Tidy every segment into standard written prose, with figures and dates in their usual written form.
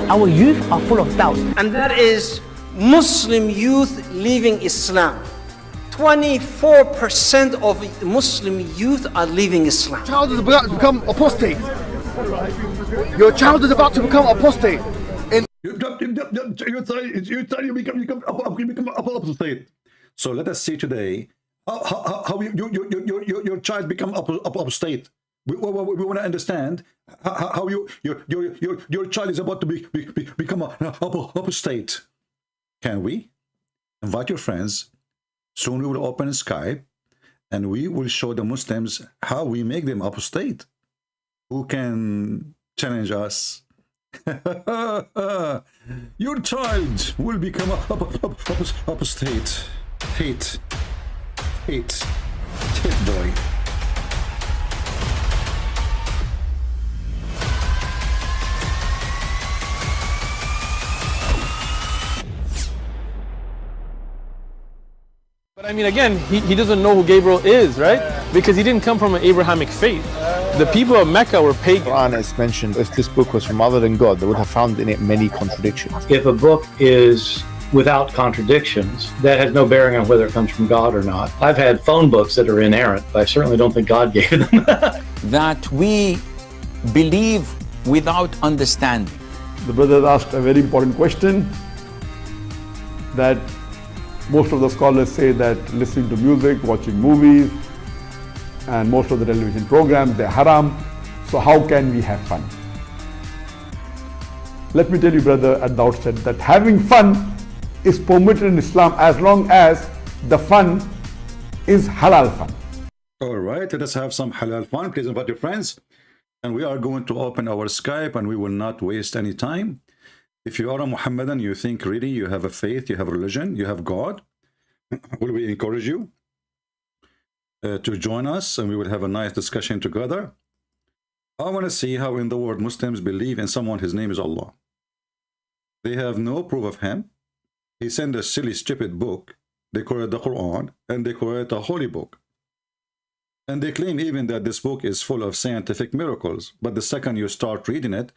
Our youth are full of doubts. And that is Muslim youth leaving Islam. 24% of Muslim youth are leaving Islam. Your child is about to become apostate. Your child is about to become apostate. You become apostate. So let us see today how your child become apostate. We want to understand how your child is about to become apostate. Can we invite your friends? Soon we will open Skype and we will show the Muslims how we make them apostate. Who can challenge us? Your child will become apostate. Hate boy. But I mean, again, he doesn't know who Gabriel is, right? Because he didn't come from an Abrahamic faith. The people of Mecca were pagan. Quran is mentioned. If this book was from other than God, they would have found in it many contradictions. If a book is without contradictions, that has no bearing on whether it comes from God or not. I've had phone books that are inerrant, but I certainly don't think God gave them. That we believe without understanding. The brother asked a very important question, that most of the scholars say that listening to music, watching movies, and most of the television programs, they're haram. So how can we have fun? Let me tell you, brother, at the outset, that having fun is permitted in Islam as long as the fun is halal fun. All right, let us have some halal fun. Please invite your friends. And we are going to open our Skype and we will not waste any time. If you are a Muhammadan, you think really you have a faith, you have a religion, you have God, will we encourage you to join us and we will have a nice discussion together. I want to see how in the world Muslims believe in someone, his name is Allah. They have no proof of him. He sent a silly, stupid book. They call it the Qur'an and they call it a holy book. And they claim even that this book is full of scientific miracles. But the second you start reading it,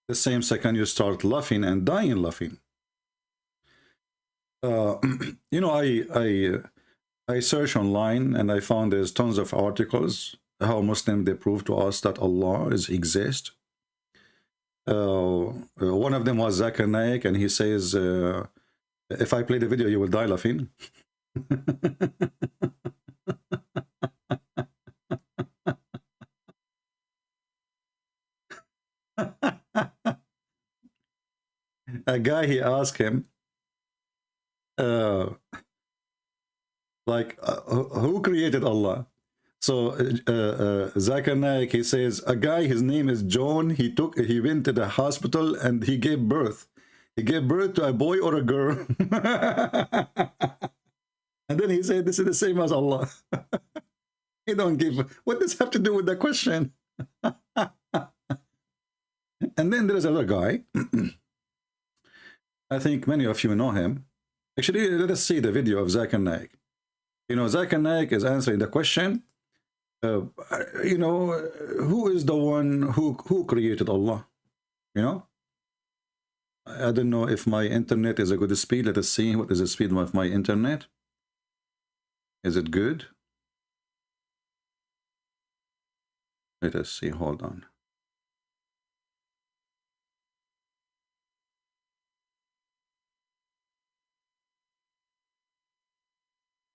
the same second you start laughing and dying laughing. You know, I searched online and I found there's tons of articles how Muslims they prove to us that Allah exists. One of them was Zakir Naik, and he says, if I play the video, you will die laughing. A guy, he asked him, who created Allah? So Zakir Naik, he says, a guy, his name is John, he went to the hospital and he gave birth. He gave birth to a boy or a girl. And then he said, this is the same as Allah. He don't give, what does have to do with the question? And then there's another guy. I think many of you know him. Actually, let us see the video of Zakir Naik. You know, Zakir Naik is answering the question, you know, who is the one who created Allah? You know? I don't know if my internet is a good speed. Let us see what is the speed of my internet. Is it good? Let us see. Hold on.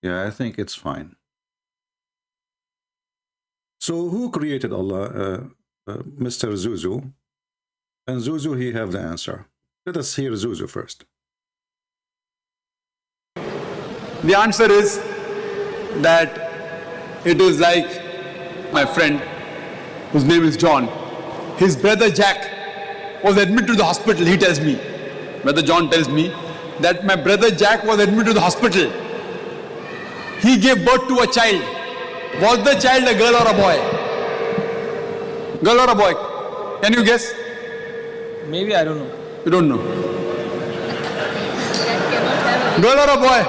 Yeah, I think it's fine. So who created Allah? Mr. Zuzu. And Zuzu, he have the answer. Let us hear Zuzu first. The answer is that it is like my friend, whose name is John. His brother Jack was admitted to the hospital, he tells me. Brother John tells me that my brother Jack was admitted to the hospital. He gave birth to a child. Was the child a girl or a boy? Girl or a boy? Can you guess? Maybe, I don't know. You don't know. Girl or a boy?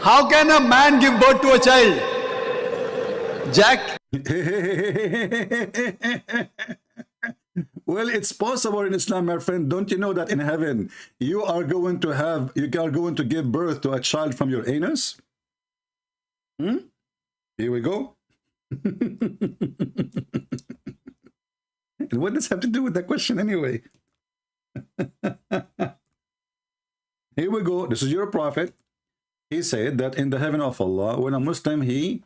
How can a man give birth to a child? Jack? Well, it's possible in Islam, my friend. Don't you know that in heaven you are going to give birth to a child from your anus? Here we go. And what does have to do with that question anyway? Here we go. This is your prophet. He said that in the heaven of Allah, when a Muslim he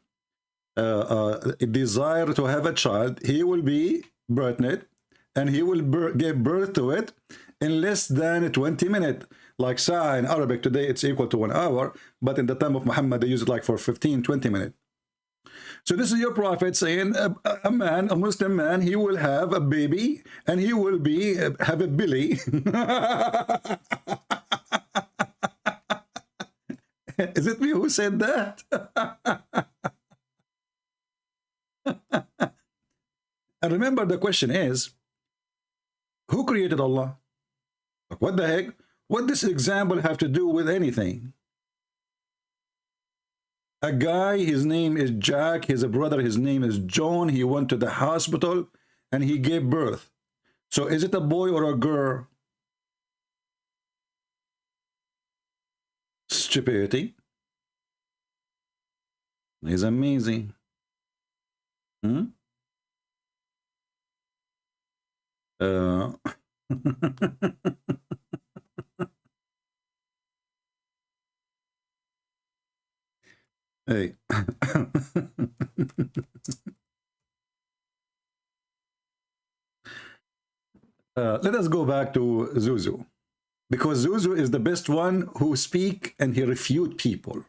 desire to have a child, he will be pregnant and he will give birth to it in less than 20 minutes. Like sa'a in Arabic today, it's equal to 1 hour, but in the time of Muhammad, they use it like for 15-20 minutes. So this is your prophet saying a Muslim man, he will have a baby and he will have a belly. Is it me who said that? And remember, the question is, who created Allah? What the heck? What does this example have to do with anything? A guy, his name is Jack, his brother, his name is John. He went to the hospital and he gave birth. So is it a boy or a girl? Stupidity. It's amazing. Hey. Let us go back to Zuzu, because Zuzu is the best one who speak and he refute people.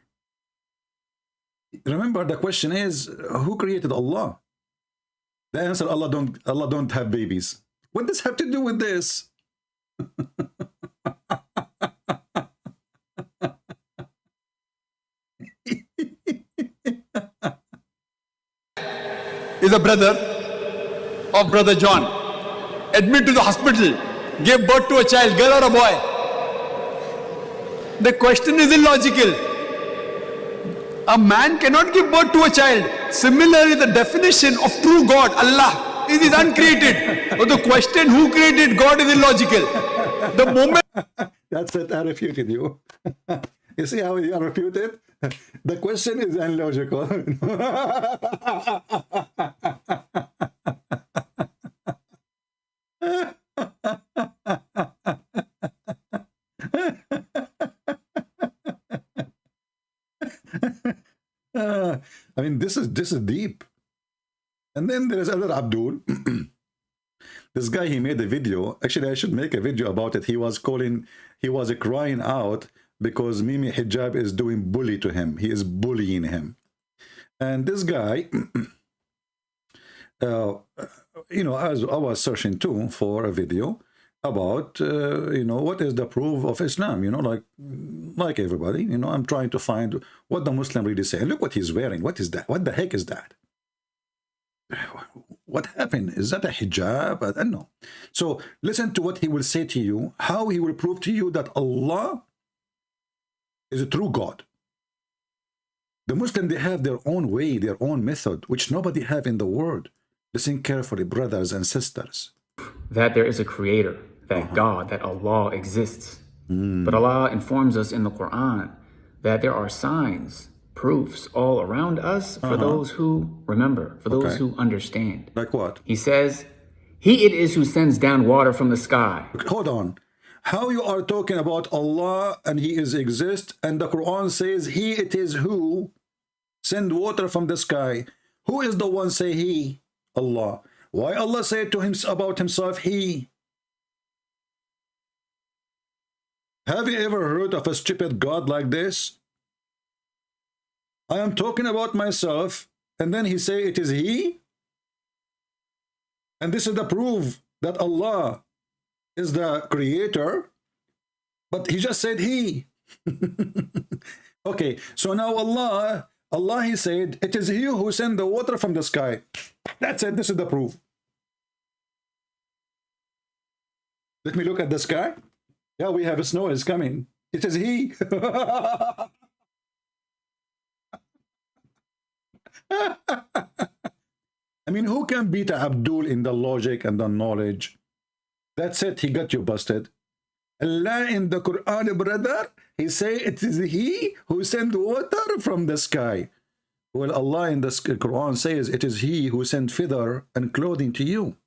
Remember, the question is, who created Allah? The answer, Allah don't have babies. What does have to do with this? Is a brother of brother John, admitted to the hospital, gave birth to a child, girl or a boy. The question is illogical. A man cannot give birth to a child. Similarly, the definition of true God, Allah, is uncreated. But the question who created God is illogical. The moment... That's it, I refuted you. You see how you are refuted? The question is illogical. I mean, this is deep. And then there is other Abdul. This guy, he made a video. Actually, I should make a video about it. He was crying out because Mimi Hijab is doing bully to him. He is bullying him. And this guy, you know, as I was searching too for a video about, you know, what is the proof of Islam, you know, like everybody, you know, I'm trying to find what the Muslim really say. Look what he's wearing. What is that? What the heck is that? What happened? Is that a hijab? I don't know. So listen to what he will say to you, how he will prove to you that Allah is a true God. The Muslim, they have their own way, their own method, which nobody have in the world. Listen carefully, brothers and sisters. That there is a creator, that God, that Allah exists. But Allah informs us in the Qur'an that there are signs, proofs all around us for those who remember, for those who understand. Like what? He says, He it is who sends down water from the sky. Hold on. How you are talking about Allah and He is exist, and the Quran says He it is who send water from the sky. Who is the one say He? Allah. Why Allah said to him about himself He? Have you ever heard of a stupid God like this? I am talking about myself, and then He say it is He? And this is the proof that Allah is the creator, but He just said He. Okay, so now Allah He said, it is He who sent the water from the sky. That's it, this is the proof. Let me look at the sky. Yeah, we have snow is coming. It is He. I mean, who can beat Abdul in the logic and the knowledge? That's it. He got you busted. Allah in the Quran, brother, he say it is he who sent water from the sky. Well, Allah in the Quran says it is he who sent feather and clothing to you.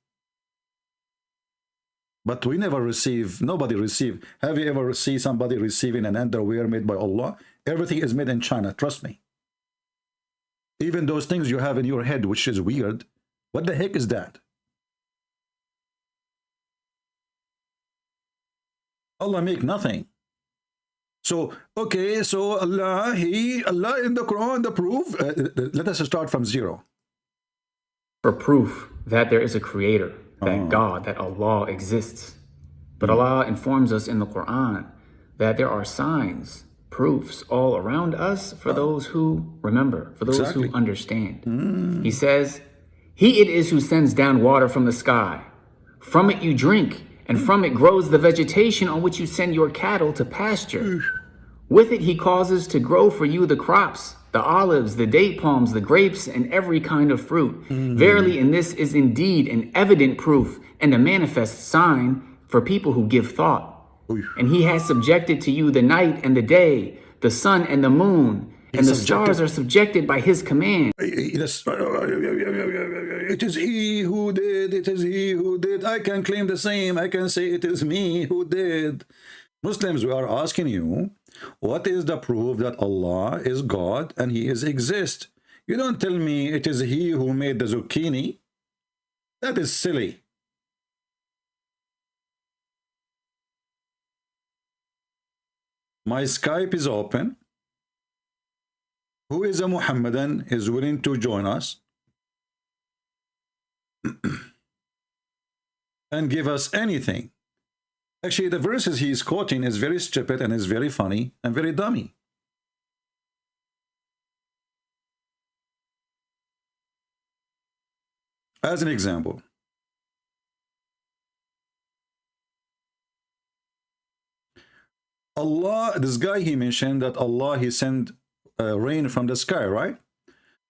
But we never receive, nobody receive. Have you ever seen somebody receiving an underwear made by Allah? Everything is made in China, trust me. Even those things you have in your head, which is weird, what the heck is that? Allah make nothing. So, okay, so Allah in the Quran, the proof, let us start from zero. For proof that there is a creator, that God, that Allah exists. But Allah informs us in the Quran that there are signs, proofs all around us for those who remember, for those who understand. He says, He it is who sends down water from the sky. From it you drink, and from it grows the vegetation on which you send your cattle to pasture. With it he causes to grow for you the crops, the olives, the date palms, the grapes, and every kind of fruit. Verily, in this is indeed an evident proof and a manifest sign for people who give thought. And he has subjected to you the night and the day, the sun and the moon, and the stars are subjected by his command. It is he who did, it is he who did. I can claim the same. I can say it is me who did. Muslims, we are asking you, what is the proof that Allah is God and he is exist? You don't tell me it is he who made the zucchini. That is silly. My Skype is open. Who is a Muhammadan is willing to join us and give us anything. Actually, the verses he is quoting is very stupid and is very funny and very dummy. As an example, Allah, this guy, he mentioned that Allah, he sent rain from the sky, right?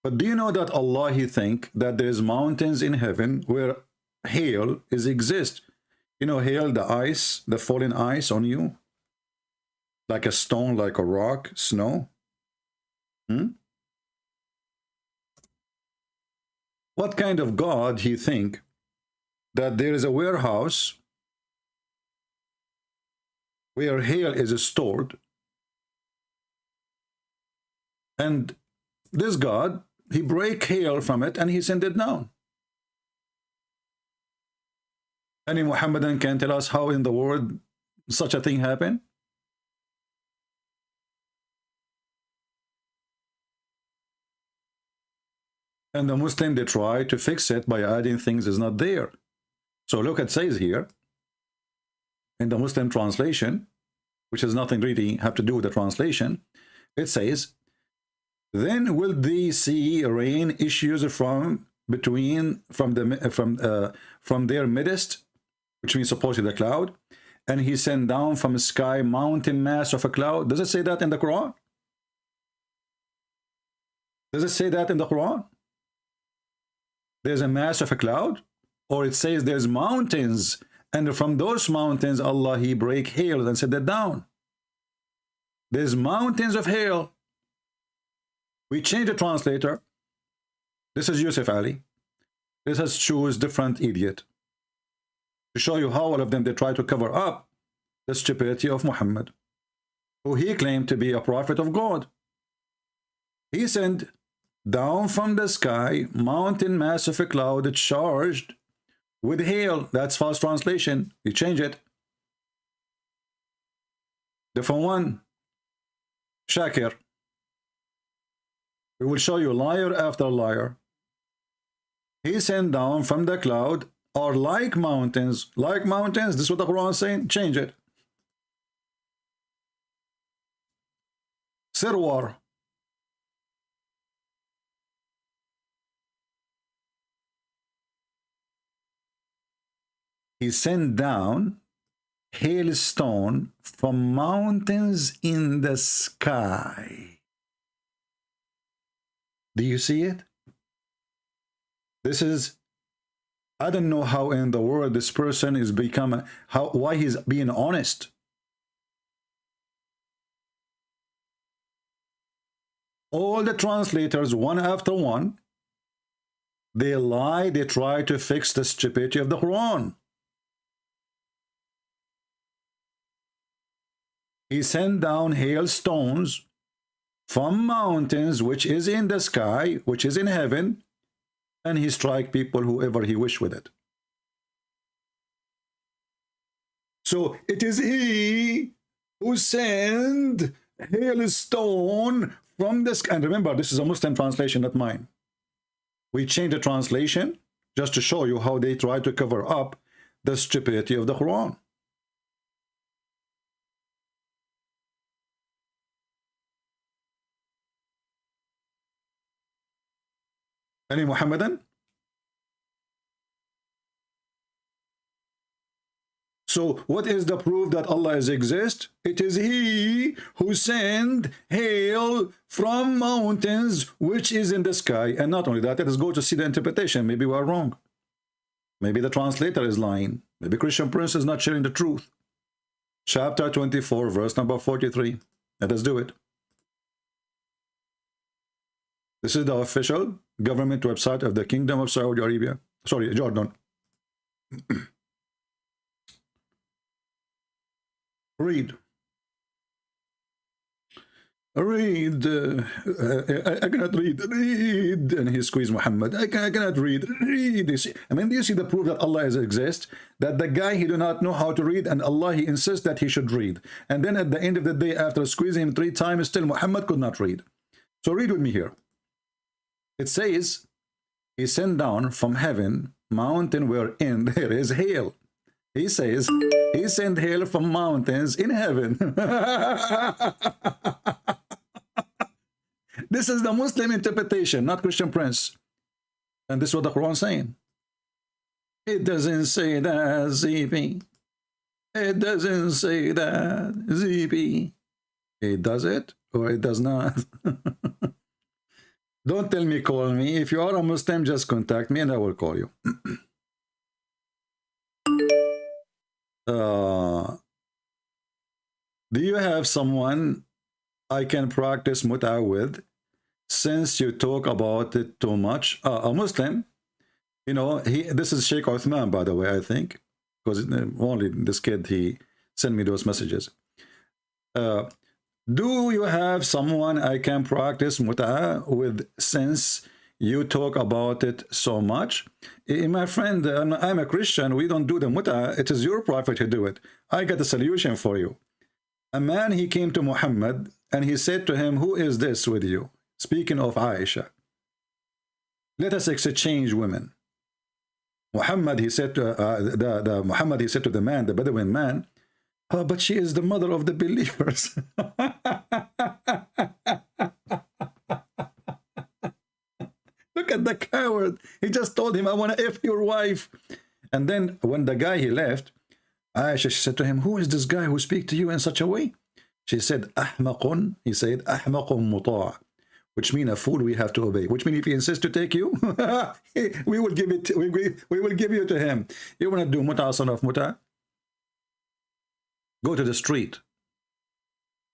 But do you know that Allah, he think that there's mountains in heaven where hail is exist? You know, hail, the ice, the falling ice on you, like a stone, like a rock, snow. What kind of God he think that there is a warehouse where hail is stored, and this God, he break hail from it and he sent it down? Any Muhammadan can tell us how in the world such a thing happened? And the Muslim, they try to fix it by adding things is not there. So look, it says here in the Muslim translation, which has nothing really have to do with the translation, it says, then will they see rain issues from their midst, which means supposedly the cloud, and he sent down from the sky mountain mass of a cloud. Does it say that in the Quran? Does it say that in the Quran? There's a mass of a cloud? Or it says there's mountains, and from those mountains Allah, he break hail and set that down. There's mountains of hail. We change the translator. This is Yusuf Ali. This has choose different idiot to show you how all of them, they try to cover up the stupidity of Muhammad, who he claimed to be a prophet of God. He sent down from the sky mountain mass of a cloud charged with hail. That's false translation. You change it. Different one. Shakir. We will show you liar after liar. He sent down from the cloud are like mountains. Like mountains. This is what the Quran is saying. Change it. Sirwar. He sent down hailstone from mountains in the sky. Do you see it? This is I don't know how in the world this person is why he's being honest. All the translators, one after one, they lie, they try to fix the stupidity of the Quran. He sent down hailstones from mountains, which is in the sky, which is in heaven, and he strike people whoever he wish with it. So it is he who sent hailstone from the sky. And remember, this is a Muslim translation, not mine. We changed the translation just to show you how they try to cover up the stupidity of the Quran. Any Muhammadan? So what is the proof that Allah exists? It is he who sent hail from mountains which is in the sky. And not only that, let us go to see the interpretation. Maybe we are wrong. Maybe the translator is lying. Maybe Christian Prince is not sharing the truth. Chapter 24, verse number 43. Let us do it. This is the official government website of the Kingdom of Saudi Arabia. Sorry, Jordan. Read. Read. I cannot read. Read. And he squeezed Muhammad. I cannot read. Read. You see? I mean, do you see the proof that Allah exists? That the guy, he do not know how to read, and Allah, he insists that he should read. And then at the end of the day, after squeezing him 3 times, still Muhammad could not read. So read with me here. It says, he sent down from heaven mountain wherein there is hail. He says, he sent hail from mountains in heaven. This is the Muslim interpretation, not Christian Prince. And this is what the Quran is saying. It doesn't say that, ZP. It doesn't say that, ZP. It does it or it does not. Don't tell me, call me. If you are a Muslim, just contact me and I will call you. Do you have someone I can practice muta with, since you talk about it too much? A Muslim, you know, this is Sheikh Uthman, by the way, I think, because only this kid, he sent me those messages. Do you have someone I can practice muta with, since you talk about it so much? My friend, I'm a Christian. We don't do the muta. It is your prophet who do it. I got a solution for you. A man, he came to Muhammad and he said to him, who is this with you? Speaking of Aisha. Let us exchange women. Muhammad, he said to Muhammad, he said to the man, the Bedouin man, oh, but she is the mother of the believers. Look at the coward. He just told him, I want to F your wife. And then when the guy, he left, Aisha, she said to him, who is this guy who speaks to you in such a way? She said, Ahmaqun. He said, Ahmaqun muta', which means a fool we have to obey. Which means if he insists to take you, we will give it. We will give you to him. You want to do muta, son of muta? Go to the street.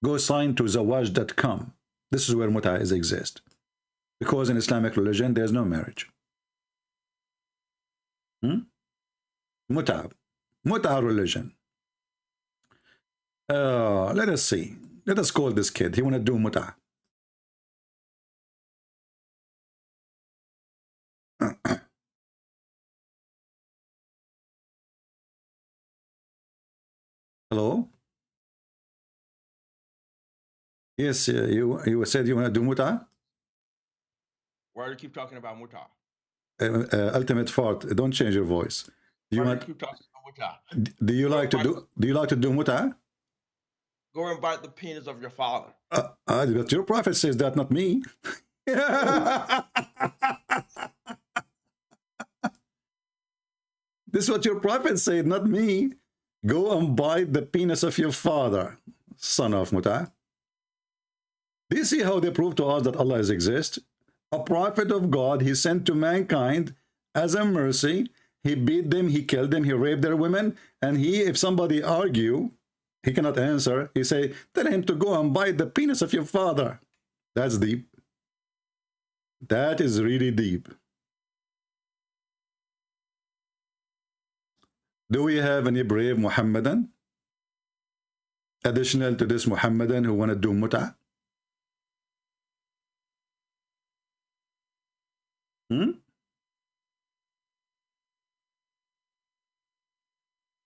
Go sign to zawaj.com. This is where muta exists. Because in Islamic religion, there's no marriage. Muta religion. Let us see. Let us call this kid. He want to do muta. Hello? Yes, you said you want to do muta? Why do you keep talking about muta? Ultimate fart. Don't change your voice. Do you keep talking about muta? Do you like to do muta? Go and bite the penis of your father. But your prophet says that, not me. This is what your prophet said, not me. Go and bite the penis of your father, son of muta. Do you see how they prove to us that Allah exists? A prophet of God, he sent to mankind as a mercy, He beat them, he killed them, he raped their women, and if somebody argue, he cannot answer. He say, tell him to go and bite the penis of your father. That's deep. That is really deep. Do we have any brave Muhammadan? Additional to this Muhammadan who want to do mut'ah?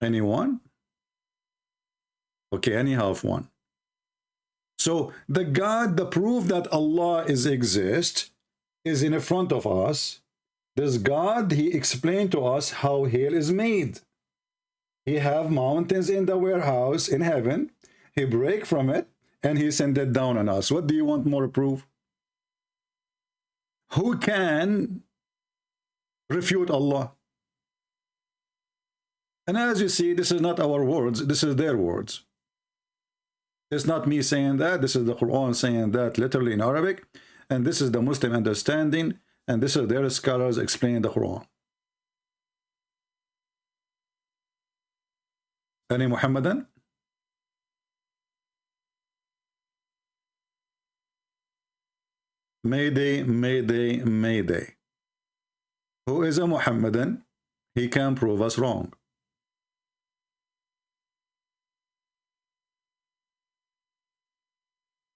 Anyone? Okay, anyhow, one. So the proof that Allah exists is in front of us. This God, he explained to us how hell is made. He have mountains in the warehouse in heaven. He break from it and he send it down on us. What do you want more proof? Who can refute Allah? And as you see, this is not our words, this is their words. It's not me saying that, this is the Quran saying that literally in Arabic, and this is the Muslim understanding, and this is their scholars explaining the Quran. Any Muhammadan? Mayday, Mayday, Mayday. Who is a Muhammadan? He can prove us wrong.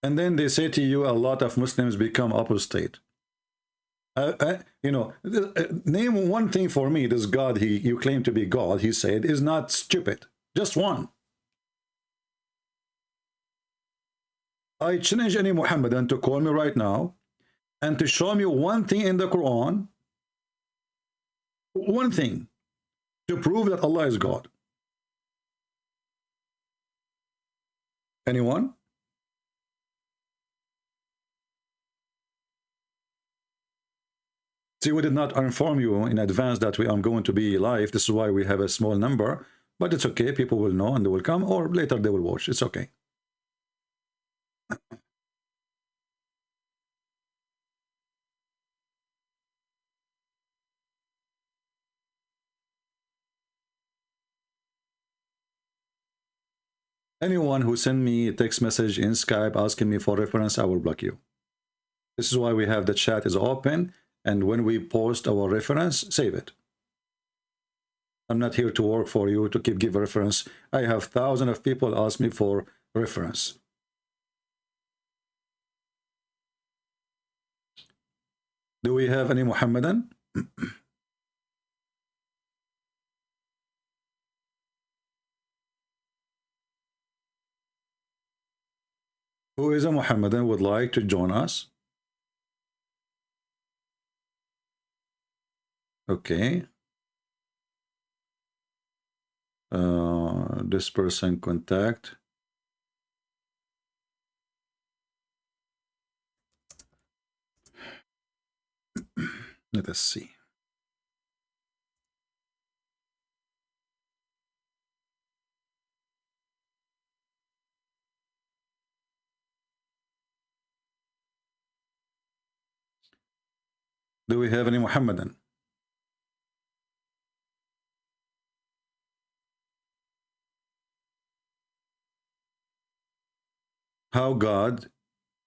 And then they say to you, a lot of Muslims become apostate. You know, name one thing for me. This God, you claim to be God, he said, is not stupid. Just one. I challenge any Muhammadan to call me right now and to show me one thing in the Quran, one thing, to prove that Allah is God. Anyone? See, we did not inform you in advance that I'm going to be live. This is why we have a small number. But it's okay. People will know and they will come, or later they will watch. It's okay. Anyone who send me a text message in Skype asking me for reference, I will block you. This is why we have the chat is open. And when we post our reference, save it. I'm not here to work for you to give reference. I have thousands of people ask me for reference. Do we have any Muhammadan? Who is a Muhammadan would like to join us? Okay. This person contact. Let us see. Do we have any Muhammadan? How God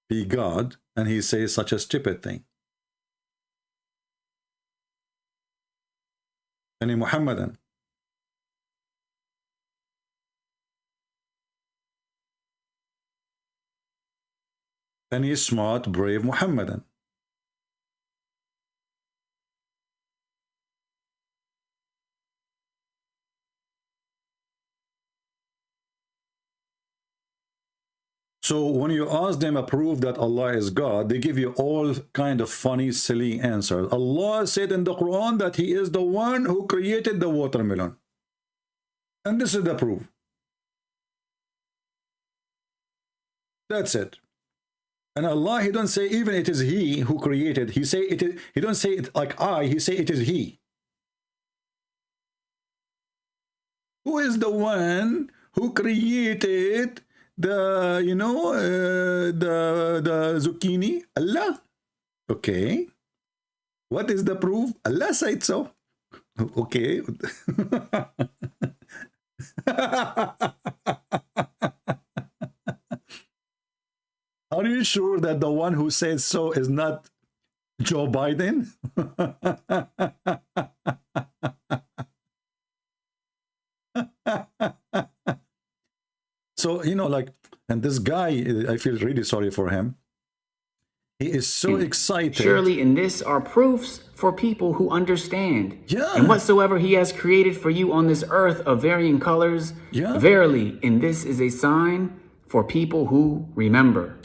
be God and he says such a stupid thing? Any Muhammadan? Any smart, brave Muhammadan? So when you ask them a proof that Allah is God, they give you all kind of funny, silly answers. Allah said in the Quran that he is the one who created the watermelon. And this is the proof. That's it. And Allah, he don't say even it is he who created. He say it is, he don't say it like I, he say it is he. Who is the one who created the, you know, the zucchini? Allah. Okay. What is the proof? Allah said so. Okay. Are you sure that the one who said so is not Joe Biden? So, you know, like, and this guy, I feel really sorry for him. He is so excited. Surely in this are proofs for people who understand. Yeah. And whatsoever he has created for you on this earth of varying colors, Yeah. verily in this is a sign for people who remember.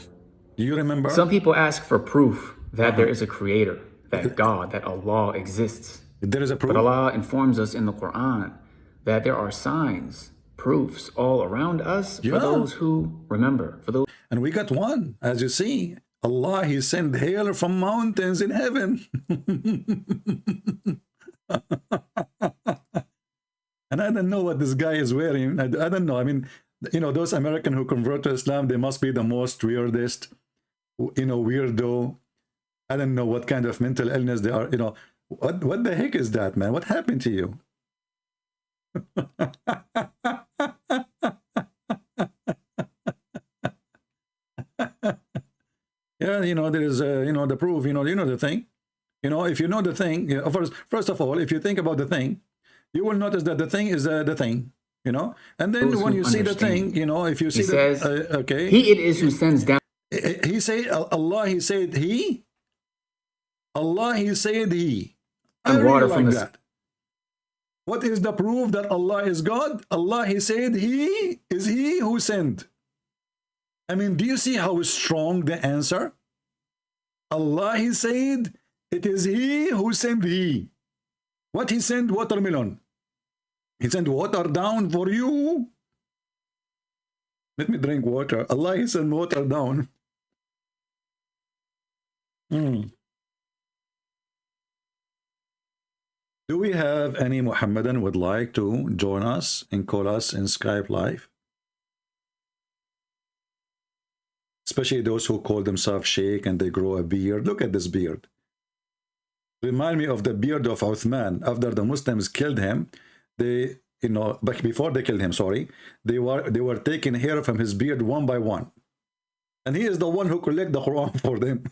Do you remember? Some people ask for proof that there is a creator, that God, that Allah exists. There is a proof. But Allah informs us in the Qur'an that there are signs, proofs all around us for those who remember. For those. And we got one, as you see. Allah, he sent hail from mountains in heaven. And I don't know what this guy is wearing. I don't know. I mean, you know, those Americans who convert to Islam, they must be the most weirdest, you know, weirdo. I don't know what kind of mental illness they are. You know, what the heck is that, man? What happened to you? Yeah, you know, there is, you know, the proof, you know the thing. You know, if you know the thing, you know, first of all, if you think about the thing, you will notice that the thing is the thing, you know. And then when you see the thing, you know, if you see says, okay. He it is who sends down. He said, Allah, he said he. Allah, he said he. I And water really from like the that. What is the proof that Allah is God? Allah, he said he is he who sent. I mean, do you see how strong the answer? Allah, he said, it is he who sent he. What he sent? Watermelon. He sent water down for you. Let me drink water. Allah, he sent water down. Do we have any Muhammadan would like to join us and call us in Skype live? Especially those who call themselves Sheikh and they grow a beard. Look at this beard. Remind me of the beard of Uthman. After the Muslims killed him, they, you know, but before they killed him, sorry, they were taking hair from his beard one by one. And he is the one who collect the Quran for them.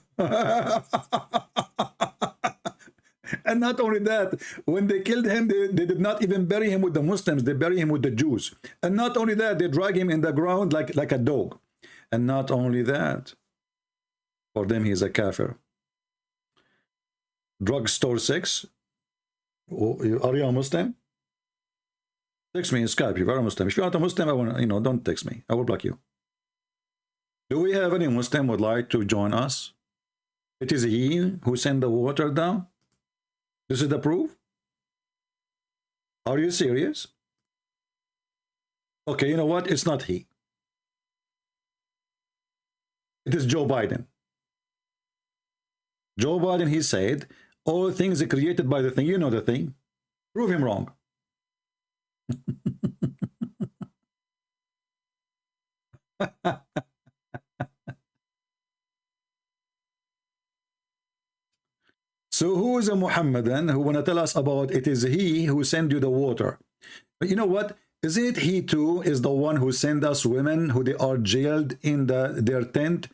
And not only that, when they killed him, they did not even bury him with the Muslims, they bury him with the Jews. And not only that, they drag him in the ground like a dog. And not only that, for them he is a kafir. Drugstore 6. Oh, are you a Muslim? Text me in Skype if you're a Muslim. If you're not a Muslim, I want, you know, don't text me. I will block you. Do we have any Muslim would like to join us? It is he who sent the water down. This is the proof. Are you serious? Okay, you know what? It's not he. It is Joe Biden. Joe Biden, he said, all things are created by the thing. You know the thing. Prove him wrong. So who is a Muhammadan who want to tell us about it is he who sent you the water? But you know what? Is it he too is the one who sent us women who they are jailed in their tent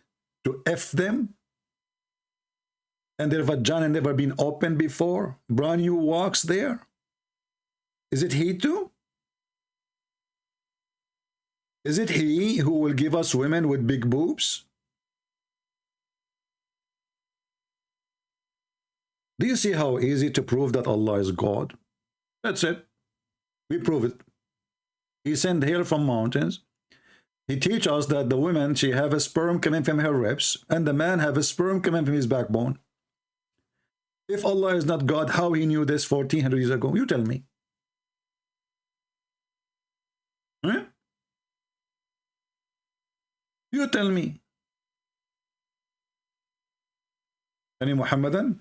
to F them? And their vagina never been opened before? Brand new walks there? Is it he too? Is it he who will give us women with big boobs? Do you see how easy to prove that Allah is God? That's it. We prove it. He sent hail from mountains. He teach us that the woman, she have a sperm coming from her ribs, and the man have a sperm coming from his backbone. If Allah is not God, how he knew this 1400 years ago? You tell me. Huh? You tell me. Any Muhammadan?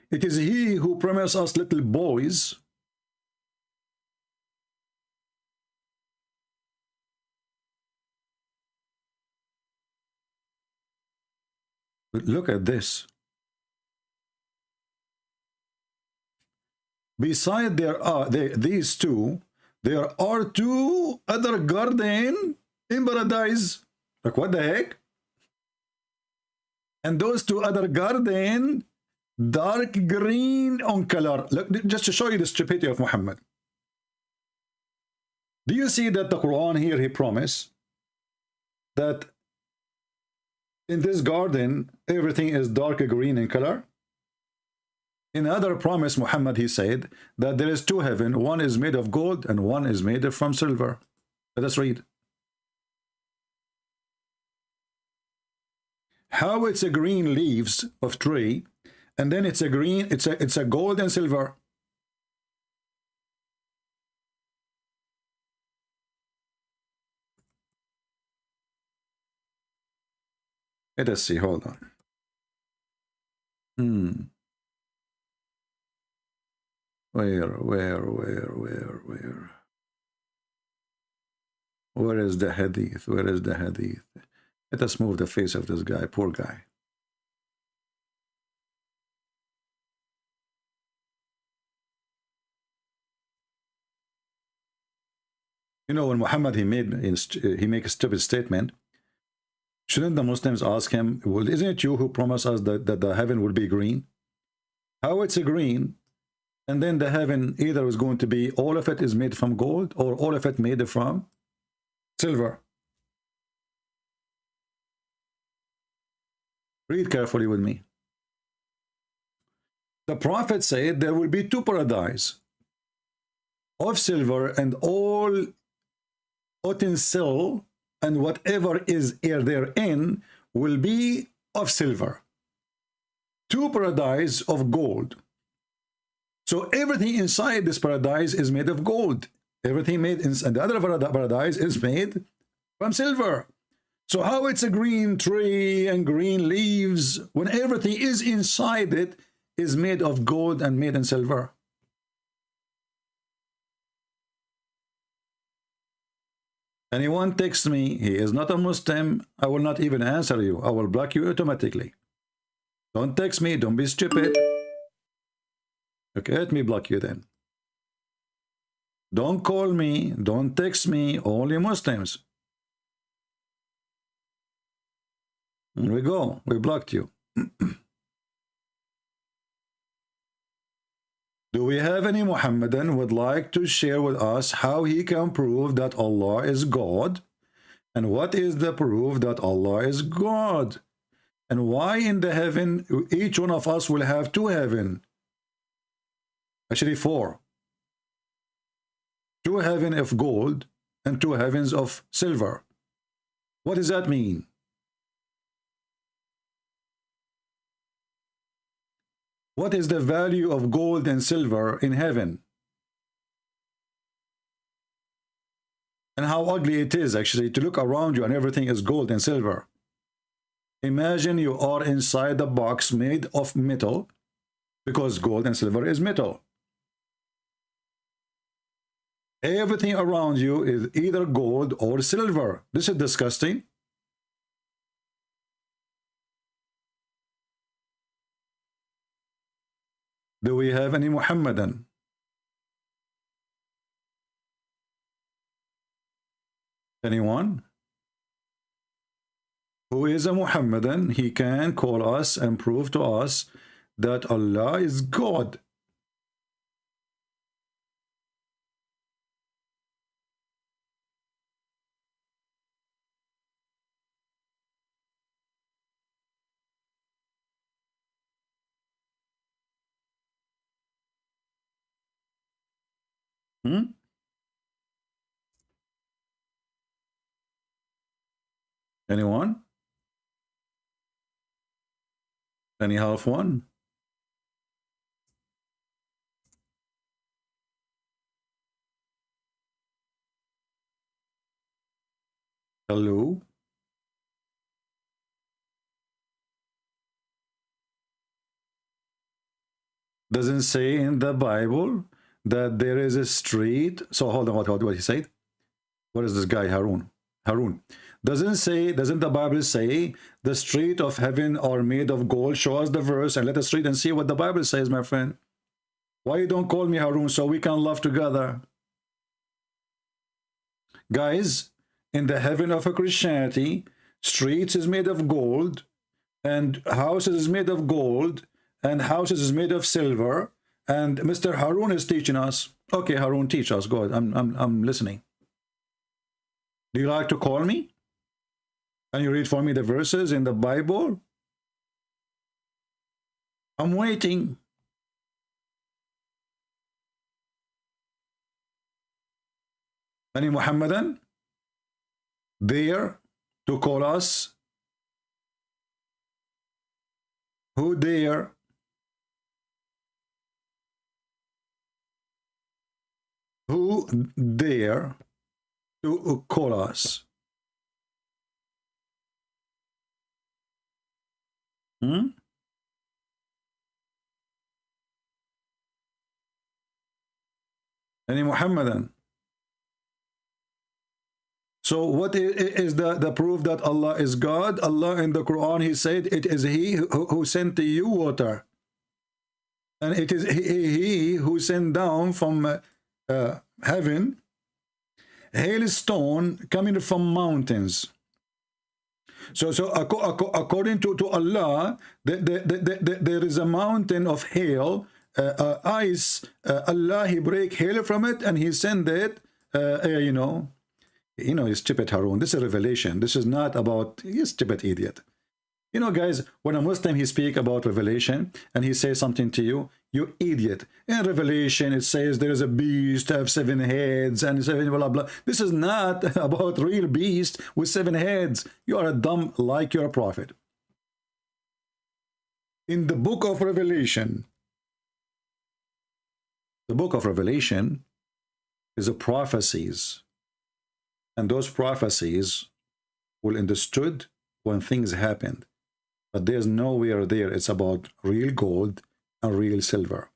It is he who promised us little boys. But look at this. Beside these two, there are two other gardens in paradise. Like, what the heck? And those two other gardens, dark green on color. Look, just to show you the stupidity of Muhammad. Do you see that the Quran here, he promised that in this garden, everything is dark green in color? In other promise, Muhammad, he said that there is two heaven. One is made of gold and one is made from silver. Let us read. How it's a green leaves of tree, and then it's a green, it's a gold and silver. Let us see, hold on. Where? Where is the hadith? Where is the hadith? Let us move the face of this guy, poor guy. You know, when Muhammad, he make a stupid statement, shouldn't the Muslims ask him, well, isn't it you who promised us that the heaven will be green? How it's a green, and then the heaven either is going to be, all of it is made from gold, or all of it made from silver? Read carefully with me. The Prophet said there will be two paradise of silver, and all utensil and whatever is therein will be of silver. Two paradise of gold. So everything inside this paradise is made of gold. Everything made inside the other paradise is made from silver. So how it's a green tree and green leaves when everything is inside it is made of gold and made in silver? Anyone texts me, he is not a Muslim, I will not even answer you. I will block you automatically. Don't text me, don't be stupid. Okay, let me block you then. Don't call me, don't text me, only Muslims. There we go, we blocked you. Do we have any Muhammadan who would like to share with us how he can prove that Allah is God? And what is the proof that Allah is God? And why in the heaven, each one of us will have two heaven? Actually four. Two heaven of gold and two heavens of silver. What does that mean? What is the value of gold and silver in heaven? And how ugly it is actually to look around you and everything is gold and silver. Imagine you are inside a box made of metal, because gold and silver is metal. Everything around you is either gold or silver. This is disgusting. Do we have any Muhammadan? Anyone? Who is a Muhammadan? He can call us and prove to us that Allah is God. Anyone? Any half one? Hello? Doesn't say in the Bible that there is a street. So hold on, what he said? What is this guy, Harun? Harun, doesn't the Bible say the street of heaven are made of gold? Show us the verse and let us read and see what the Bible says, my friend. Why you don't call me Harun so we can laugh together? Guys, in the heaven of a Christianity, streets is made of gold, and houses is made of gold, and houses is made of silver, and Mr. Harun is teaching us. Okay, Harun, teach us. Go ahead. I'm listening. Do you like to call me? Can you read for me the verses in the Bible? I'm waiting. Any Muhammadan there to call us? Who dare? Who dare to call us? Any Muhammadan? So what is the proof that Allah is God? Allah in the Quran, he said, it is he who sent to you water. And it is he who sent down from heaven hailstone coming from mountains. So according to Allah, there is a mountain of hail, ice. Allah, he break hail from it and he send it, you know, you stupid Harun. This is revelation. This is not about, you stupid idiot. You know, guys, when a Muslim, he speak about revelation and he says something to you, you idiot. In Revelation, it says there is a beast have 7 heads and 7 blah, blah. This is not about real beast with 7 heads. You are a dumb like your prophet. In the book of Revelation, the book of Revelation is a prophecies. And those prophecies will understood when things happened. But there's nowhere there. It's about real gold and real silver.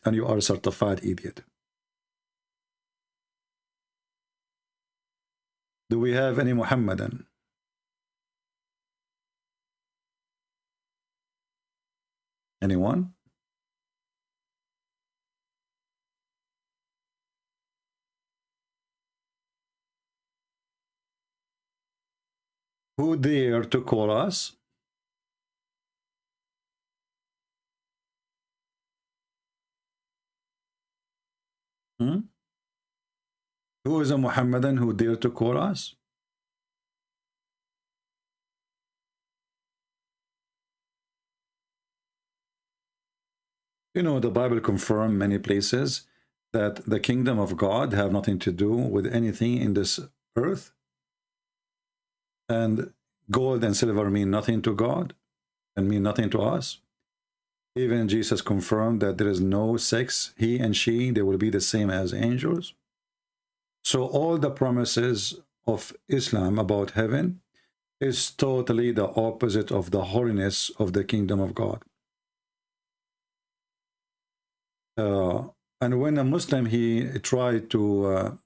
And you are a certified idiot. Do we have any Muhammadan? Anyone? Who dare to call us? Who is a Muhammadan who dare to call us? You know, the Bible confirms many places that the kingdom of God have nothing to do with anything in this earth. And gold and silver mean nothing to God and mean nothing to us. Even Jesus confirmed that there is no sex. He and she, they will be the same as angels. So all the promises of Islam about heaven is totally the opposite of the holiness of the kingdom of God. And when a Muslim, he tried to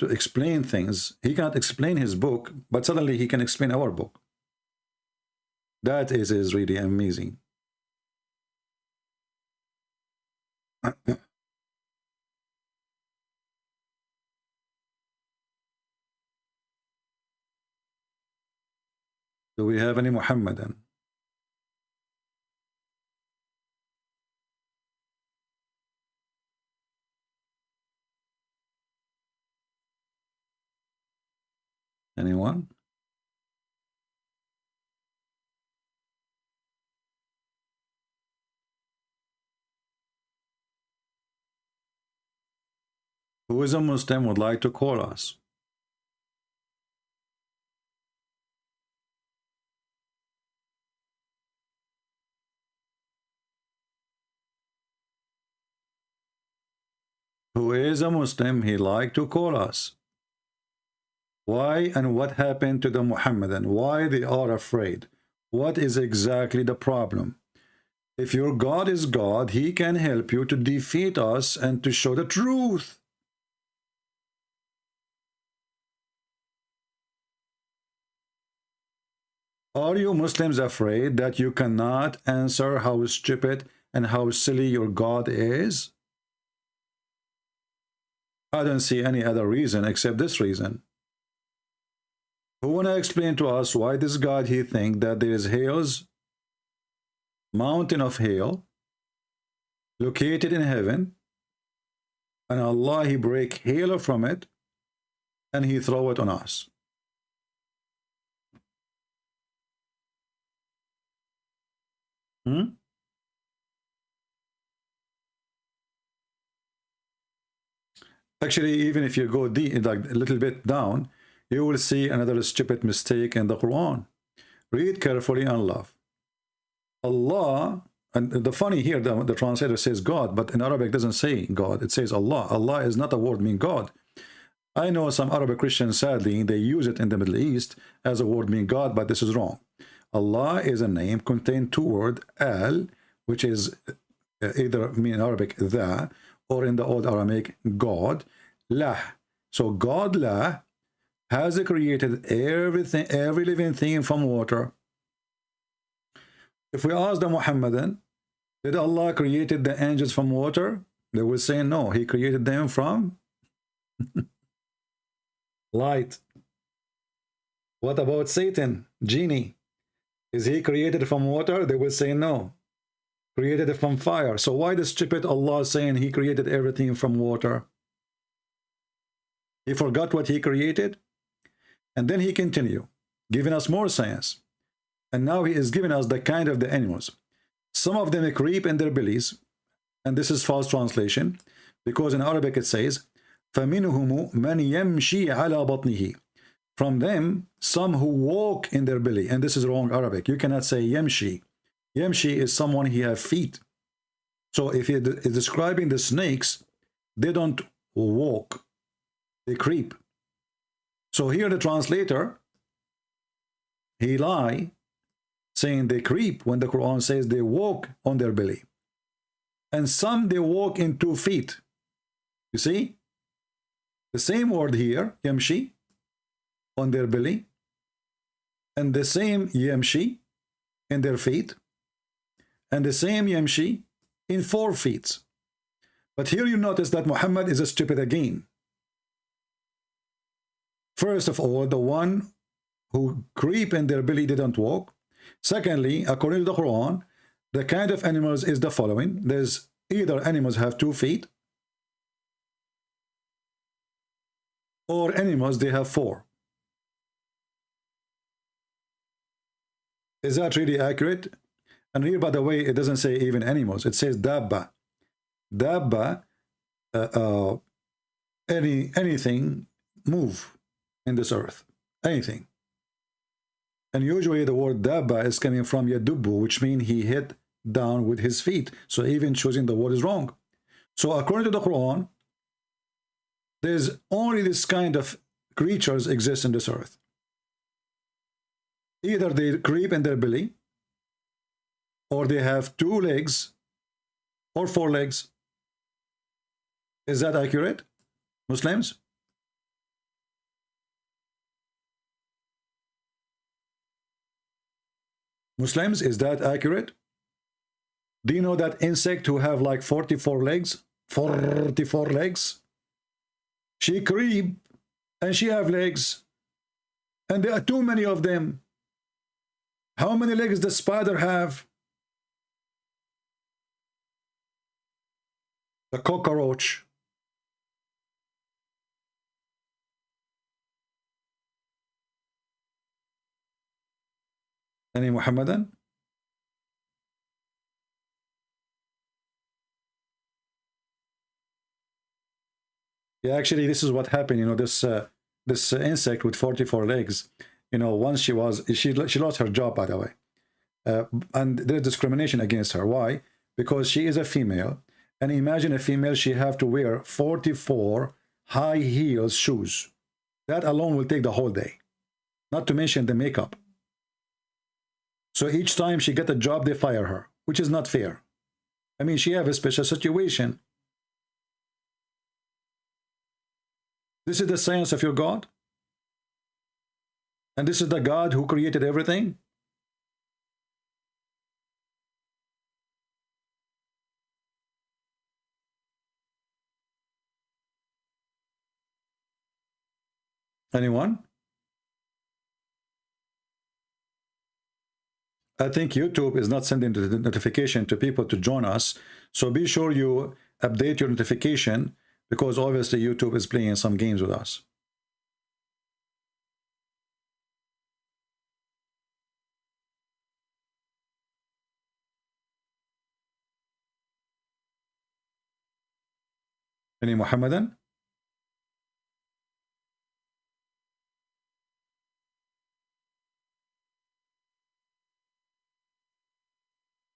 explain things, he cannot explain his book, but suddenly he can explain our book. That is really amazing. Do we have any Muhammadan? Anyone? Who is a Muslim would like to call us? Who is a Muslim, he like to call us. Why and what happened to the Muhammadan? Why they are afraid? What is exactly the problem? If your God is God, he can help you to defeat us and to show the truth. Are you Muslims afraid that you cannot answer how stupid and how silly your God is? I don't see any other reason except this reason. Who want to explain to us why this God he think that there is hail's mountain of hail located in heaven, and Allah he break hail from it and he throw it on us? Actually, even if you go deep, like a little bit down, you will see another stupid mistake in the Quran. Read carefully and love. Allah, and the funny here, the translator says God, but in Arabic it doesn't say God, it says Allah. Allah is not a word mean God. I know some Arabic Christians, sadly, they use it in the Middle East as a word mean God, but this is wrong. Allah is a name contain two words, al, which is either mean in Arabic the, or in the old Aramaic God, lah. So God lah has created everything, every living thing from water. If we ask the Muhammadan, did Allah created the angels from water? They will say no, he created them from light. What about Satan, genie? Is he created from water? They will say no, created from fire. So why the stupid Allah saying he created everything from water? He forgot what he created? And then he continue, giving us more science. And now he is giving us the kind of the animals. Some of them creep in their bellies, and this is false translation, because in Arabic it says, فَمِنْهُمُ مَنْ يَمْشِي عَلَى بَطْنِهِ. From them, some who walk in their belly. And this is wrong Arabic. You cannot say yamshi. Yamshi is someone he have feet. So if he is describing the snakes, they don't walk, they creep. So here the translator, he lie, saying they creep when the Quran says they walk on their belly. And some they walk in 2 feet. You see? The same word here, yamshi, on their belly, and the same yamshi in their feet, and the same yamshi in 4 feet. But here you notice that Muhammad is a stupid again. First of all, the one who creep in their belly didn't walk. Secondly, according to the Quran, the kind of animals is the following. There's either animals have 2 feet, or animals they have 4. Is that really accurate? And here, by the way, it doesn't say even animals. It says dabba. Dabba, anything move in this earth. Anything. And usually the word dabba is coming from yadubu, which means he hit down with his feet. So even choosing the word is wrong. So according to the Quran, there's only this kind of creatures exist in this earth. Either they creep in their belly, or they have 2 legs, or 4 legs. Is that accurate, Muslims? Muslims, is that accurate? Do you know that insect who have like 44 legs? 44 legs? She creep and she have legs. And there are too many of them. How many legs does spider have? The cockroach. Any Muhammadan? Yeah, actually, this is what happened. You know, this insect with 44 legs. You know, once she lost her job, by the way, and there's discrimination against her. Why? Because she is a female, and imagine a female, she have to wear 44 high heels shoes. That alone will take the whole day, not to mention the makeup. So each time she get a job, they fire her, which is not fair. I mean, she have a special situation. This is the science of your God? And this is the God who created everything? Anyone? I think YouTube is not sending the notification to people to join us. So be sure you update your notification, because obviously YouTube is playing some games with us. Any Muhammadan?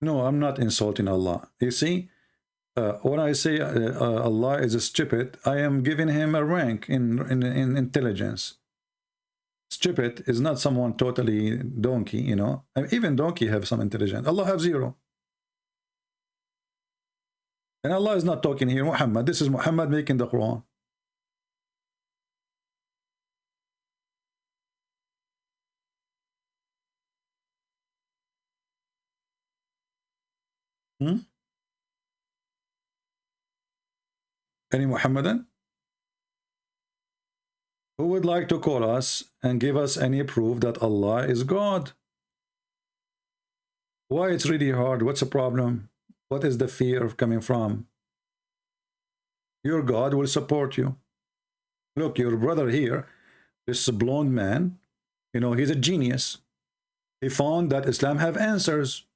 No, I'm not insulting Allah. You see, when I say Allah is a stupid, I am giving him a rank in intelligence. Stupid is not someone totally donkey, you know. And even donkey have some intelligence. Allah have zero. And Allah is not talking here Muhammad. This is Muhammad making the Quran. Any Muhammadan who would like to call us and give us any proof that Allah is God? Why it's really hard? What's the problem? What is the fear of coming from? Your God will support you. Look, your brother here, this blonde man, you know, he's a genius. He found that Islam have answers.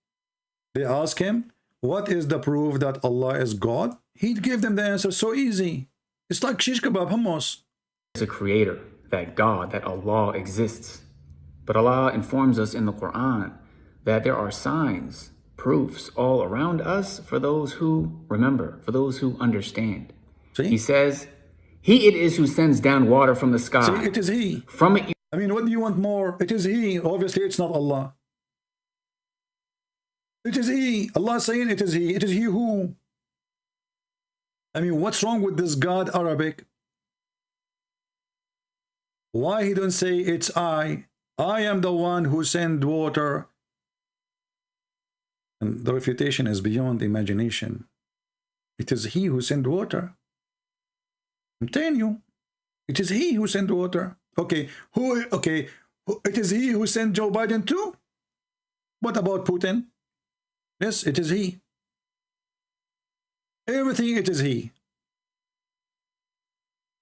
They ask him, what is the proof that Allah is God? He'd give them the answer so easy. It's like shish kebab hummus. There's a creator, that God, that Allah exists. But Allah informs us in the Qur'an that there are signs, proofs all around us for those who remember, for those who understand. See? He says, He it is who sends down water from the sky. See, it is He. From it, I mean, what do you want more? It is He. Obviously, it's not Allah. It is He. Allah saying it is He. It is He who. I mean, what's wrong with this God Arabic? Why He don't say it's I? I am the one who sent water. And the refutation is beyond imagination. It is He who sent water. I'm telling you, it is He who sent water. Okay, who? Okay, it is He who sent Joe Biden too. What about Putin? Yes, it is He. Everything, it is He.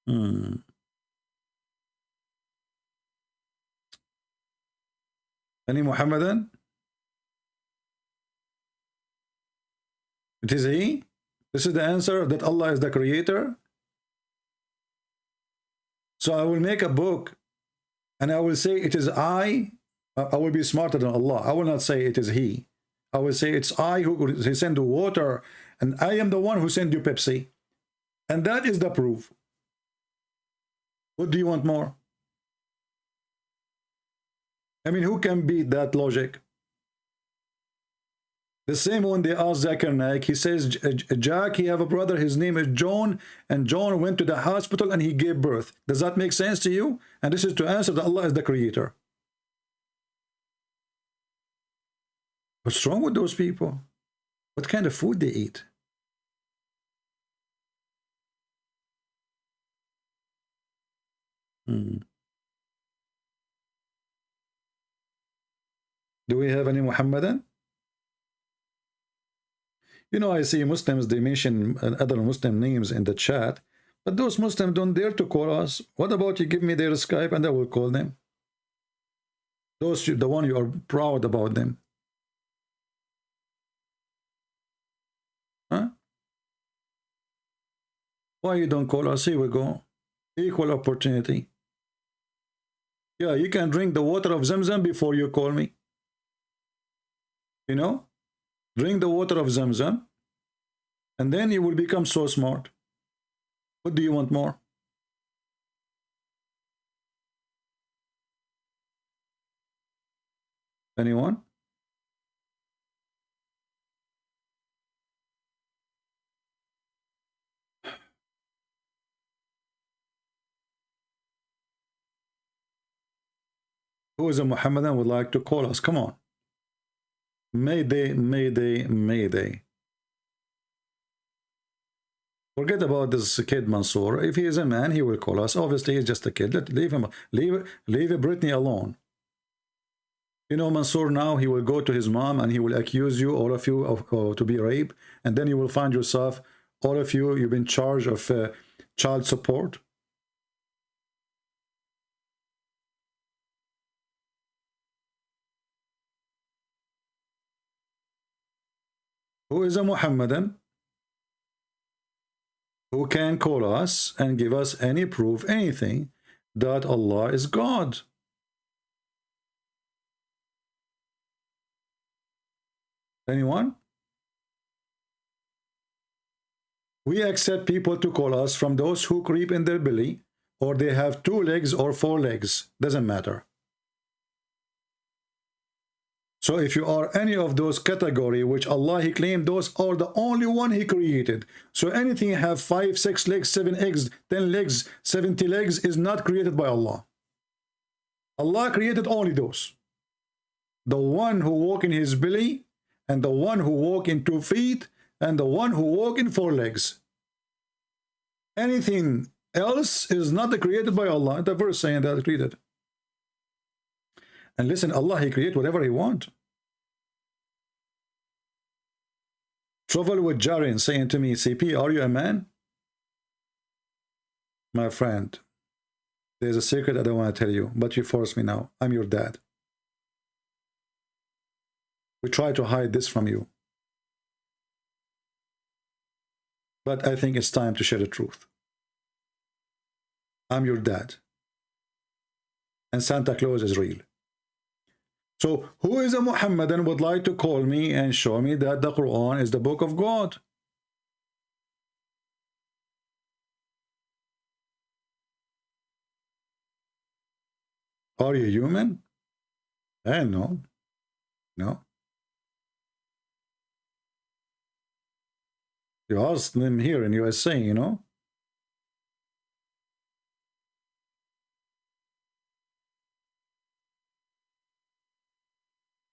Any Muhammadan? It is He. This is the answer, that Allah is the creator. So I will make a book and I will say it is I will be smarter than Allah. I will not say it is He. I will say it's I who sent the water, and I am the one who sent you Pepsi. And that is the proof. What do you want more? I mean, who can beat that logic? The same when they asked Zakir Naik, he says, Jack, he have a brother, his name is John, and John went to the hospital and he gave birth. Does that make sense to you? And this is to answer that Allah is the creator. What's wrong with those people? What kind of food they eat? Do we have any Muhammadan? You know, I see Muslims, they mention other Muslim names in the chat, but those Muslims don't dare to call us. What about you give me their Skype and I will call them? Those, the one you are proud about them. Huh? Why you don't call us? Here we go. Equal opportunity. Yeah, you can drink the water of Zamzam before you call me. You know? Drink the water of Zamzam, and then you will become so smart. What do you want more? Anyone? Who is a Muhammadan would like to call us? Come on. Mayday, Mayday, Mayday. Forget about this kid Mansour. If he is a man, he will call us. Obviously, he's just a kid. Leave him. Leave Britney alone. You know, Mansour now, he will go to his mom and he will accuse you, all of you, of to be raped. And then you will find yourself, all of you, you've been charged of child support. Who is a Muhammadan who can call us and give us any proof, anything, that Allah is God? Anyone? We accept people to call us from those who creep in their belly, or they have 2 legs or 4 legs. Doesn't matter. So if you are any of those category which Allah He claimed those are the only one He created. So anything have 5, 6 legs, 7 legs, 10 legs, 70 legs is not created by Allah. Allah created only those. The one who walk in His belly, and the one who walk in 2 feet, and the one who walk in 4 legs. Anything else is not created by Allah. The verse saying that created. And listen, Allah, He create whatever He want. Travel with Jarin saying to me, CP, are you a man? My friend, there's a secret I don't want to tell you, but you force me now. I'm your dad. We try to hide this from you. But I think it's time to share the truth. I'm your dad. And Santa Claus is real. So, who is a Muhammadan would like to call me and show me that the Quran is the book of God? Are you human? No. No. You asked them here in USA, you know.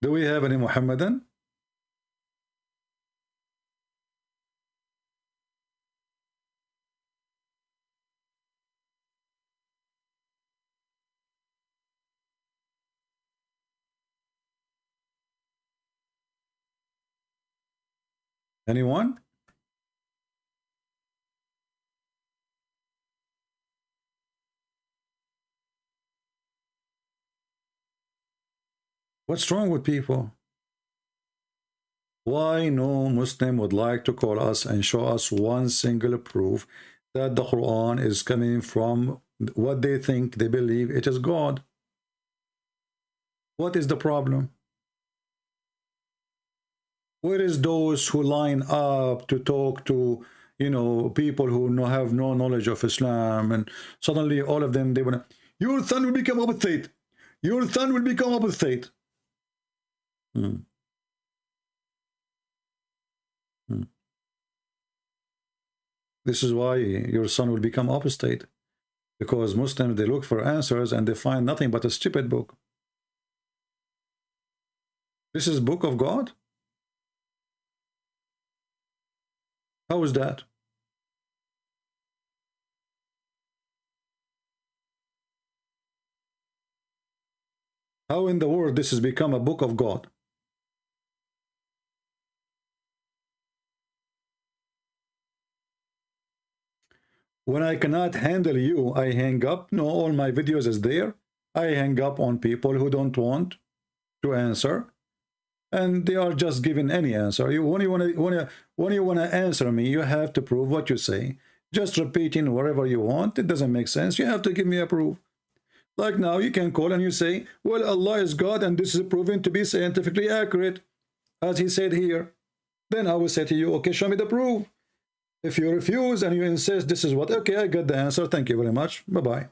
Do we have any Muhammadan? Anyone? What's wrong with people? Why no Muslim would like to call us and show us one single proof that the Quran is coming from what they think, they believe it is God? What is the problem? Where is those who line up to talk to, you know, people who have no knowledge of Islam, and suddenly all of them, they want to, your son will become apostate. Your son will become apostate. This is why your son will become apostate, because Muslims, they look for answers and they find nothing but a stupid book. This is book of God? How is that? How in the world this has become a book of God? When I cannot handle you, I hang up. No, all my videos is there. I hang up on people who don't want to answer, and they are just giving any answer. When you want to answer me, you have to prove what you say. Just repeating whatever you want, it doesn't make sense. You have to give me a proof. Like now, you can call and you say, well, Allah is God, and this is proven to be scientifically accurate, as He said here. Then I will say to you, okay, show me the proof. If you refuse and you insist this is what, okay, I got the answer. Thank you very much. Bye-bye.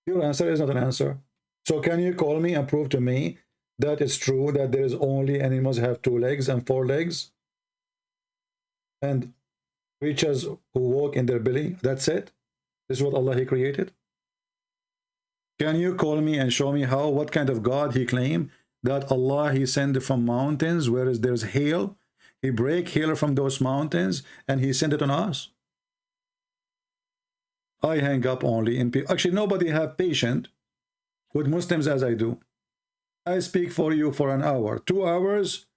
Your answer is not an answer. So can you call me and prove to me that it's true that there is only animals have 2 legs and 4 legs? And creatures who walk in their belly, that's it? This is what Allah He created? Can you call me and show me how, what kind of God He claimed? That Allah He sent from mountains, whereas there's hail. He break hail from those mountains and he sent it on us. I hang up only in people. Actually, nobody have patience with Muslims as I do. I speak for you for an hour, 2 hours,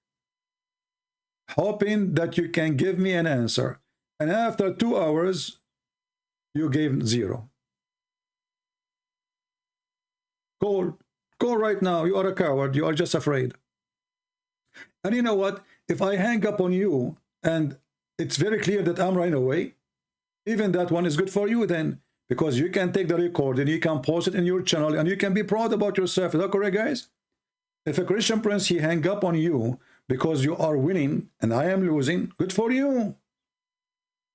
hoping that you can give me an answer. And after 2 hours, you gave 0. Call right now. You are a coward. You are just afraid. And you know what? If I hang up on you and it's very clear that I'm running away, even that one is good for you then, because you can take the record and you can post it in your channel and you can be proud about yourself. Is that correct, guys? If a Christian prince, he hang up on you because you are winning and I am losing, good for you.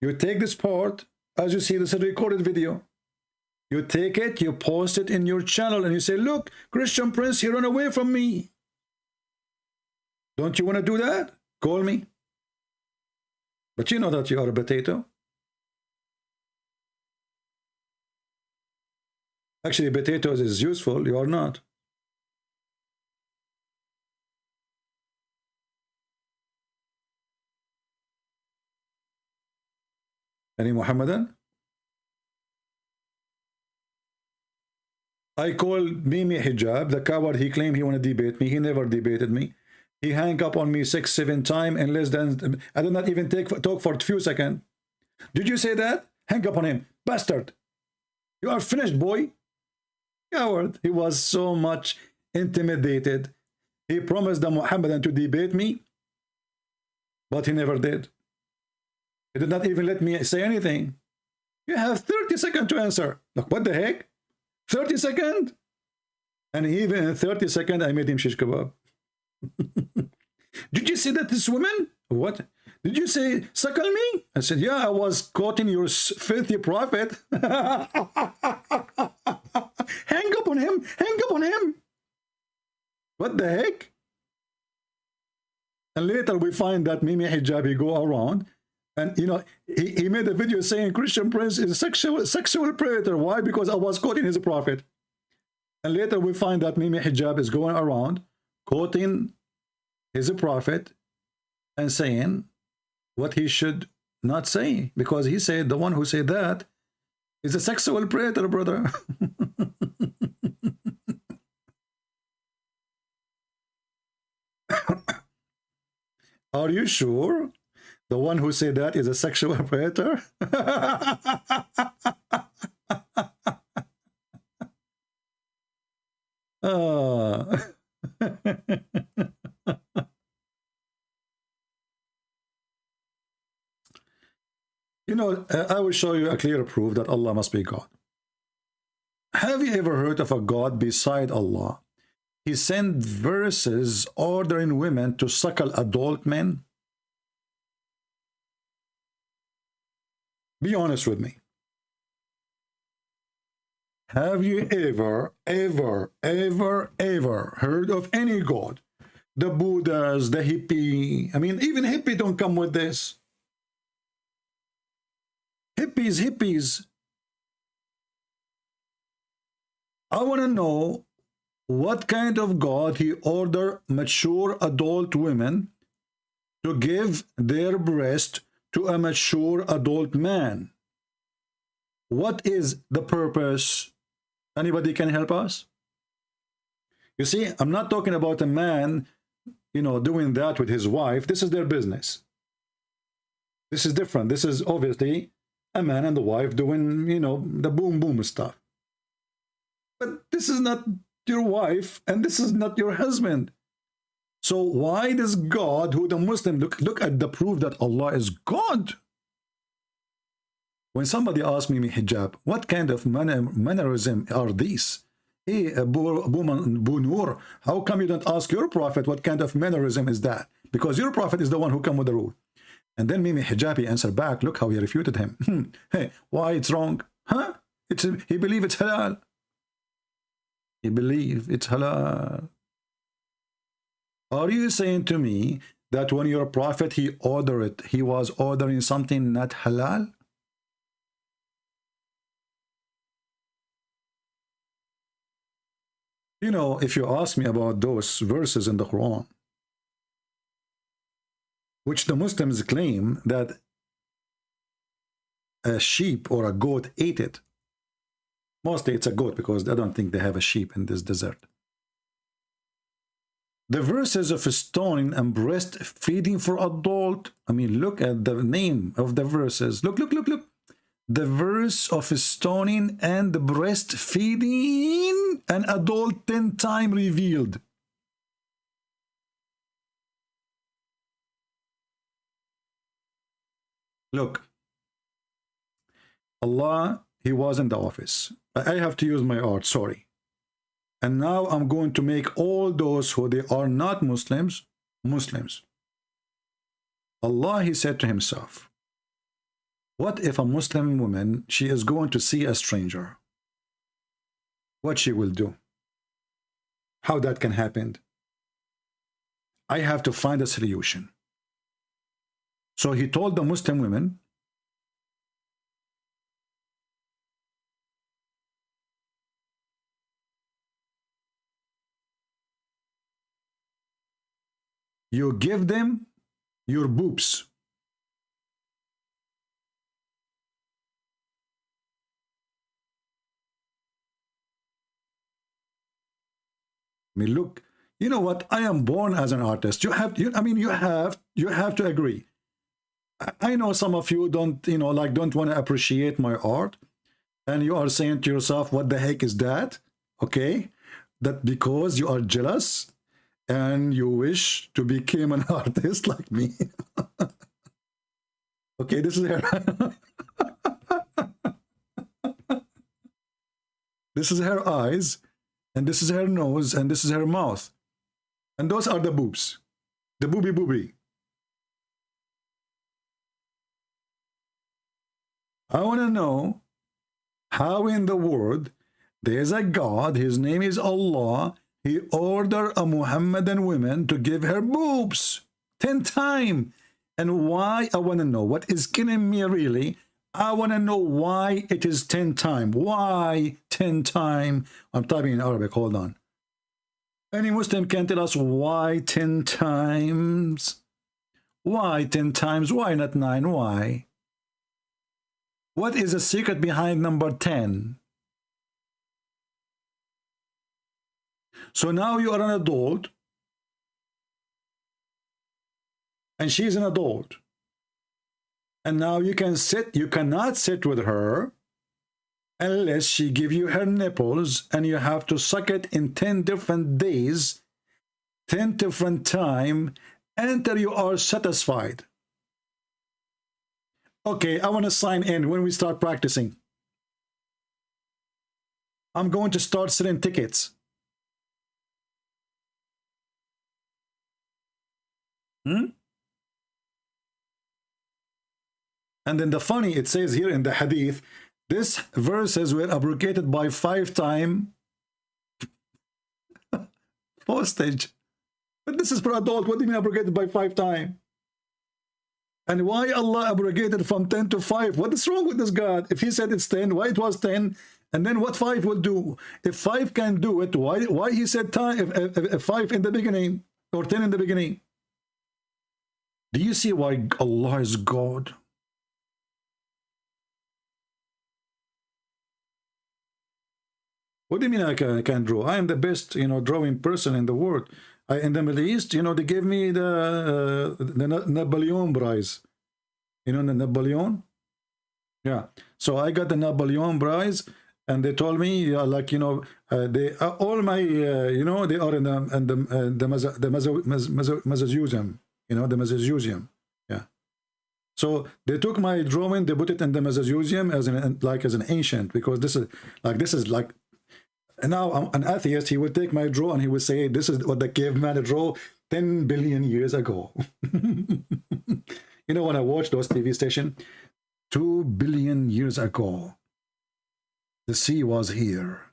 You take this part, as you see, this is a recorded video. You take it, you post it in your channel and you say, look, Christian prince, he ran away from me. Don't you want to do that? Call me. But you know that you are a potato. Actually, potatoes is useful. You are not. Any Muhammadan? I called Mimi Hijab, the coward. He claimed he want to debate me. He never debated me. He hung up on me 6-7 times in less than, I did not even talk for a few seconds. Did you say that? Hang up on him. Bastard. You are finished, boy. Coward. He was so much intimidated. He promised the Muhammadan to debate me, but he never did. He did not even let me say anything. You have 30 seconds to answer. Look, what the heck? 30 seconds? And even in 30 seconds, I made him shish kebab. Did you say that this woman? What? Did you say, suckle me? I said, yeah, I was quoting your filthy prophet. Hang up on him. Hang up on him. What the heck? And later we find that Mimi Hijab, he go around and, you know, he made a video saying Christian prince is a sexual predator. Why? Because I was quoting his prophet. And later we find that Mimi Hijab is going around quoting his prophet and saying what he should not say, because he said the one who said that is a sexual predator, brother. Are you sure the one who said that is a sexual predator? You know, I will show you a clear proof that Allah must be God. Have you ever heard of a God beside Allah? He sent verses ordering women to suckle adult men. Be honest with me. Have you ever heard of any God? The Buddhas, the hippie. I mean, even hippie don't come with this. Hippies. I want to know what kind of God he ordered mature adult women to give their breast to a mature adult man. What is the purpose? Anybody can help us? You see, I'm not talking about a man, you know, doing that with his wife. This is their business. This is different. This is obviously a man and the wife doing, you know, the boom stuff. But this is not your wife and this is not your husband. So why does God, who the Muslim, look at the proof that Allah is God? When somebody asks me, Hijab, what kind of mannerism are these? Hey, Bunur, how come you don't ask your prophet what kind of mannerism is that? Because your prophet is the one who come with the rule. And then Mimi Hijabi answered back, look how he refuted him. Hey, why it's wrong? Huh? He believe it's halal. He believe it's halal. Are you saying to me that when your prophet, he ordered it, he was ordering something not halal? You know, if you ask me about those verses in the Quran, which the Muslims claim that a sheep or a goat ate it. Mostly it's a goat because I don't think they have a sheep in this desert. The verses of stoning and breastfeeding for adult. I mean, look at the name of the verses. Look. The verse of stoning and breastfeeding an adult 10 times revealed. Look, Allah, He was in the office. I have to use my art, sorry. And now I'm going to make all those who they are not Muslims, Muslims. Allah, He said to Himself, what if a Muslim woman, she is going to see a stranger? What she will do? How that can happen? I have to find a solution. So He told the Muslim women, you give them your boobs. I mean, look, you know what? I am born as an artist. You have to agree. I know some of you don't, don't want to appreciate my art, and you are saying to yourself, what the heck is that? Okay, that because you are jealous and you wish to become an artist like me. Okay, this is her. This is her eyes, and this is her nose, and this is her mouth. And those are the boobs. The booby. I want to know how in the world there's a God, his name is Allah, He ordered a Muhammadan woman to give her boobs 10 times. And why? I want to know. What is killing me really? I want to know why it is 10 times. Why 10 times? I'm typing in Arabic. Hold on. Any Muslim can tell us why 10 times? Why 10 times? Why not 9? Why? What is the secret behind number 10? So now you are an adult, and she's an adult, and now you cannot sit with her unless she give you her nipples, and you have to suck it in 10 different days, 10 different time, until you are satisfied. Okay, I want to sign in when we start practicing. I'm going to start selling tickets. And then the funny, it says here in the hadith, this verses were abrogated by 5 times postage. But this is for adult. What do you mean abrogated by 5 times? And why Allah abrogated from 10 to 5? What is wrong with this God? If He said it's 10, why it was 10? And then what 5 will do? If 5 can do it, why He said time, if 5 in the beginning or 10 in the beginning? Do you see why Allah is God? What do you mean I can draw? I am the best, drawing person in the world. In the Middle East, they gave me the Napoleon prize. You know the Napoleon? Yeah. So I got the Napoleon prize, and they told me, they all my, they are in the Museum. The Museum. Yeah. So they took my drawing, they put it in the Museum as an ancient, because this is like. And now I'm an atheist. He would take my draw and he would say, this is what the caveman drew 10 billion years ago. When I watch those TV stations, 2 billion years ago, the sea was here.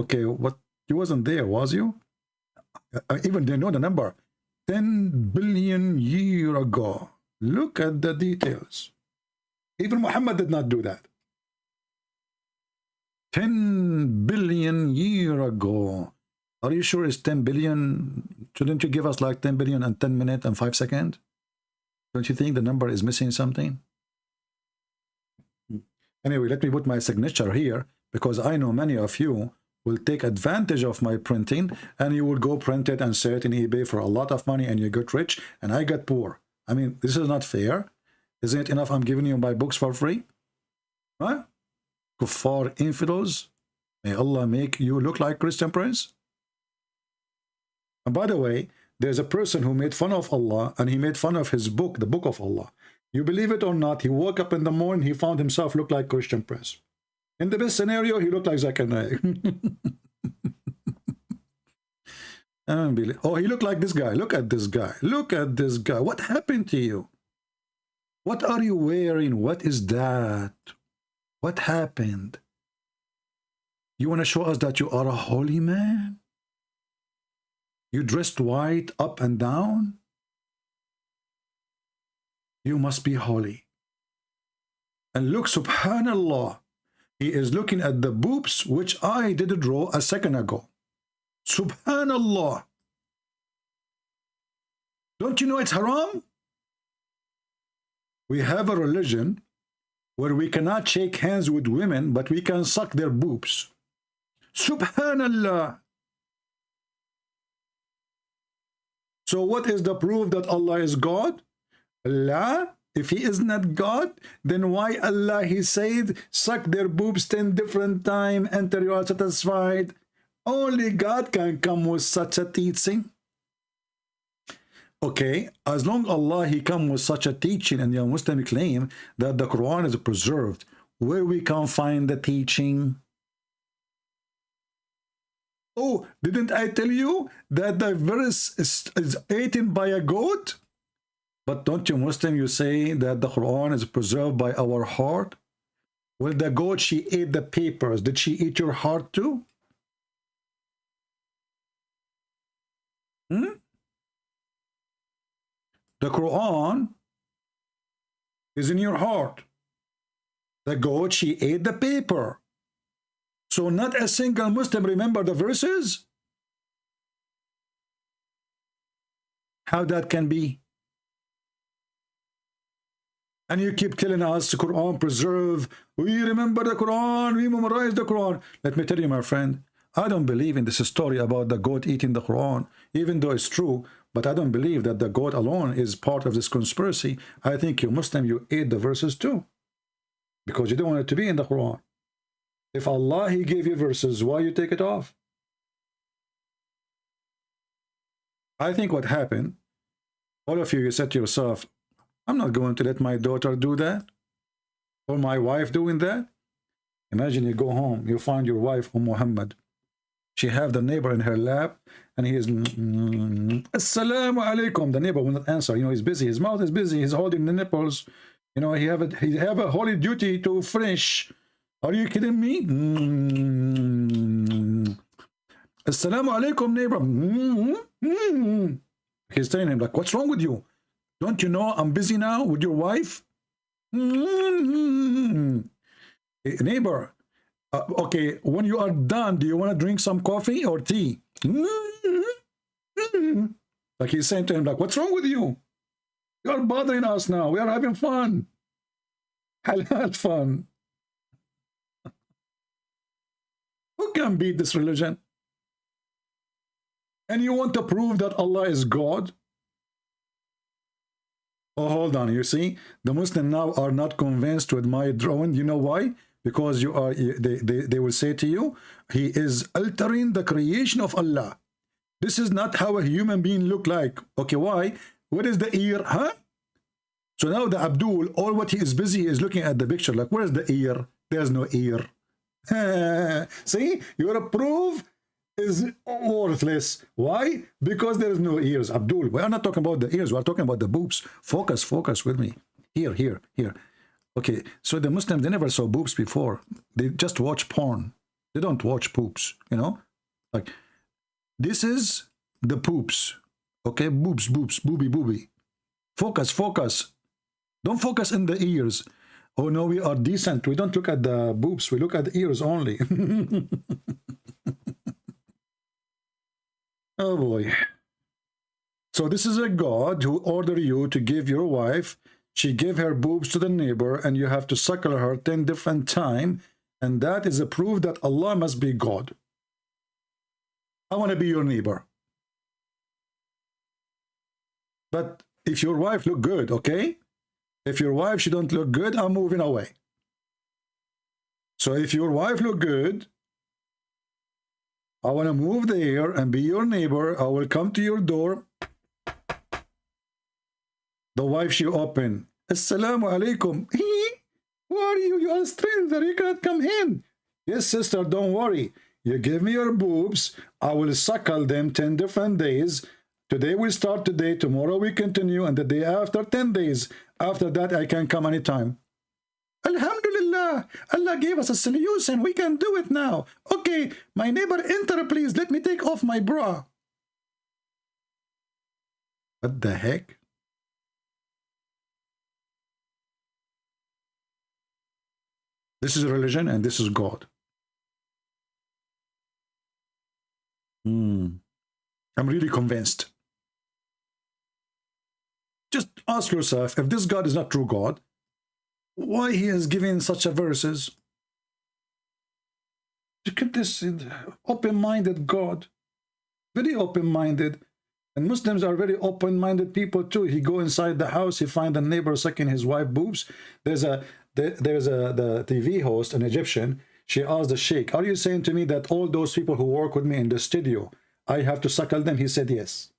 Okay, what? You wasn't there, was you? I even didn't know the number. 10 billion years ago. Look at the details. Even Muhammad did not do that. 10 billion years ago. Are you sure it's 10 billion? Shouldn't you give us like 10 billion and 10 minutes and 5 seconds? Don't you think the number is missing something? Anyway, let me put my signature here, because I know many of you will take advantage of my printing, and you will go print it and sell it in eBay for a lot of money, and you get rich and I get poor. I mean, this is not fair. Isn't it enough I'm giving you my books for free? Right? Kuffar infidels, may Allah make you look like Christian Prince. And by the way, there's a person who made fun of Allah, and he made fun of his book, the Book of Allah. You believe it or not, he woke up in the morning, he found himself look like Christian Prince. In the best scenario, he looked like Zachariah. Oh, he looked like this guy. Look at this guy. Look at this guy. What happened to you? What are you wearing? What is that? What happened? You want to show us that you are a holy man? You dressed white up and down? You must be holy. And look, subhanallah, he is looking at the boobs which I did draw a second ago. Subhanallah. Don't you know it's haram? We have a religion where we cannot shake hands with women, but we can suck their boobs. Subhanallah. So what is the proof that Allah is God? Allah, if he is not God, then why Allah, he said, suck their boobs 10 different times until you are satisfied? Only God can come with such a teaching. Okay, as long Allah, he come with such a teaching, and the Muslim claim that the Quran is preserved, where we can find the teaching? Oh, didn't I tell you that the verse is eaten by a goat? But don't you Muslim, you say that the Quran is preserved by our heart? Well, the goat, she ate the papers. Did she eat your heart too? The Quran is in your heart. The goat, she ate the paper. So not a single Muslim remember the verses? How that can be? And you keep telling us the Quran preserve. We remember the Quran. We memorize the Quran. Let me tell you, my friend, I don't believe in this story about the goat eating the Quran, even though it's true. But I don't believe that the goat alone is part of this conspiracy. I think you Muslim, you ate the verses too, because you don't want it to be in the Quran. If Allah, he gave you verses, why you take it off? I think what happened, all of you, you said to yourself, I'm not going to let my daughter do that, or my wife doing that. Imagine you go home, you find your wife, Muhammad. She have the neighbor in her lap, and he is, Assalamu alaikum. The neighbor will not answer. You know, he's busy. His mouth is busy. He's holding the nipples. You know, he have a holy duty to finish. Are you kidding me? Assalamu alaikum, neighbor. He's telling him, like, what's wrong with you? Don't you know I'm busy now with your wife? Neighbor, okay, when you are done, do you want to drink some coffee or tea? Like he's saying to him, like, what's wrong with you? You're bothering us now. We are having fun. Halal fun. Who can beat this religion? And you want to prove that Allah is God? Oh, hold on. You see, the Muslims now are not convinced with my drawing. You know why? Because you are. They will say to you, he is altering the creation of Allah. This is not how a human being look like. Okay, why? What is the ear? Huh? So now the Abdul, all what he is busy is looking at the picture. Like, where's the ear? There's no ear. See, your proof is worthless. Why? Because there is no ears. Abdul, we are not talking about the ears. We are talking about the boobs. Focus with me. Here. Okay, so the Muslims, they never saw boobs before. They just watch porn. They don't watch poops, you know? Like, this is the poops. Okay, boobs, booby. Focus. Don't focus in the ears. Oh no, we are decent. We don't look at the boobs. We look at the ears only. Oh boy. So this is a God who ordered you to give your wife, she gave her boobs to the neighbor, and you have to suckle her 10 different times, and that is a proof that Allah must be God. I want to be your neighbor. But if your wife look good, okay? If your wife, she don't look good, I'm moving away. So if your wife look good, I want to move there and be your neighbor. I will come to your door. The wife, she open. Assalamu alaikum. Who are you? You are a stranger. You cannot come in. Yes, sister, don't worry. You give me your boobs. I will suckle them 10 different days. Today we start today. Tomorrow we continue. And the day after, 10 days. After that, I can come anytime. Alhamdulillah. Allah gave us a solution. We can do it now. Okay, my neighbor, enter, please. Let me take off my bra. What the heck? This is religion and this is God. I'm really convinced. Just ask yourself, if this God is not true God, why he has given such a verses? Look at this open-minded God. Very open-minded. And Muslims are very open-minded people too. He go inside the house, he find a neighbor sucking his wife boobs. There's the TV host, an Egyptian. She asked the sheikh, are you saying to me that all those people who work with me in the studio, I have to suckle them? He said yes.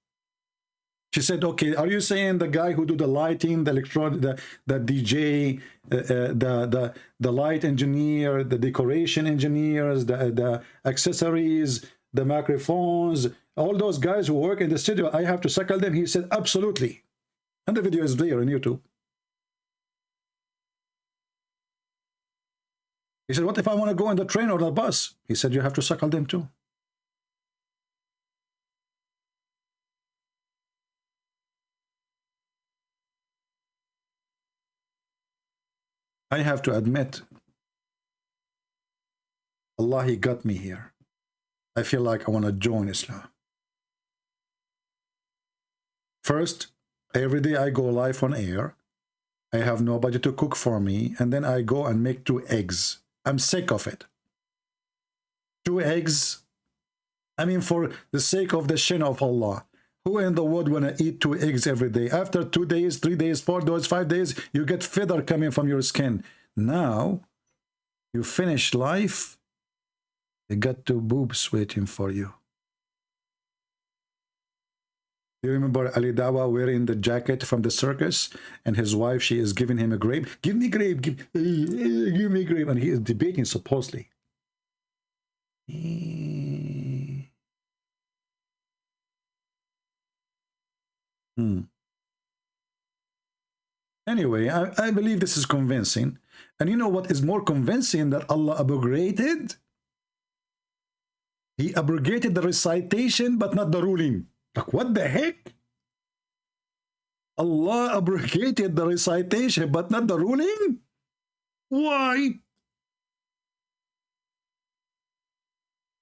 She said, okay, are you saying the guy who do the lighting, the electronic, the DJ, the light engineer, the decoration engineers, the accessories, the microphones, all those guys who work in the studio, I have to suckle them? He said, absolutely. And the video is there on YouTube. He said, what if I want to go on the train or the bus? He said, you have to suckle them too. I have to admit, Allah, he got me here. I feel like I want to join Islam. First, every day I go live on air. I have nobody to cook for me. And then I go and make 2 eggs. I'm sick of it. 2 eggs. I mean, for the sake of the shin of Allah. Who in the world want to eat 2 eggs every day? After 2 days, 3 days, 4 days, 5 days, you get feather coming from your skin. Now, you finish life, you got 2 boobs waiting for you. You remember Ali Dawah wearing the jacket from the circus, and his wife, she is giving him a grape. Give me grape, give me grape. And he is debating supposedly. Anyway, I believe this is convincing. And you know what is more convincing that Allah abrogated? He abrogated the recitation, but not the ruling. Like, what the heck? Allah abrogated the recitation, but not the ruling? Why?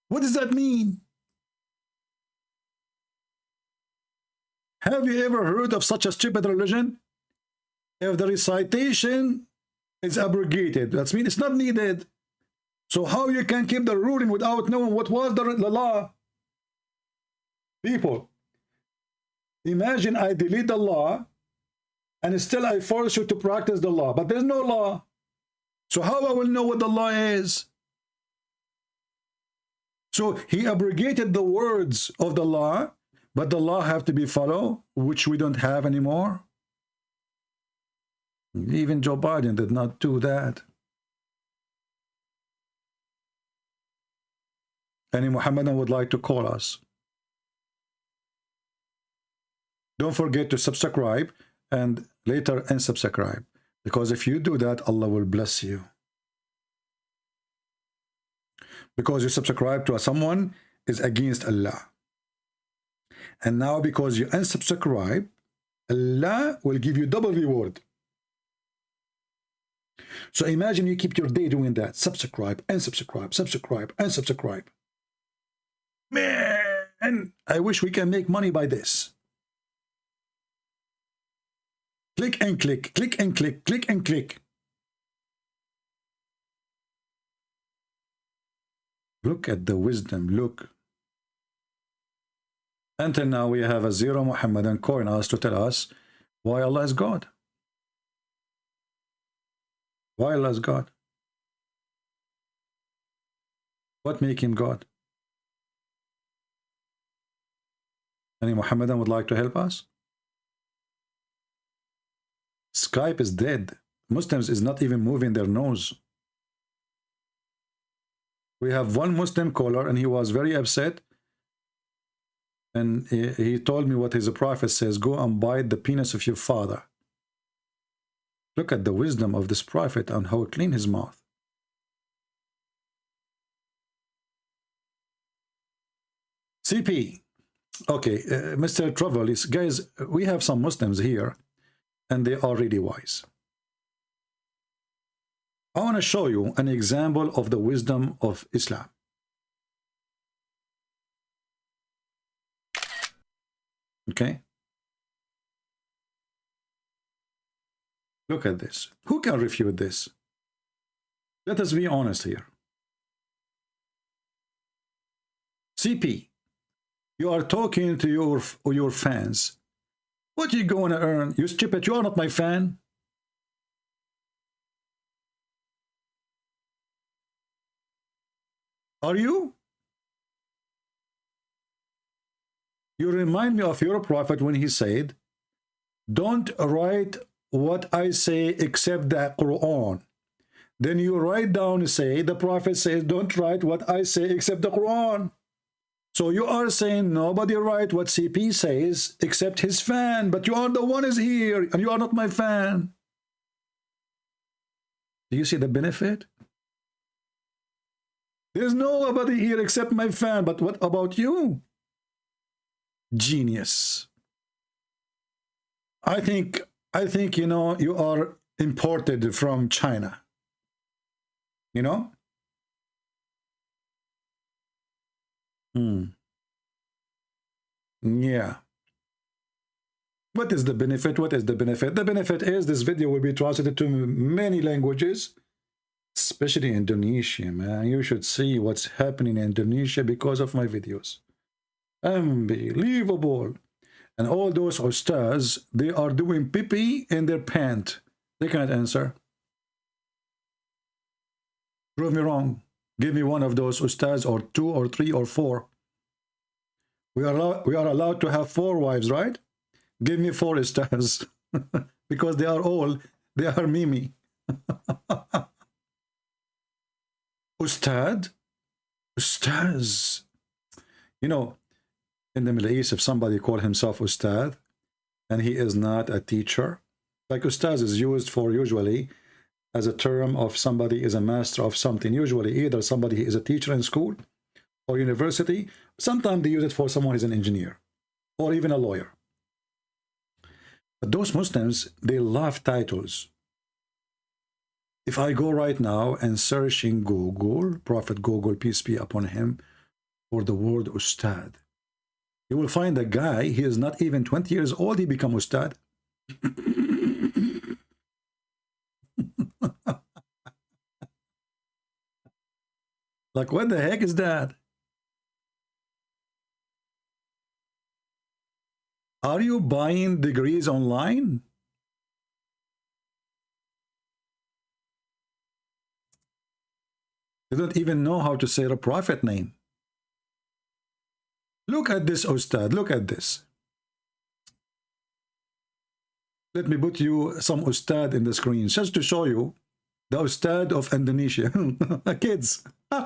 What does that mean? Have you ever heard of such a stupid religion? If the recitation is abrogated, that means it's not needed. So how you can keep the ruling without knowing what was the law? People, imagine I delete the law and still I force you to practice the law, but there's no law. So how I will know what the law is? So he abrogated the words of the law, but the law have to be followed, which we don't have anymore. Even Joe Biden did not do that. Any Muhammadan would like to call us. Don't forget to subscribe and later unsubscribe, because if you do that, Allah will bless you. Because you subscribe to someone is against Allah. And now because you unsubscribe, Allah will give you double reward. So imagine you keep your day doing that. Subscribe, unsubscribe, subscribe, unsubscribe. Man, I wish we can make money by this. Click and click, click and click, click and click. Look at the wisdom, look. Until now we have a zero Muhammadan calling us to tell us why Allah is God. Why Allah is God? What make him God? Any Muhammadan would like to help us? Skype is dead. Muslims is not even moving their nose. We have one Muslim caller and he was very upset. And he told me what his prophet says, go and bite the penis of your father. Look at the wisdom of this prophet and how clean his mouth. CP. Okay, Mr. Travelis, guys, we have some Muslims here and they are really wise. I want to show you an example of the wisdom of Islam. Okay? Look at this. Who can refute this? Let us be honest here. CP, you are talking to your fans. What are you going to earn? You stupid, you are not my fan. Are you? You remind me of your prophet when he said, don't write what I say except the Qur'an. Then you write down and say, the prophet says, don't write what I say except the Qur'an. So you are saying nobody write what CP says except his fan, but you are the one is here and you are not my fan. Do you see the benefit? There's nobody here except my fan, but what about you? Genius. I think you know, you are imported from China. You know? Yeah. What is the benefit? What is the benefit? The benefit is this video will be translated to many languages, especially Indonesia, man. You should see what's happening in Indonesia because of my videos. Unbelievable. And all those ustaz, they are doing pee-pee in their pant. They can't answer. Prove me wrong. Give me one of those ustaz, or 2 or 3 or 4. We are allowed to have 4 wives, right? Give me 4 ustaz. Because they are Mimi. Ustad? Ustaz. You know, in the Middle East, if somebody call himself Ustad and he is not a teacher, like Ustaz is used for usually as a term of somebody is a master of something. Usually either somebody is a teacher in school or university. Sometimes they use it for someone who is an engineer or even a lawyer. But those Muslims, they love titles. If I go right now and search in Google, Prophet Google, peace be upon him, for the word Ustad, you will find a guy, he is not even 20 years old, he become Ustad. Like, what the heck is that? Are you buying degrees online? You don't even know how to say the prophet name. Look at this, Ustad. Look at this. Let me put you some Ustad in the screen just to show you the Ustad of Indonesia. Kids. A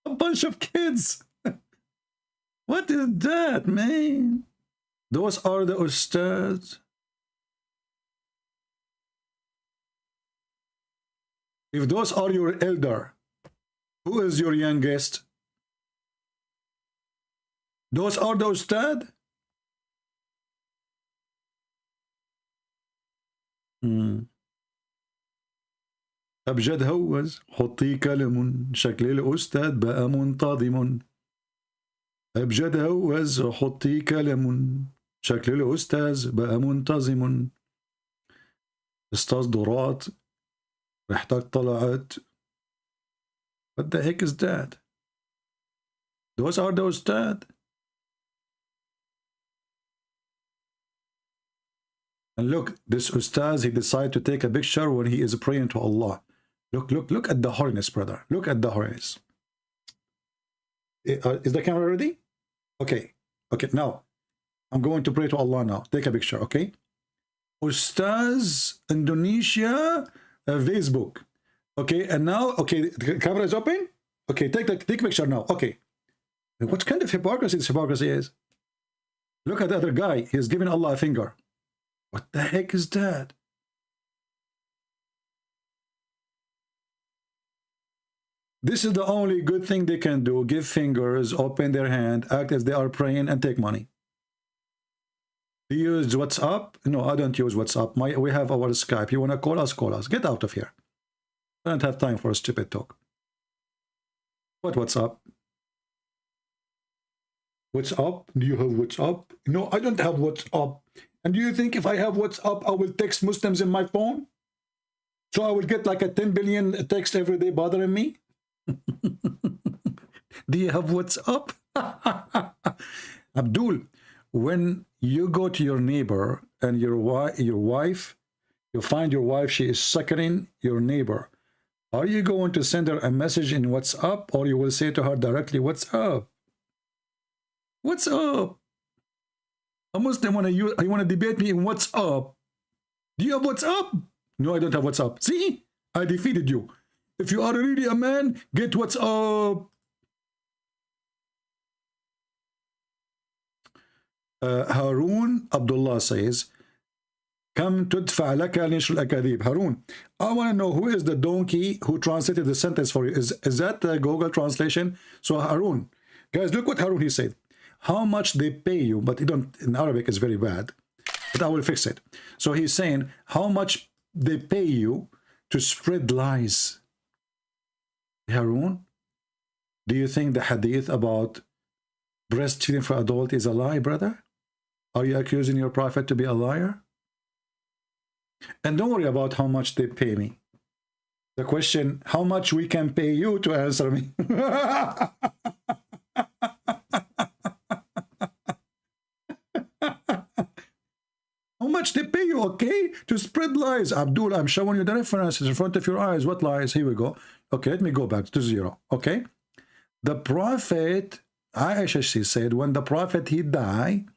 bunch of kids. What is that, man? Those are the Ustads. If those are your elder, who is your youngest? Those are the Ustad? أبجد هوز حطي كلم شكل الأستاذ بقى منتظم. أبجد هوز حطي كلام شكل الأستاذ بقى منتظم أستاذ دورات ريحتك طلعت. What the heck is that? Those are the Ustad. And look, this Ustaz, he decided to take a picture when he is praying to Allah. Look at the holiness, brother. Look at the holiness. Is the camera ready? Okay. Okay, now, I'm going to pray to Allah now. Take a picture, okay? Ustaz, Indonesia, Facebook. Okay, and now, okay, the camera is open? Okay, take a picture now. Okay. What kind of hypocrisy this hypocrisy is? Look at the other guy. He's giving Allah a finger. What the heck is that? This is the only good thing they can do. Give fingers, open their hand, act as they are praying, and take money. Do you use WhatsApp? No, I don't use WhatsApp. We have our Skype. You want to call us? Call us. Get out of here. I don't have time for a stupid talk. What WhatsApp? WhatsApp? Do you have WhatsApp? No, I don't have WhatsApp. And do you think if I have WhatsApp, I will text Muslims in my phone? So I will get like a 10 billion text every day bothering me? Do you have WhatsApp? Abdul, when you go to your neighbor and your wife, you find your wife, she is suckering your neighbor. Are you going to send her a message in WhatsApp, or you will say to her directly, what's up? What's up? A Muslim want to debate me in WhatsApp. Do you have WhatsApp? No, I don't have WhatsApp. See? I defeated you. If you are really a man, get WhatsApp. Harun Abdullah says, Come tudfa laka nishr al-akadib. Harun, I want to know who is the donkey who translated the sentence for you. Is that the Google translation? So Harun, guys, look what Harun he said. How much they pay you, but you don't, in Arabic it's very bad, but I will fix it. So he's saying how much they pay you to spread lies. Harun, do you think the hadith about breastfeeding for adult is a lie, brother? Are you accusing your prophet to be a liar? And don't worry about how much they pay me. The question, how much we can pay you to answer me? How much they pay you, okay? To spread lies. Abdul, I'm showing you the references in front of your eyes. What lies? Here we go. Okay, let me go back to 0. Okay? The prophet, Aisha, she said, when the prophet, he died,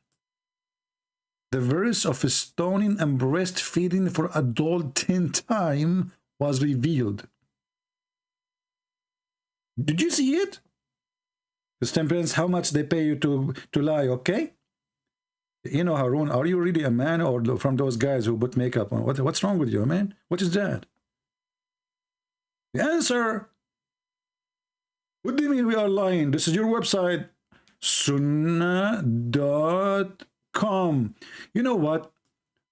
the verse of stoning and breastfeeding for adult 10 times was revealed. Did you see it? This depends how much they pay you to lie, okay? You know, Harun, are you really a man, or from those guys who put makeup on? What's wrong with you, man? What is that? The answer. What do you mean we are lying? This is your website, sunnah.com. You know what,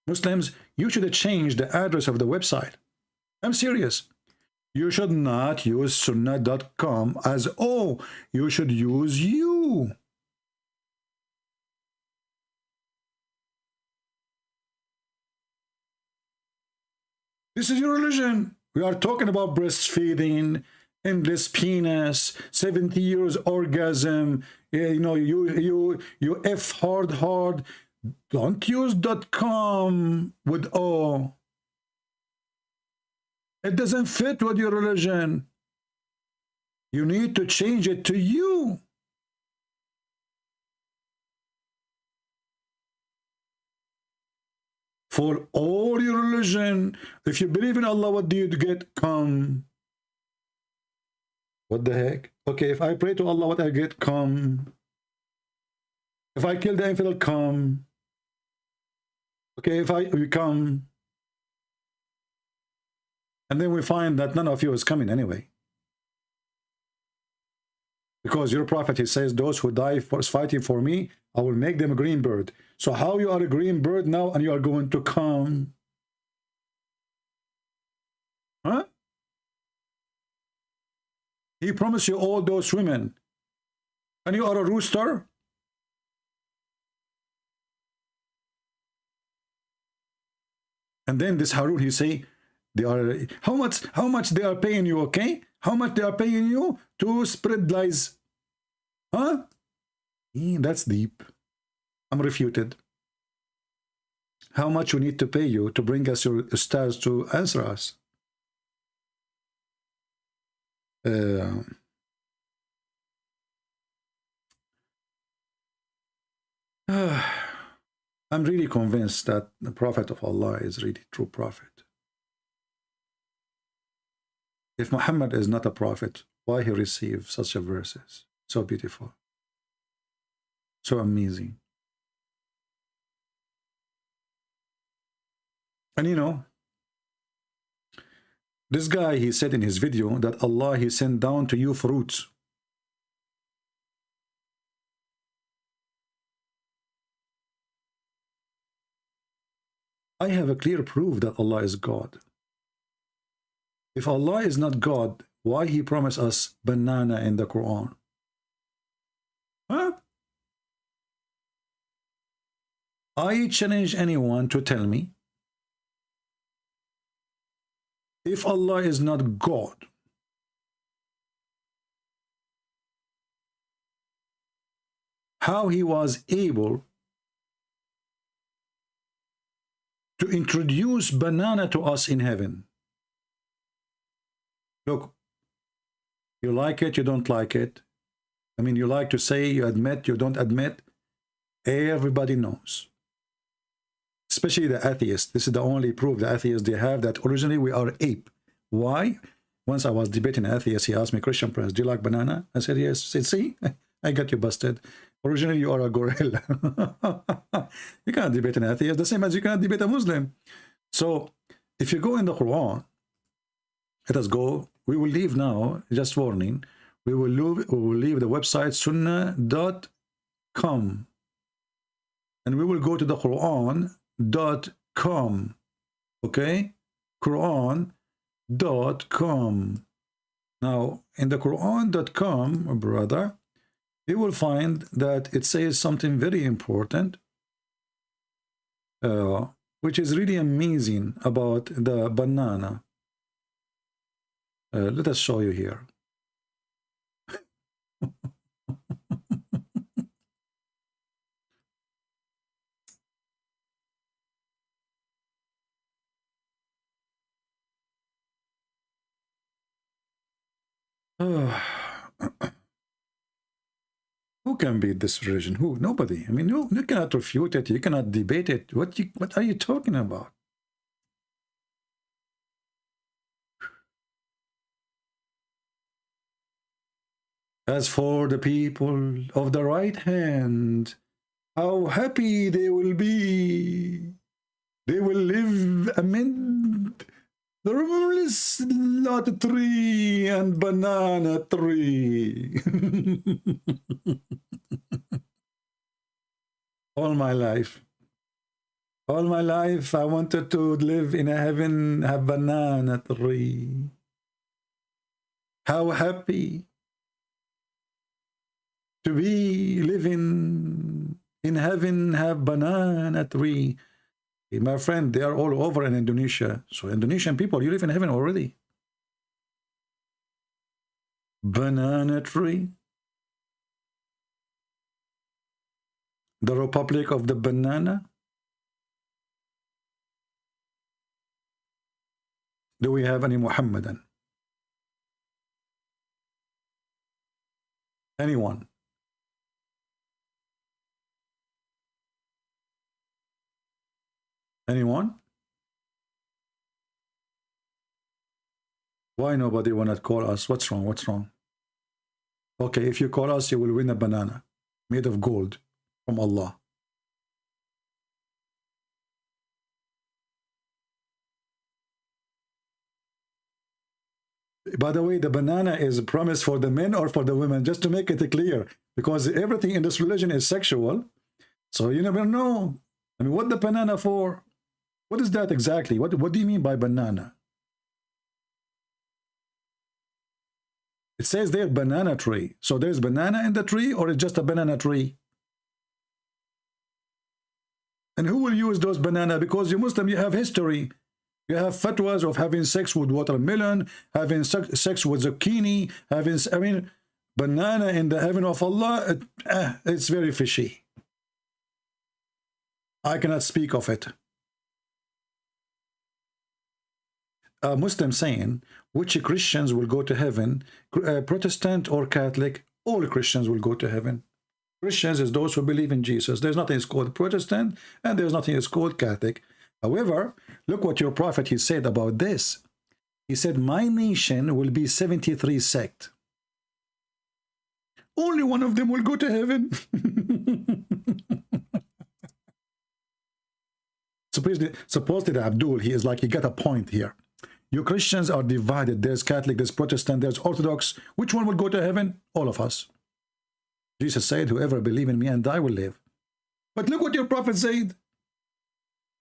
Muslims, you should have changed the address of the website. I'm serious. You should not use sunnah.com as you should use you. This is your religion. We are talking about breastfeeding, endless penis, 70 years orgasm. You know, you F hard. Don't use .com with O. It doesn't fit with your religion. You need to change it to you. For all your religion, if you believe in Allah, what do you get? Come. What the heck? Okay, if I pray to Allah, what I get? Come. If I kill the infidel, come. Okay, if we come. And then we find that none of you is coming anyway. Because your prophet, he says, those who die for fighting for me, I will make them a green bird. So how you are a green bird now and you are going to come? Huh? He promised you all those women. And you are a rooster? And then this Harun, he say, they are how much they are paying you, okay? How much they are paying you to spread lies? Huh? That's deep. I'm refuted. How much we need to pay you to bring us your stars to answer us? I'm really convinced that the Prophet of Allah is really true prophet. If Muhammad is not a prophet, why he received such a verses? So beautiful. So amazing. And you know, this guy, he said in his video that Allah, he sent down to you fruits. I have a clear proof that Allah is God. If Allah is not God, why he promised us banana in the Quran? Huh? I challenge anyone to tell me, if Allah is not God, how he was able to introduce banana to us in heaven? Look, you like it, you don't like it. I mean, you like to say, you admit, you don't admit. Everybody knows. Especially the atheists. This is the only proof the atheists they have that originally we are ape. Why? Once I was debating an atheist, he asked me, Christian Prince, do you like banana? I said, yes. He said, see, I got you busted. Originally, you are a gorilla. You cannot debate an atheist, the same as you cannot debate a Muslim. So, if you go in the Quran, let us go. We will leave now, just warning. We will leave the website sunnah.com. And we will go to the Quran.com. Okay? Quran.com. Now, in the Quran.com, brother, you will find that it says something very important, which is really amazing about the banana. Let us show you here. Who can beat this religion? Who? Nobody. I mean, you cannot refute it. You cannot debate it. What are you talking about? As for the people of the right hand, how happy they will be. They will live amid the rumorless lot tree and banana tree. All my life, I wanted to live in a heaven, have banana tree. How happy to be living in heaven, have banana tree. My friend, they are all over in Indonesia. So Indonesian people, you live in heaven already. Banana tree. The Republic of the Banana. Do we have any Muhammadan? Anyone? Anyone? Why nobody wanna call us? What's wrong? What's wrong? Okay, if you call us, you will win a banana made of gold from Allah. By the way, the banana is a promise for the men or for the women, just to make it clear, because everything in this religion is sexual. So you never know. I mean, what the banana for? What is that exactly? What do you mean by banana? It says there banana tree. So there's banana in the tree, or it's just a banana tree? And who will use those banana? Because you Muslim, you have history. You have fatwas of having sex with watermelon, having sex with zucchini, having, I mean, banana in the heaven of Allah. It's very fishy. I cannot speak of it. A Muslim saying, which Christians will go to heaven, Protestant or Catholic, all Christians will go to heaven. Christians is those who believe in Jesus. There's nothing is called Protestant, and there's nothing is called Catholic. However, look what your prophet, he said about this. He said, my nation will be 73 sect. Only one of them will go to heaven. Supposedly Abdul, he is like, he got a point here. You Christians are divided. There's Catholic, there's Protestant, there's Orthodox. Which one will go to heaven? All of us. Jesus said, whoever believe in me and I will live. But look what your prophet said.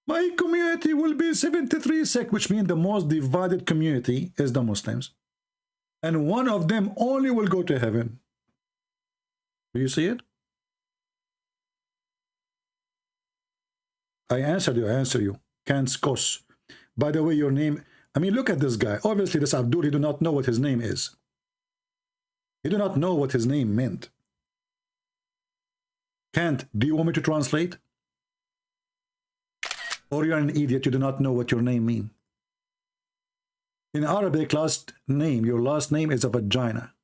My community will be 73 sect, which means the most divided community is the Muslims. And one of them only will go to heaven. Do you see it? I answered you, I answer you. Kanskos. By the way, your name, I mean, look at this guy. Obviously, this Abdul, he do not know what his name is. He do not know what his name meant. Can't, do you want me to translate? Or you're an idiot, you do not know what your name means. In Arabic, last name, your last name is a vagina.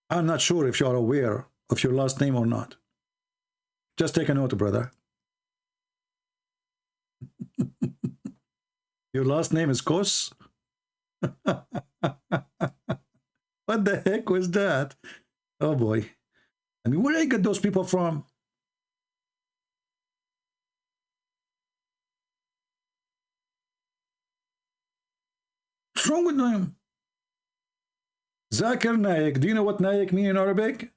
I'm not sure if you are aware of your last name or not. Just take a note, brother. Your last name is Kos? What the heck was that? Oh boy. I mean, where did I get those people from? What's wrong with them? Zakir Naik. Do you know what Naik mean in Arabic?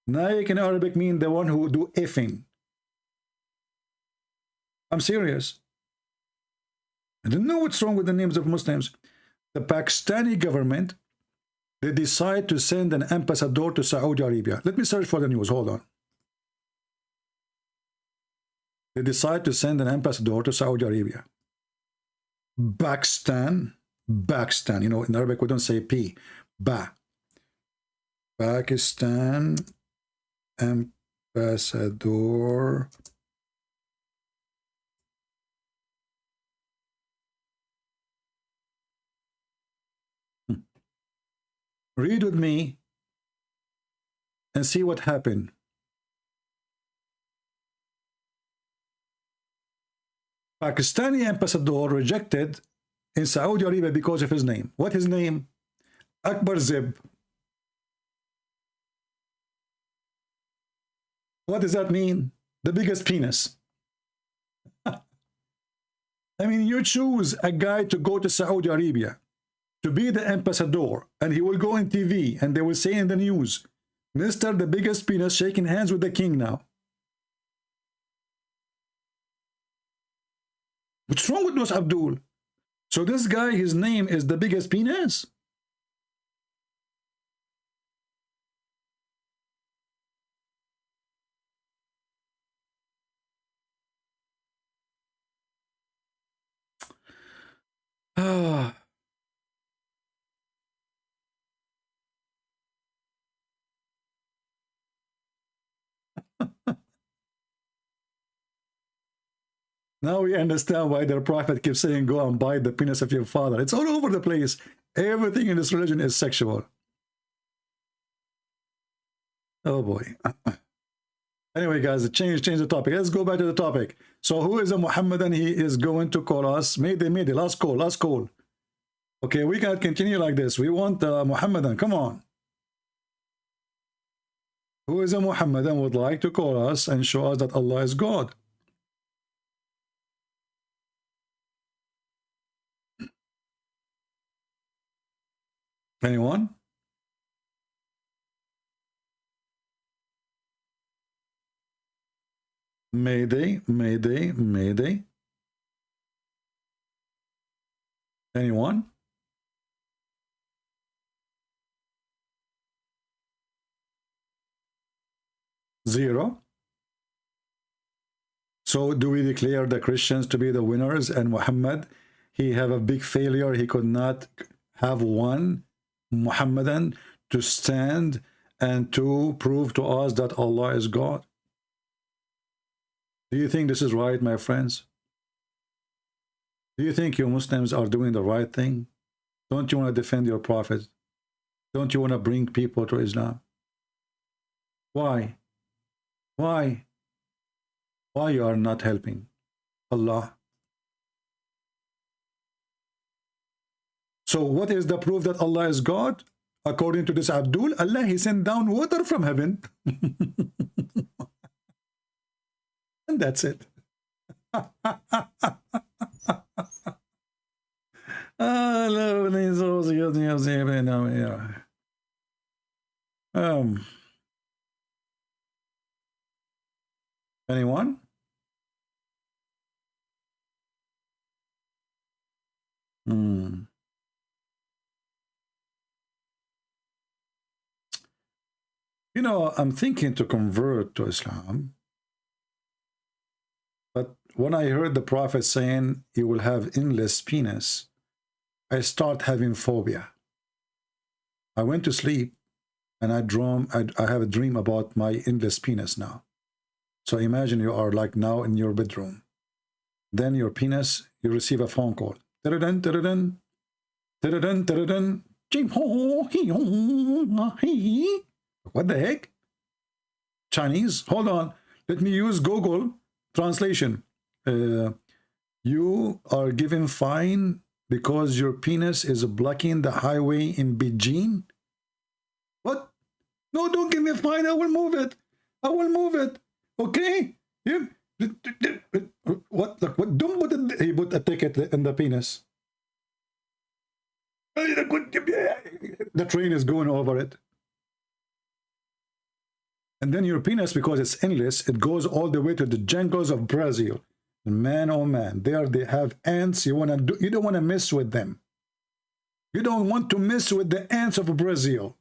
Naik in Arabic mean the one who do effing. I'm serious. I don't know what's wrong with the names of Muslims. The Pakistani government, they decide to send an ambassador to Saudi Arabia. Let me search for the news. Hold on. They decide to send an ambassador to Saudi Arabia. Pakistan. You know, in Arabic we don't say P. Ba. Pakistan ambassador. Read with me and see what happened. Pakistani ambassador rejected in Saudi Arabia because of his name. What his name? Akbar Zib. What does that mean? The biggest penis. I mean, you choose a guy to go to Saudi Arabia to be the ambassador, and he will go on TV and they will say in the news, Mr. the biggest penis shaking hands with the king now. What's wrong with those, Abdul? So this guy, his name is the biggest penis? Ah. Now we understand why their prophet keeps saying, go and bite the penis of your father. It's all over the place. Everything in this religion is sexual. Oh boy. Anyway, guys, change the topic. Let's go back to the topic. So who is a Muhammadan? He is going to call us. Mayday, last call. Okay, we can't continue like this. We want Muhammadan. Come on. Who is a Muhammadan would like to call us and show us that Allah is God? Anyone? Mayday. Anyone? Zero. So do we declare the Christians to be the winners and Muhammad, he have a big failure? He could not have one Muhammadan to stand and to prove to us that Allah is God. Do you think this is right, my friends? Do you think you Muslims are doing the right thing? Don't you want to defend your prophet? Don't you want to bring people to Islam? Why? Why? Why you are not helping Allah? So what is the proof that Allah is God? According to this Abdul, Allah, he sent down water from heaven. And that's it. Anyone? You know, I'm thinking to convert to Islam. But when I heard the Prophet saying he will have endless penis, I start having phobia. I went to sleep and I have a dream about my endless penis now. So imagine you are like now in your bedroom. Then your penis, you receive a phone call. What the heck? Chinese? Hold on. Let me use Google translation. You are given fine because your penis is blocking the highway in Beijing. What? No, don't give me a fine. I will move it. I will move it. Okay? What? Don't put it. He put a ticket in the penis. The train is going over it. And then your penis, because it's endless, it goes all the way to the jungles of Brazil. And man, oh man, there they have ants. You don't want to mess with them. You don't want to mess with the ants of Brazil.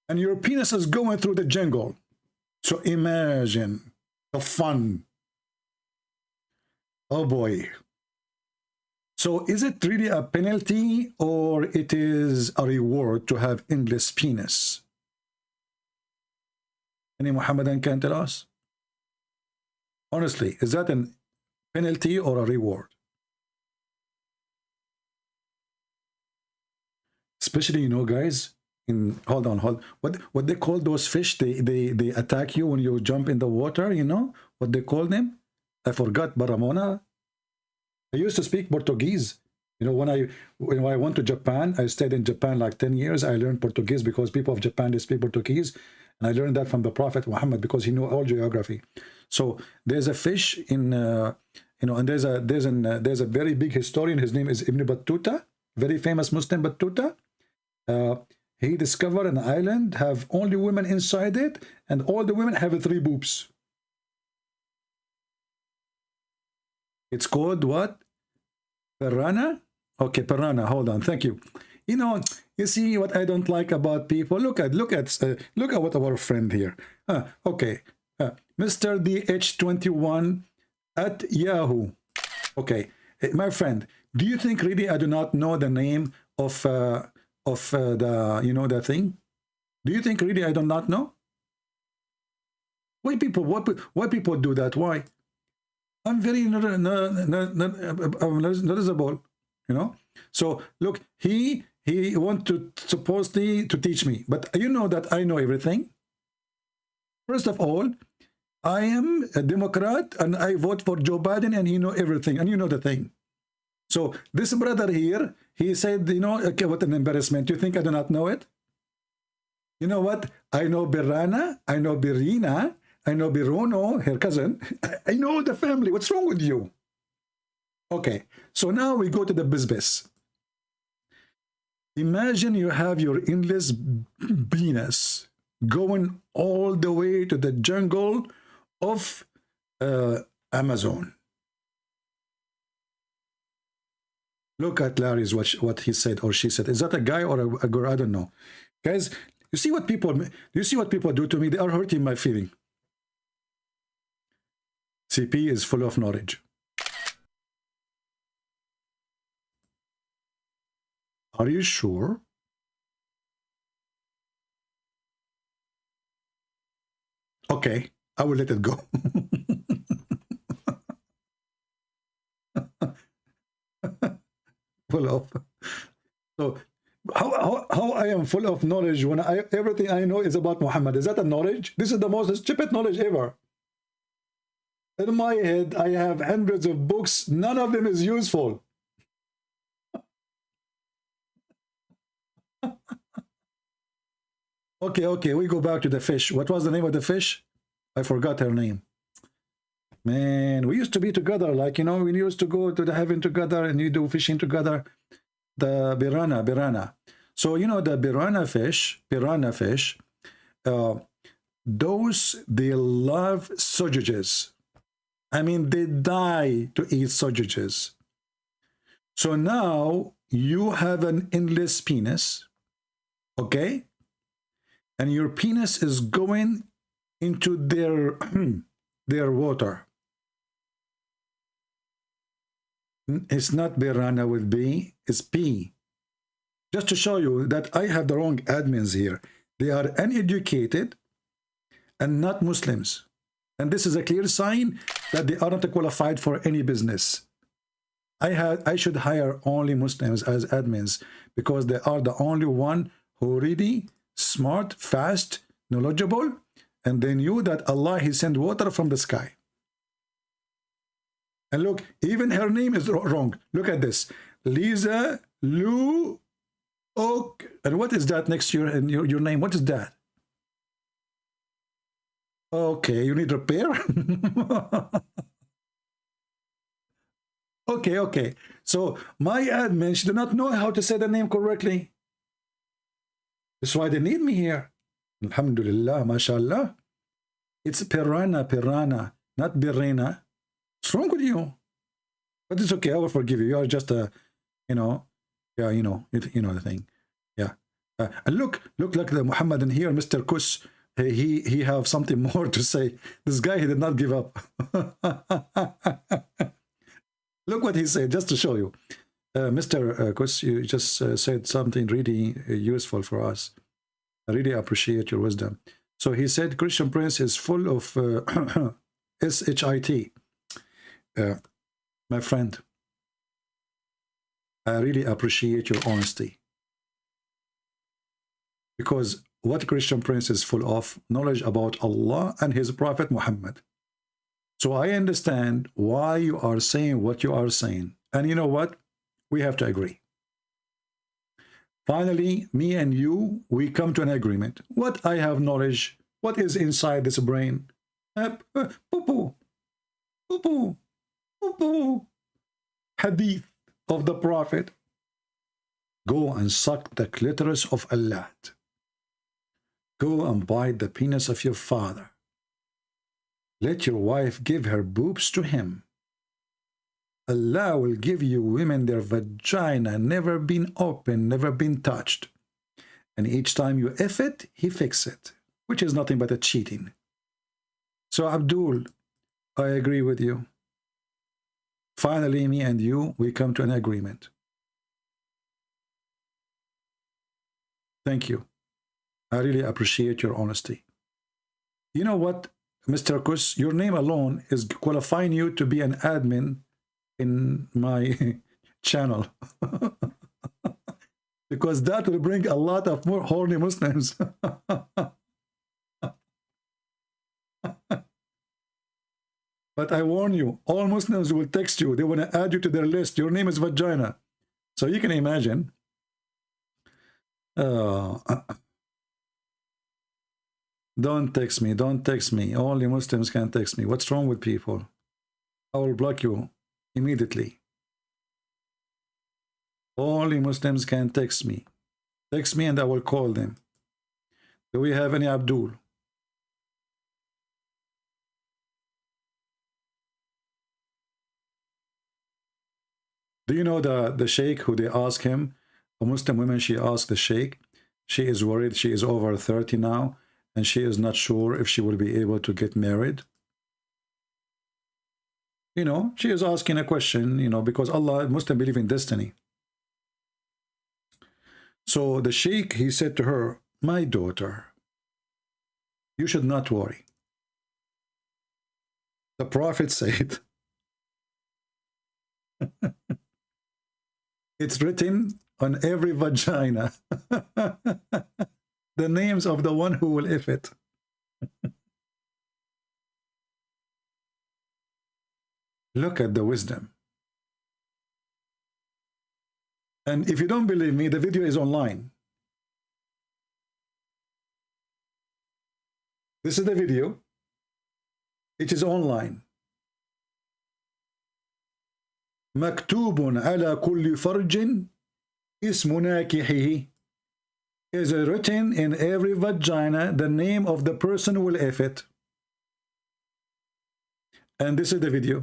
And your penis is going through the jungle. So imagine the fun. Oh boy. So is it really a penalty or it is a reward to have endless penis? Any Muhammadan can tell us? Honestly, is that a penalty or a reward? Especially, you know, guys, hold on. What they call those fish, they attack you when you jump in the water, you know? What they call them? I forgot, Baramona. I used to speak Portuguese. You know, when I went to Japan, I stayed in Japan like 10 years. I learned Portuguese because people of Japan, they speak Portuguese. And I learned that from the Prophet Muhammad because he knew all geography. So there's a fish in, you know, and there's a very big historian. His name is Ibn Battuta, very famous Muslim Battuta. He discovered an island, have only women inside it, and all the women have 3 boobs. It's called what? Piranha? Okay, Piranha. Hold on. Thank you. You know, you see what I don't like about people. Look at what our friend here. Okay, Mr. DH21 at Yahoo. Okay, my friend, do you think really I do not know the name of the the thing? Do you think really I do not know? Why people do that? Why? I'm very noticeable, you know. So look, he want to supposedly to teach me, but you know that I know everything. First of all, I am a Democrat and I vote for Joe Biden, and he know everything, and you know the thing. So this brother here, he said, you know, okay, what an embarrassment. You think I do not know it? You know what? I know Piranha, I know Pirina, I know Birono, her cousin. I know the family. What's wrong with you? Okay, so now we go to the business. Imagine you have your endless penis going all the way to the jungle of Amazon. Look at Larry's what he said or she said. Is that a guy or a girl? I don't know. Guys, you see what people do to me? They are hurting my feeling. CP is full of knowledge. Are you sure? Okay, I will let it go. Full of. So how I am full of knowledge when everything I know is about Muhammad? Is that a knowledge? This is the most stupid knowledge ever. In my head, I have hundreds of books. None of them is useful. Okay, we go back to the fish. What was the name of the fish? I forgot her name. Man, we used to be together, like, you know, we used to go to the heaven together and you do fishing together. The piranha. So, you know, the piranha fish, those, they love sausages. I mean, they die to eat sausages. So now you have an endless penis, okay? And your penis is going into their water. It's not piranha with B, it's P. Just to show you that I have the wrong admins here. They are uneducated and not Muslims. And this is a clear sign that they are not qualified for any business. I should hire only Muslims as admins because they are the only one who really smart, fast, knowledgeable, and they knew that Allah, He sent water from the sky. And look, even her name is wrong. Look at this. Lisa Lu Ok. And what is that next to your name? What is that? Okay, you need repair? Okay. So my admin, she did not know how to say the name correctly. That's why they need me here. Alhamdulillah, mashallah. It's piranha, not Piranha. What's wrong with you? But it's okay, I will forgive you. You are just a, you know the thing. Yeah. And look like the Muhammad in here, Mr. Kus. He have something more to say. This guy, he did not give up. Look what he said, just to show you. Mr. Kus, you just said something really useful for us. I really appreciate your wisdom. So he said, Christian Prince is full of shit. My friend, I really appreciate your honesty. Because what Christian Prince is full of, knowledge about Allah and his Prophet Muhammad. So I understand why you are saying what you are saying. And you know what? We have to agree. Finally, me and you, we come to an agreement. What I have knowledge, what is inside this brain? Poo-poo. Hadith of the Prophet. Go and suck the clitoris of Allah. Go and bite the penis of your father. Let your wife give her boobs to him. Allah will give you women their vagina never been opened, never been touched. And each time you F it, he fix it, which is nothing but a cheating. So Abdul, I agree with you. Finally, me and you, we come to an agreement. Thank you. I really appreciate your honesty. You know what, Mr. Kus, your name alone is qualifying you to be an admin in my channel. Because that will bring a lot of more horny Muslims. But I warn you, all Muslims will text you. They want to add you to their list. Your name is Vagina. So you can imagine. Don't text me. Don't text me. Only Muslims can text me. What's wrong with people? I will block you immediately. Only Muslims can text me. Text me and I will call them. Do we have any Abdul? Do you know the sheikh who they ask him? A Muslim woman, she asked the sheikh. She is worried. She is over 30 now. And she is not sure if she will be able to get married. You know, she is asking a question, you know, because Allah, Muslim believe in destiny. So the sheikh, he said to her, my daughter, you should not worry. The Prophet said, it's written on every vagina, the names of the one who will if it. Look at the wisdom. And if you don't believe me, the video is online. This is the video. It is online. مكتوب على كل فرج اسم ناكحه. Is written in every vagina the name of the person who will if it. And this is the video.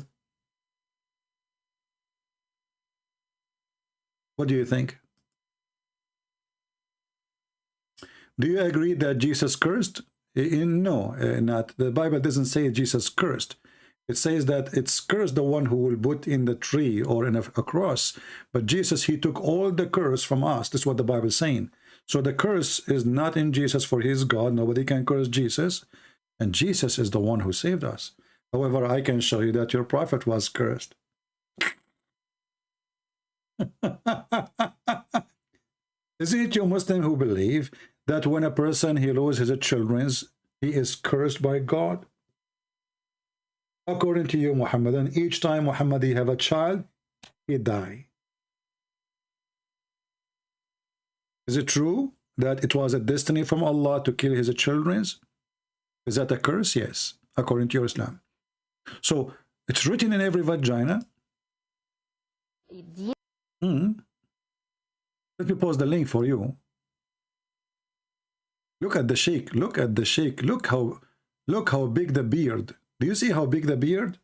What do you think? Do you agree that Jesus cursed? No, not. The Bible doesn't say Jesus cursed. It says that it's cursed the one who will put in the tree or in a cross. But Jesus, he took all the curse from us. That's what the Bible is saying. So the curse is not in Jesus, for he is God. Nobody can curse Jesus. And Jesus is the one who saved us. However, I can show you that your prophet was cursed. Isn't it you Muslim who believe that when a person he loses his children, he is cursed by God? According to you, Muhammadan, each time Muhammad he have a child, he die. Is it true that it was a destiny from Allah to kill his children? Is that a curse? Yes, according to your Islam. So it's written in every vagina. Let me post the link for you. Look at the sheikh. Look at the sheikh. Look how big the beard. Do you see how big the beard?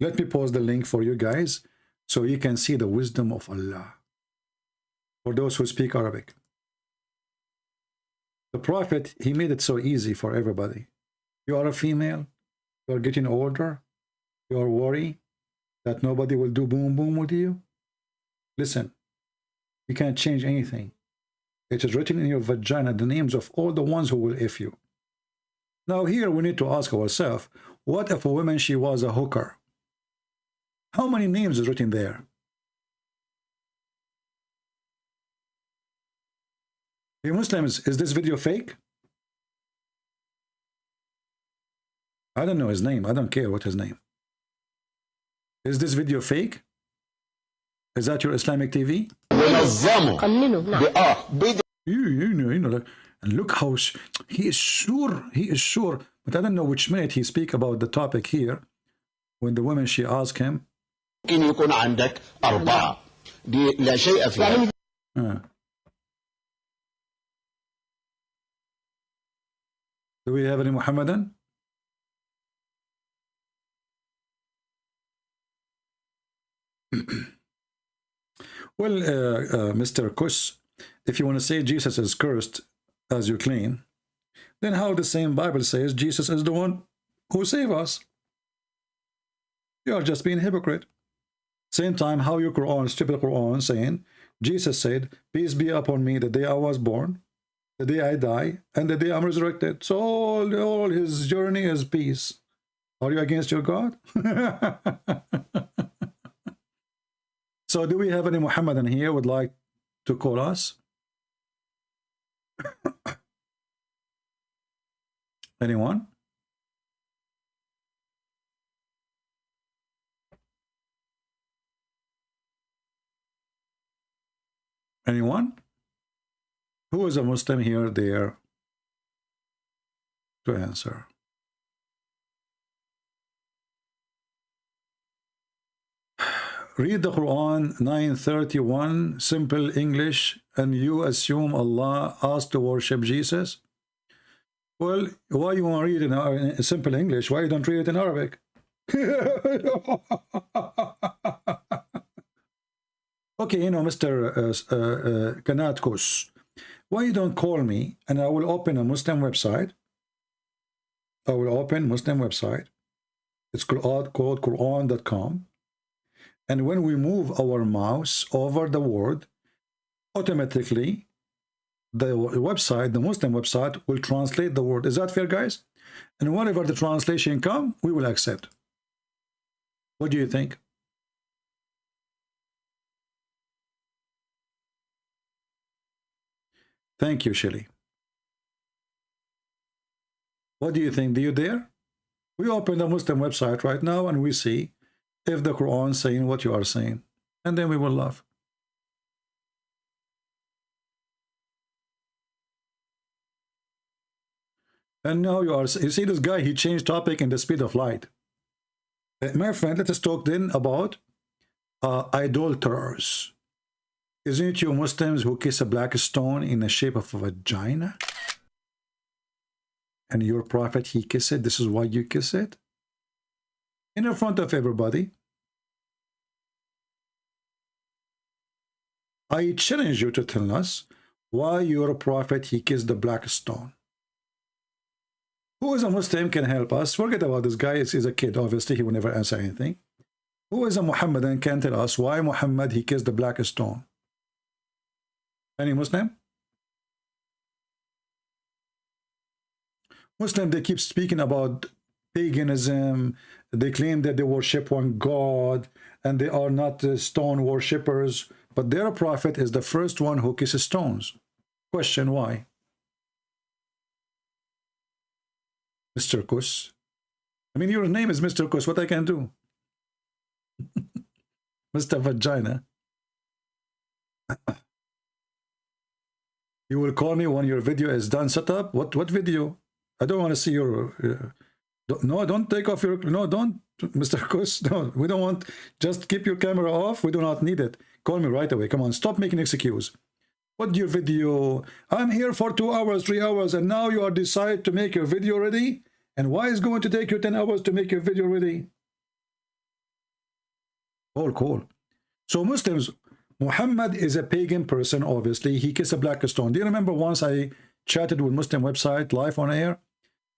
Let me post the link for you guys so you can see the wisdom of Allah. For those who speak Arabic. The Prophet, he made it so easy for everybody. You are a female. You are getting older. You are worried that nobody will do boom boom with you. Listen, you can't change anything. It is written in your vagina the names of all the ones who will if you. Now here we need to ask ourselves, what if a woman she was a hooker? How many names is written there? You Muslims, is this video fake? I don't know his name. I don't care what his name. Is this video fake? Is that your Islamic TV? You know, and look how he is sure. He is sure. But I don't know which minute he speak about the topic here. When the woman she asked him. Do we have any Muhammadan? Well, Mr. Kush, if you want to say Jesus is cursed, as you claim, then how the same Bible says Jesus is the one who saved us? You are just being hypocrite. Same time, how your Quran, stupid Quran, saying, Jesus said, peace be upon me the day I was born, the day I die, and the day I'm resurrected. So all his journey is peace. Are you against your God? So do we have any Muhammadan here would like to call us? Anyone? Anyone? Who is a Muslim here there to answer? Read the Quran 931, simple English, and you assume Allah asked to worship Jesus? Well, why you want to read it in simple English? Why you don't read it in Arabic? Okay, you know, Mr. Kanatkus, Why you don't call me and I will open a Muslim website? I will open Muslim website. It's called Qur'an.com. And when we move our mouse over the word, automatically the website, the Muslim website, will translate the word. Is that fair, guys? And whenever the translation comes, we will accept. What do you think? Thank you, Shelly. What do you think? Do you dare? We open the Muslim website right now and we see if the Quran is saying what you are saying. And then we will laugh. And now you see this guy, he changed topic in the speed of light. My friend, let us talk then about idolaters. Isn't it you Muslims who kiss a black stone in the shape of a vagina? And your prophet, he kissed it. This is why you kiss it? In front of everybody. I challenge you to tell us why your prophet, he kissed the black stone. Who is a Muslim can help us? Forget about this guy. He's a kid. Obviously, he will never answer anything. Who is a Muhammadan can tell us why Muhammad, he kissed the black stone? Any Muslim? Muslim, they keep speaking about paganism. They claim that they worship one God and they are not stone worshippers. But their prophet is the first one who kisses stones. Question, why? Mr. Kus. I mean, your name is Mr. Kus. What I can do? Mr. Vagina. You will call me when your video is done set up? What video? I don't want to see your... no, don't take off your... No, don't, Mr. Kus. No, we don't want... Just keep your camera off. We do not need it. Call me right away. Come on, stop making excuse. What your video? I'm here for 2 hours, 3 hours, and now you are decide to make your video ready? And why is it going to take you 10 hours to make your video ready? Cool. So Muslims, Muhammad is a pagan person, obviously. He kissed a black stone. Do you remember once I chatted with Muslim website live on air?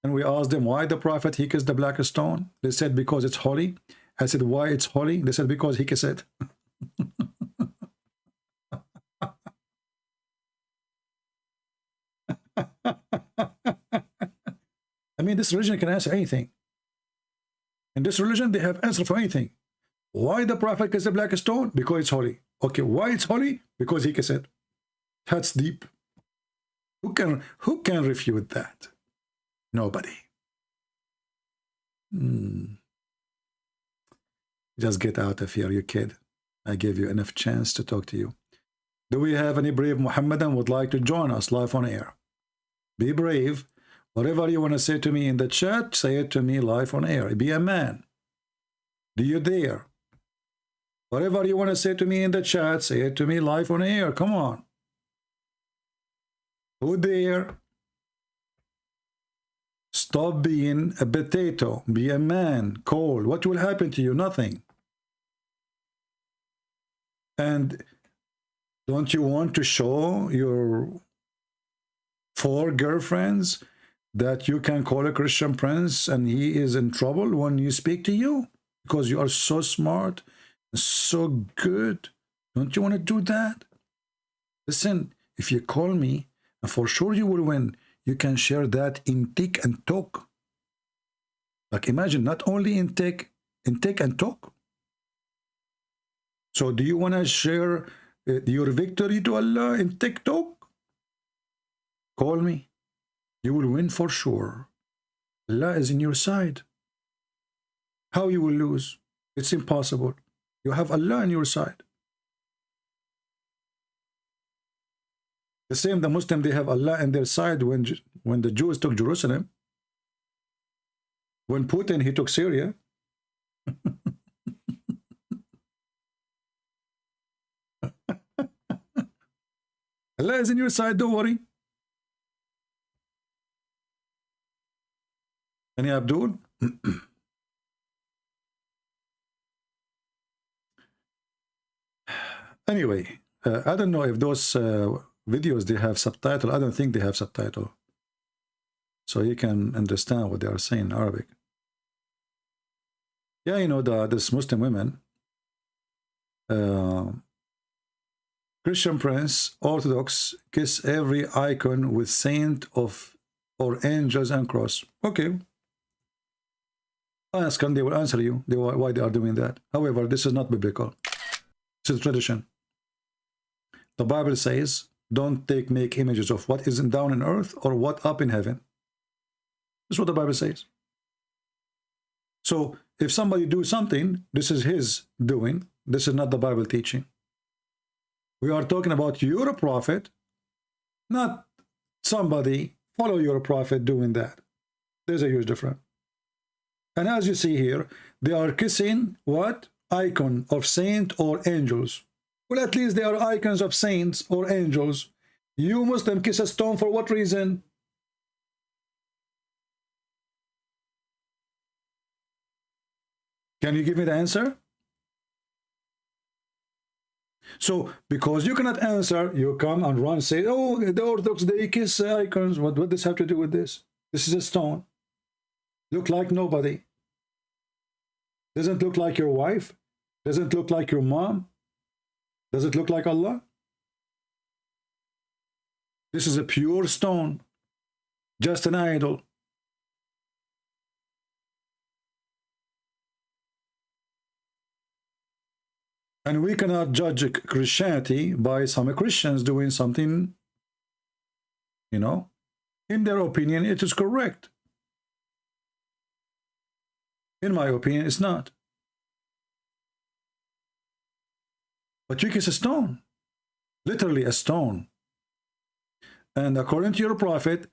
And we asked them why the prophet, he kissed the black stone. They said because it's holy. I said, why it's holy? They said because he kissed it. I mean, this religion can answer anything. In this religion, they have answer for anything. Why the prophet kissed the black stone? Because it's holy. Okay, why it's holy? Because he kissed it. That's deep. Who can refute that? Nobody. Just get out of here, you kid. I gave you enough chance to talk to you. Do we have any brave Muhammadan would like to join us live on air? Be brave. Whatever you want to say to me in the chat, say it to me live on air. Be a man. Do you dare? Whatever you want to say to me in the chat, say it to me live on air. Come on. Who dare? Stop being a potato. Be a man. Cold. What will happen to you? Nothing. And don't you want to show your 4 girlfriends that you can call a Christian prince and he is in trouble when you speak to you? Because you are so smart, so good. Don't you want to do that? Listen, if you call me, and for sure you will win, you can share that in tick and talk. Like imagine, not only in tick and talk. So do you want to share your victory to Allah in TikTok? Call me. You will win for sure. Allah is in your side. How you will lose? It's impossible. You have Allah on your side. The same, the Muslim, they have Allah on their side when the Jews took Jerusalem. When Putin, he took Syria. Allah is in your side, don't worry. Any Abdul? Anyway, I don't know if those videos, they have subtitle. I don't think they have subtitle. So you can understand what they are saying in Arabic. Yeah, you know, this Muslim women, Christian prince, Orthodox, kiss every icon with saint of or angels and cross. Okay. Ask them, they will answer you why they are doing that. However, this is not biblical. This is tradition. The Bible says, don't make images of what is down on earth or what up in heaven. That's what the Bible says. So if somebody do something, this is his doing. This is not the Bible teaching. We are talking about your prophet, not somebody follow your prophet doing that. There's a huge difference. And as you see here, they are kissing what? Icon of saint or angels. Well, at least they are icons of saints or angels. You Muslim kiss a stone for what reason? Can you give me the answer? So, because you cannot answer, you come and run, say, oh, the Orthodox, they kiss icons. What does this have to do with this? This is a stone. Look like nobody. Doesn't look like your wife. Doesn't look like your mom. Does it look like Allah? This is a pure stone. Just an idol. And we cannot judge Christianity by some Christians doing something, you know, in their opinion, it is correct. In my opinion, it's not. But you kiss a stone, literally a stone. And according to your prophet,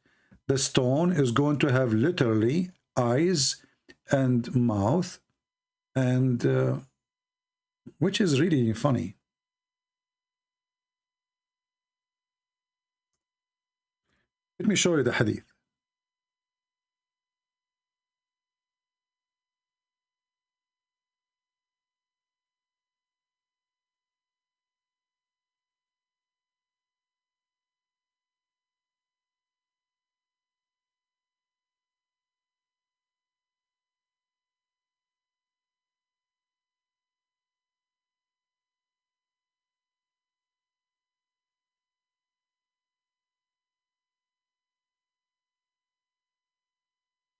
the stone is going to have literally eyes and mouth, and which is really funny. Let me show you the hadith.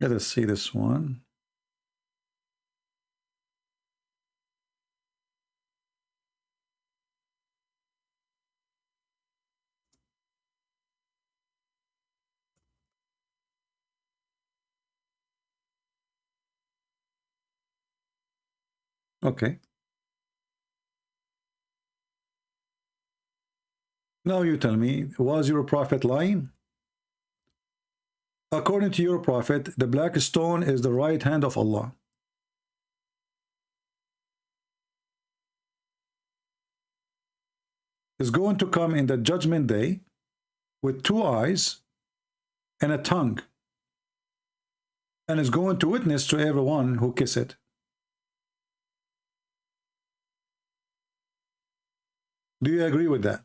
Let us see this one. Okay. Now you tell me, was your prophet lying? According to your prophet, the black stone is the right hand of Allah. Is going to come in the judgment day with 2 eyes and a tongue, and is going to witness to everyone who kiss it. Do you agree with that?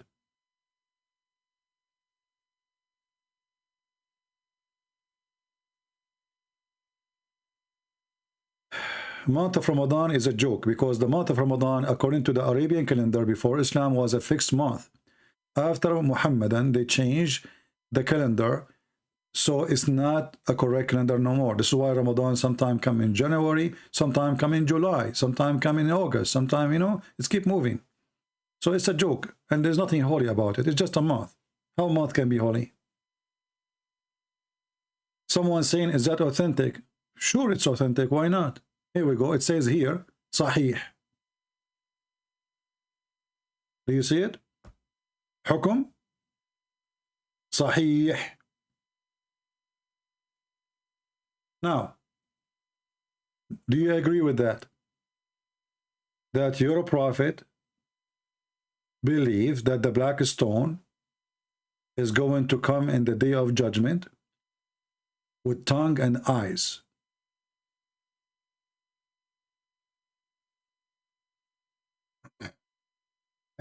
Month of Ramadan is a joke, because the month of Ramadan, according to the Arabian calendar before Islam, was a fixed month. After Muhammadan, they changed the calendar, so it's not a correct calendar no more. This is why Ramadan sometime come in January, sometime come in July, sometime come in August, sometime, you know, it's keep moving. So it's a joke, and there's nothing holy about it. It's just a month. How a month can be holy? Someone saying, is that authentic? Sure, it's authentic. Why not? Here we go. It says here, Sahih. Do you see it? Hukum. Sahih. Now, do you agree with that? That your prophet believes that the black stone is going to come in the day of judgment with tongue and eyes.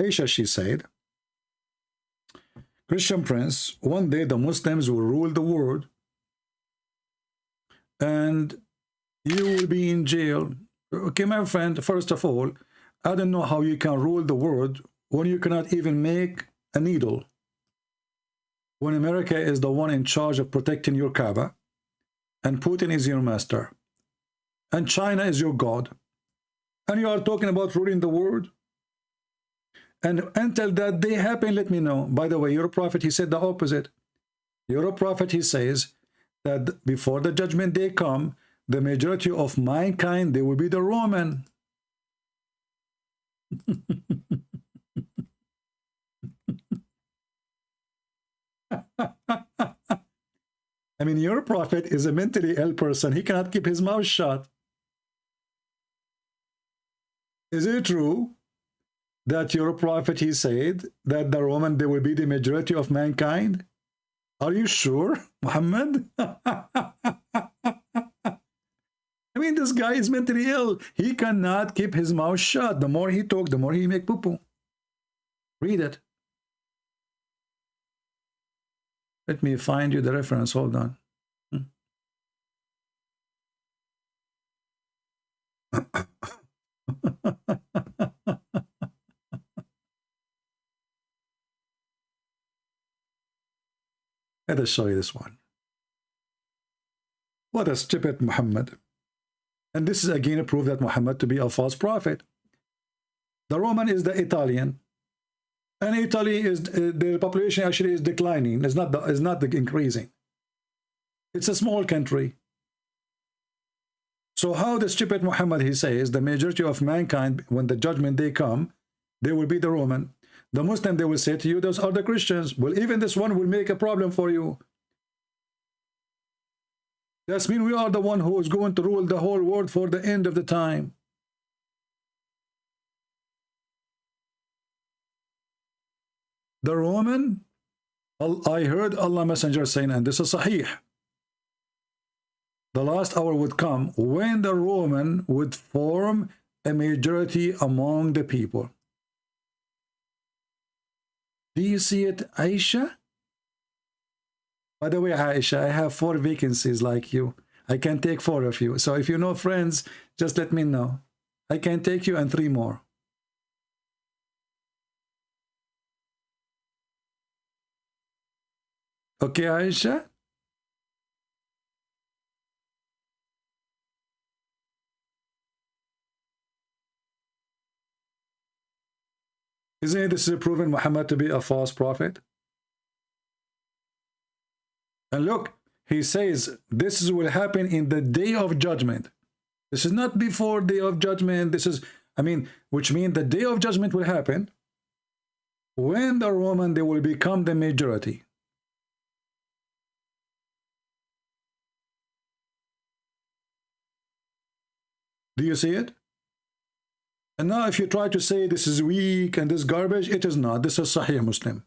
Aisha, she said, Christian Prince, one day the Muslims will rule the world and you will be in jail. Okay, my friend, first of all, I don't know how you can rule the world when you cannot even make a needle. When America is the one in charge of protecting your Kaaba, and Putin is your master, and China is your God, and you are talking about ruling the world? And until that day happen, let me know. By the way, your prophet, he said the opposite. Your prophet, he says that before the judgment day come, the majority of mankind, they will be the Roman. I mean, your prophet is a mentally ill person. He cannot keep his mouth shut. Is it true that your prophet, he said that the Roman, they will be the majority of mankind? Are you sure, Muhammad? I mean, this guy is mentally ill. He cannot keep his mouth shut. The more he talk, the more he make poo-poo. Read it. Let me find you the reference. Hold on. Let us show you this one. What a stupid Muhammad. And this is again a proof that Muhammad to be a false prophet. The Roman is the Italian. And Italy is, the population actually is declining. It's not increasing. It's a small country. So how the stupid Muhammad, he says, the majority of mankind, when the judgment day come, they will be the Roman. The Muslim, they will say to you, those are the Christians. Well, even this one will make a problem for you. That means we are the one who is going to rule the whole world for the end of the time. The Roman, I heard Allah Messenger saying, and this is Sahih, the last hour would come when the Roman would form a majority among the people. Do you see it, Aisha? By the way, Aisha, I have 4 vacancies like you. I can take 4 of you. So if you know friends, just let me know. I can take you and 3 more. Okay, Aisha? Isn't this proven Muhammad to be a false prophet? And look, he says this will happen in the day of judgment. This is not before day of judgment. This is, I mean, which means the day of judgment will happen when the Roman, they will become the majority. Do you see it? And now if you try to say this is weak and this garbage, it is not. This is Sahih Muslim.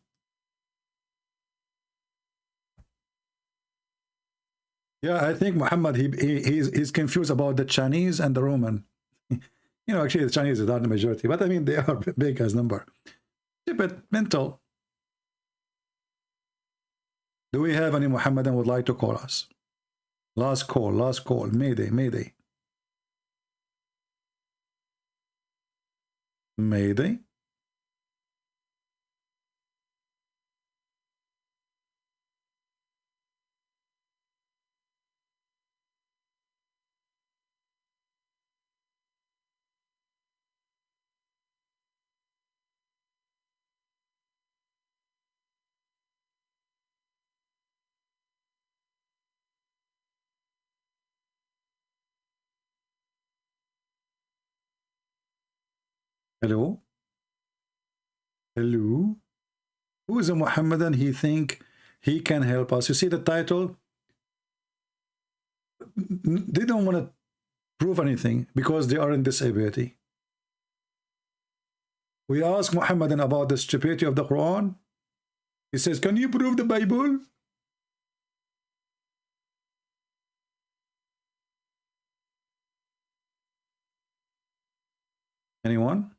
Yeah, I think Muhammad, he's confused about the Chinese and the Roman. You know, actually the Chinese are not the majority, but I mean they are big as number. Stupid, mental. Do we have any Muhammadan would like to call us? Last call, Mayday, Mayday. Mayday. Hello? Hello? Who is a Muhammadan? He think he can help us. You see the title? They don't want to prove anything because they are in disability. We ask Muhammadan about the stupidity of the Quran. He says, can you prove the Bible? Anyone?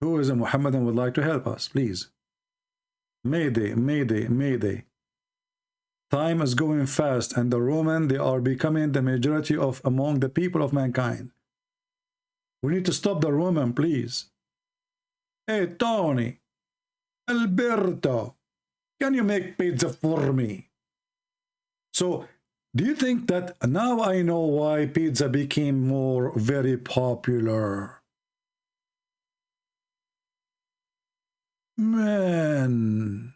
Who is a Muhammadan would like to help us, please? Mayday, mayday, mayday. Time is going fast, and the Roman, they are becoming the majority of among the people of mankind. We need to stop the Roman, please. Hey, Tony, Alberto, can you make pizza for me? So, do you think that now I know why pizza became very popular? Man.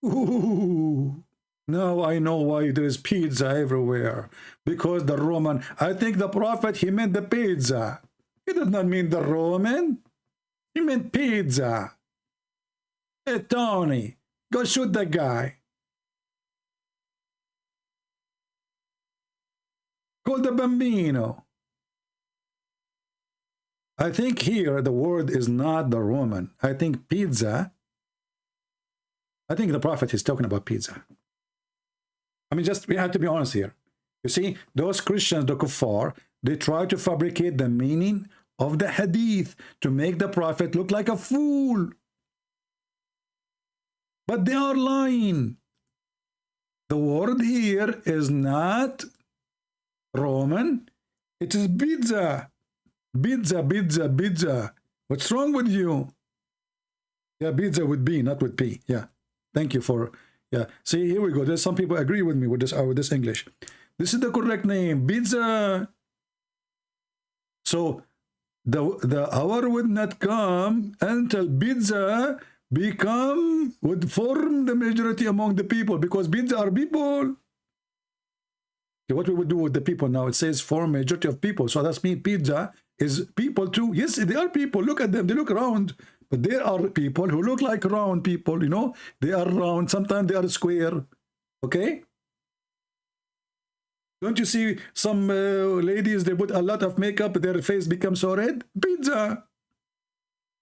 Ooh. Now I know why there is pizza everywhere. Because the Roman, I think the prophet, he meant the pizza. He did not mean the Roman. He meant pizza. Hey, Tony, go shoot the guy. Call the Bambino. I think here the word is not the Roman. I think pizza. I think the prophet is talking about pizza. I mean, we have to be honest here. You see, those Christians, the kuffar, they try to fabricate the meaning of the hadith to make the prophet look like a fool. But they are lying. The word here is not Roman. It is pizza. Pizza, pizza, pizza. What's wrong with you? Yeah, pizza with B, not with P. Yeah. Thank you for... Yeah. See, here we go. There's some people agree with me with this English. This is the correct name. Pizza. So, the hour would not come until pizza would form the majority among the people, because pizza are people. Okay, what we would do with the people now? It says form majority of people. So that's mean pizza is people too. Yes, they are people. Look at them. They look round. But there are people who look like round people, you know. They are round. Sometimes they are square. Okay? Don't you see some ladies, they put a lot of makeup, their face becomes so red? Pizza.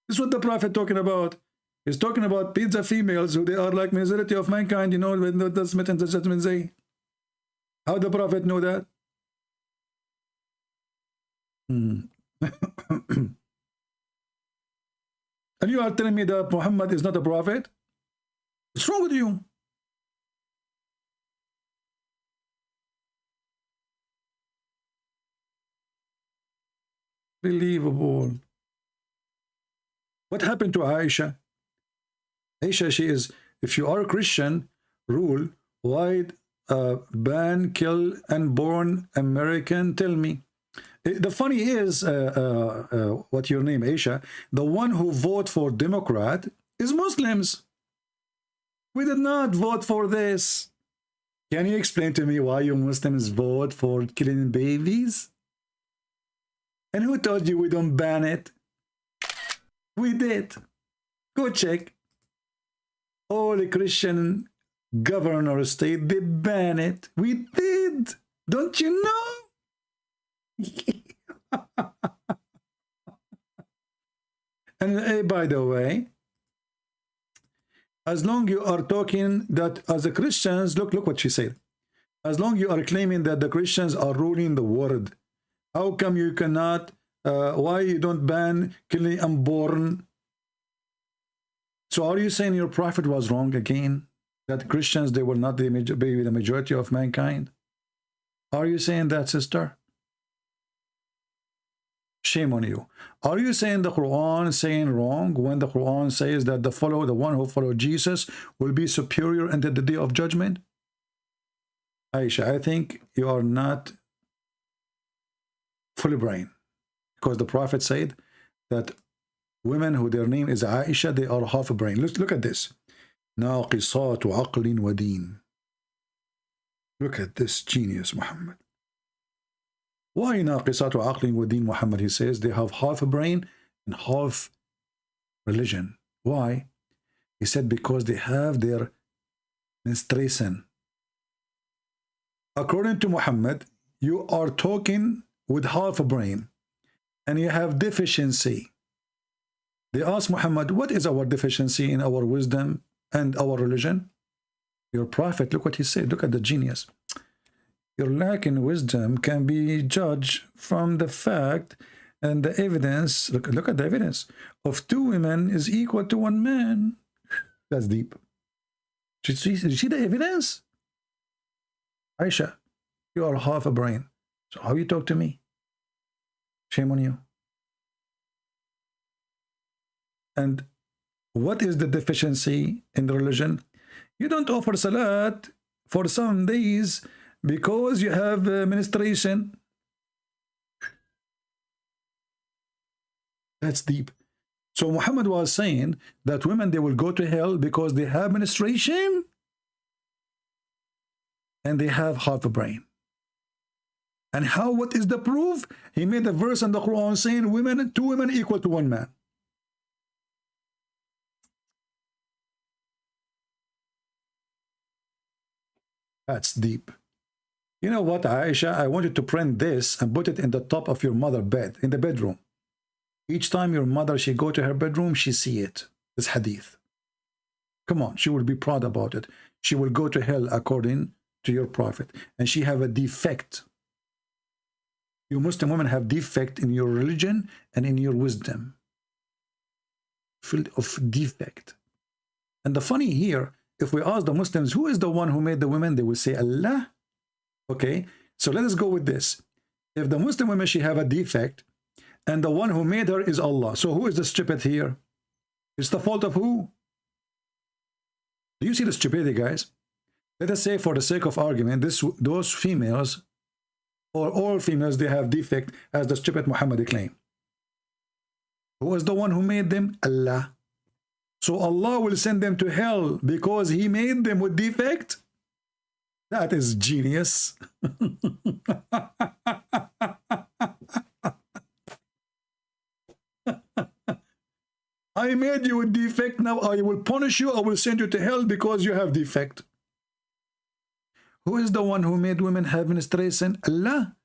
This is what the prophet talking about. He's talking about pizza females who they are like majority of mankind, you know, when the Smith and the judgment say. How the prophet know that? And you are telling me that Muhammad is not a prophet? What's wrong with you? Unbelievable. What happened to Aisha? Aisha, she is, if you are a Christian, rule, why ban, kill, unborn American? Tell me. The funny is, what's your name, Aisha? The one who vote for Democrat is Muslims. We did not vote for this. Can you explain to me why you Muslims vote for killing babies? And who told you we don't ban it? We did. Go check. All the Christian governor state, they ban it. We did. Don't you know? And by the way, as long you are talking that as the Christians, look what she said. As long you are claiming that the Christians are ruling the world, how come you cannot, why you don't ban killing unborn? So are you saying your prophet was wrong again? That Christians, they will not be the majority of mankind? Are you saying that, sister? Shame on you. Are you saying the Quran saying wrong when the Quran says that the one who followed Jesus will be superior until the day of judgment? Aisha, I think you are not fully brain, because the prophet said that women who their name is Aisha, they are half a brain. Look at this. ناقصات عقل ودين. Look at this genius, Muhammad. Why ناقصات عقل ودين, Muhammad? He says they have half a brain and half religion. Why? He said because they have their menstruation. According to Muhammad, you are talking with half a brain and you have deficiency. They asked Muhammad, what is our deficiency in our wisdom and our religion? Your prophet, look what he said. Look at the genius. Your lack in wisdom can be judged from the fact and the evidence. Look at the evidence of 2 women is equal to 1 man. That's deep. Did you see the evidence? Aisha, you are half a brain. So how you talk to me? Shame on you. And what is the deficiency in the religion? You don't offer salat for some days because you have menstruation. That's deep. So Muhammad was saying that women, they will go to hell because they have menstruation and they have half a brain. And how? What is the proof? He made a verse in the Quran saying women, 2 women equal to 1 man. That's deep. You know what, Aisha? I want you to print this and put it in the top of your mother bed, in the bedroom. Each time your mother, she go to her bedroom, she see it. This hadith. Come on, she will be proud about it. She will go to hell according to your prophet. And she have a defect. You Muslim women have defect in your religion and in your wisdom. Filled of defect. And the funny here, if we ask the Muslims, who is the one who made the women? They will say Allah. Okay, so let us go with this. If the Muslim women, she have a defect, and the one who made her is Allah. So who is the stupid here? It's the fault of who? Do you see the stupidity, guys? Let us say, for the sake of argument, those females, or all females, they have defect, as the stupid Muhammad claim. Who is the one who made them? Allah. So Allah will send them to hell because He made them with defect? That is genius. I made you with defect, now I will punish you, I will send you to hell because you have defect. Who is the one who made women have menstruation? Allah.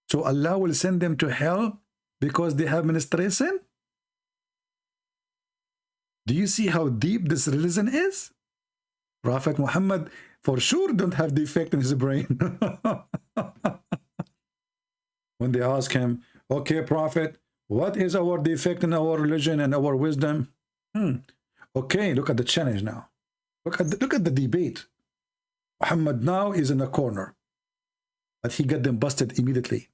So Allah will send them to hell because they have menstruation? Do you see how deep this religion is? Prophet Muhammad for sure don't have defect in his brain. When they ask him, okay, Prophet, what is our defect in our religion and our wisdom? Okay, look at the challenge now. Look at the debate. Muhammad now is in a corner, but he got them busted immediately.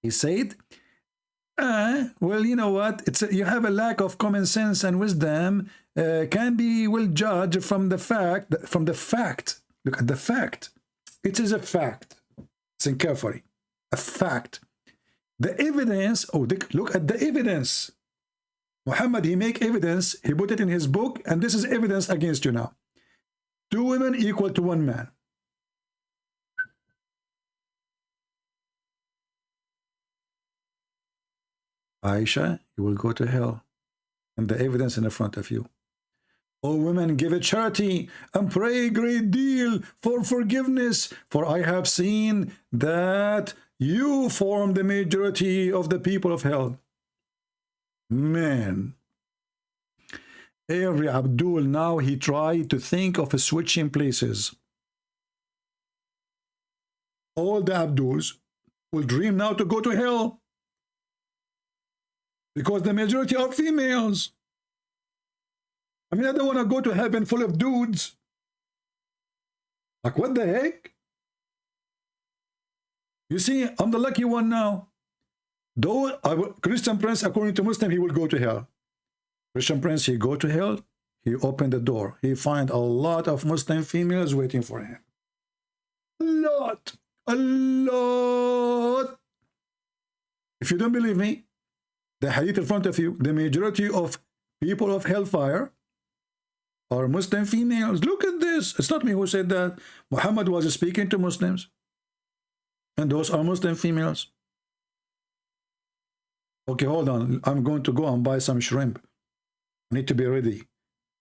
He said, well, you know what? You have a lack of common sense and wisdom. Can be well judged from the fact. Look at the fact. It is a fact. Listen carefully. A fact. The evidence. Oh, look at the evidence. Muhammad, he make evidence. He put it in his book, and this is evidence against you now. 2 women equal to 1 man. Aisha, you will go to hell. And the evidence in the front of you. O women, give a charity and pray a great deal for forgiveness, for I have seen that you form the majority of the people of hell. Man. Every Abdul now, he tried to think of switching places. All the Abduls will dream now to go to hell. Because the majority are females. I mean, I don't want to go to heaven full of dudes. Like, what the heck? You see, I'm the lucky one now. Though Christian Prince, according to Muslim, he will go to hell. Christian Prince, he go to hell. He opened the door. He find a lot of Muslim females waiting for him. A lot. A lot. If you don't believe me, the hadith in front of you, the majority of people of hellfire are Muslim females. Look at this. It's not me who said that. Muhammad was speaking to Muslims. And those are Muslim females. Okay, hold on. I'm going to go and buy some shrimp. I need to be ready.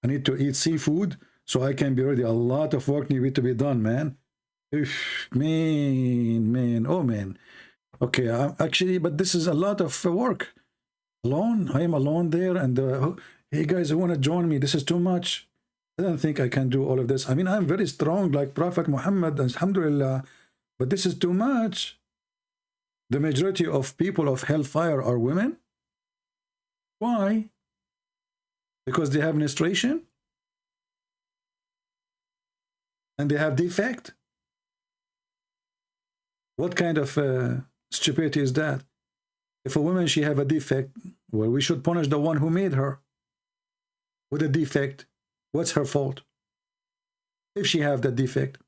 I need to eat seafood so I can be ready. A lot of work needs to be done, man. Man. Oh, man. Okay, actually, but this is a lot of work. Alone? I am alone there. And hey, guys, who want to join me? This is too much. I don't think I can do all of this. I mean, I'm very strong like Prophet Muhammad. Alhamdulillah. But this is too much. The majority of people of hellfire are women. Why? Because they have menstruation and they have defect. What kind of stupidity is that? If a woman, she have a defect, well, we should punish the one who made her with a defect. What's her fault if she have that defect?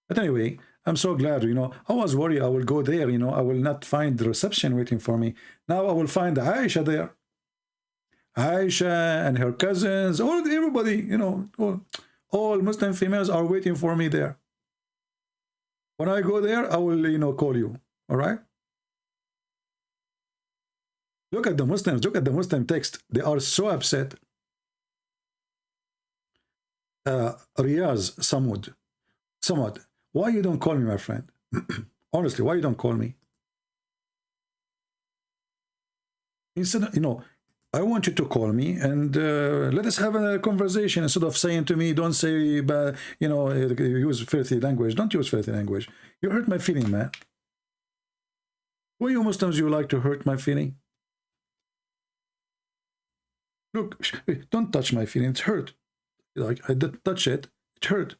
But anyway, I'm so glad, you know, I was worried I will go there, you know, I will not find the reception waiting for me. Now I will find Aisha there. Aisha and her cousins, everybody, you know, all Muslim females are waiting for me there. When I go there, I will, you know, call you. All right? Look at the Muslims. Look at the Muslim text. They are so upset. Riyaz Samud, why you don't call me, my friend? Honestly, why you don't call me? Instead, you know, I want you to call me and let us have a conversation instead of saying to me, don't say, you know, use filthy language. Don't use filthy language. You hurt my feeling, man. Why you Muslims, you like to hurt my feeling? Look, don't touch my feeling. It's hurt. Like I did touch it. It hurt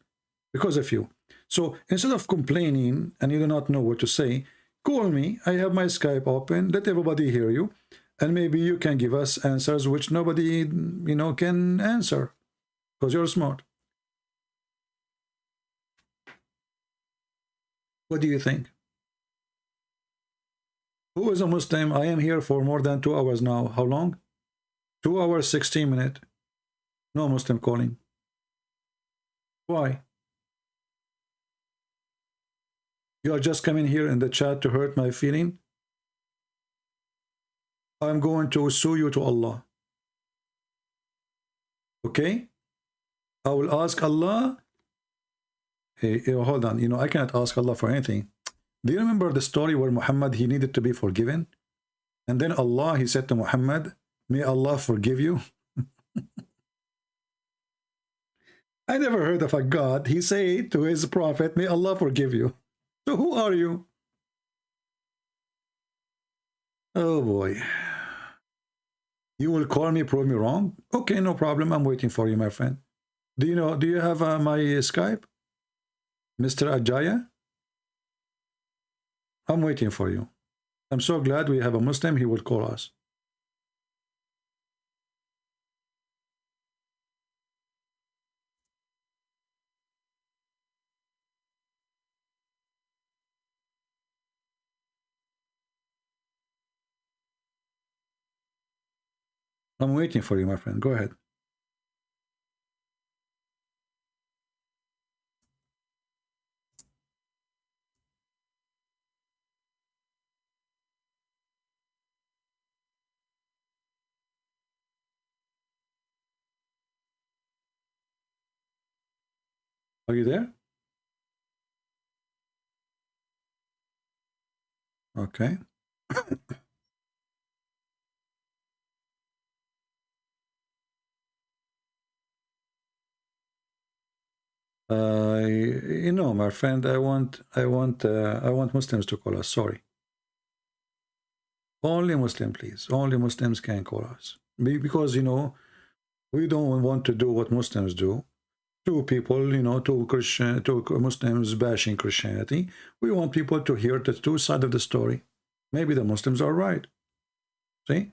because of you. So instead of complaining and you do not know what to say, call me. I have my Skype open. Let everybody hear you. And maybe you can give us answers which nobody, you know, can answer because you're smart. What do you think? Who is a Muslim? I am here for more than 2 hours now. How long? 2 hours, 16 minutes. No Muslim calling. Why? You are just coming here in the chat to hurt my feeling? I'm going to sue you to Allah. Okay? I will ask Allah. Hey, hold on. You know, I cannot ask Allah for anything. Do you remember the story where Muhammad, he needed to be forgiven? And then Allah, he said to Muhammad, may Allah forgive you. I never heard of a God, he said to his prophet, may Allah forgive you. So who are you? Oh boy. You will call me, prove me wrong? Okay, no problem. I'm waiting for you, my friend. Do you have my Skype? Mr. Ajaya? I'm waiting for you. I'm so glad we have a Muslim. He will call us. I'm waiting for you, my friend. Go ahead. Are you there? Okay. You know, my friend, I want Muslims to call us. Sorry. Only Muslim, please. Only Muslims can call us. Because, you know, we don't want to do what Muslims do. Two people, you know, two Muslims bashing Christianity. We want people to hear the two sides of the story. Maybe the Muslims are right. See?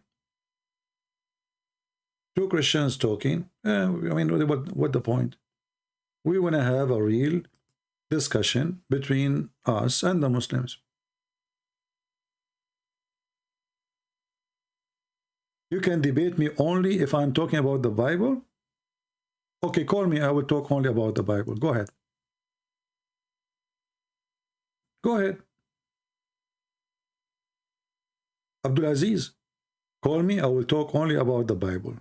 Two Christians talking. I mean, what the point? We want to have a real discussion between us and the Muslims. You can debate me only if I'm talking about the Bible. Okay, call me. I will talk only about the Bible. Go ahead. Go ahead. Abdul Aziz, call me. I will talk only about the Bible.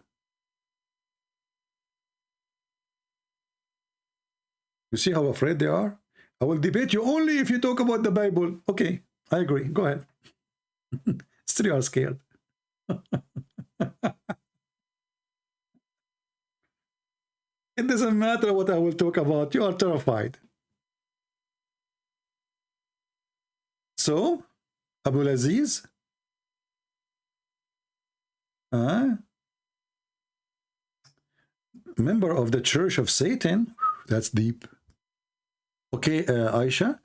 You see how afraid they are? I will debate you only if you talk about the Bible. Okay, I agree. Go ahead. Still you are scared. It doesn't matter what I will talk about. You are terrified. So, Abul Aziz, member of the Church of Satan. That's deep. Okay, Aisha,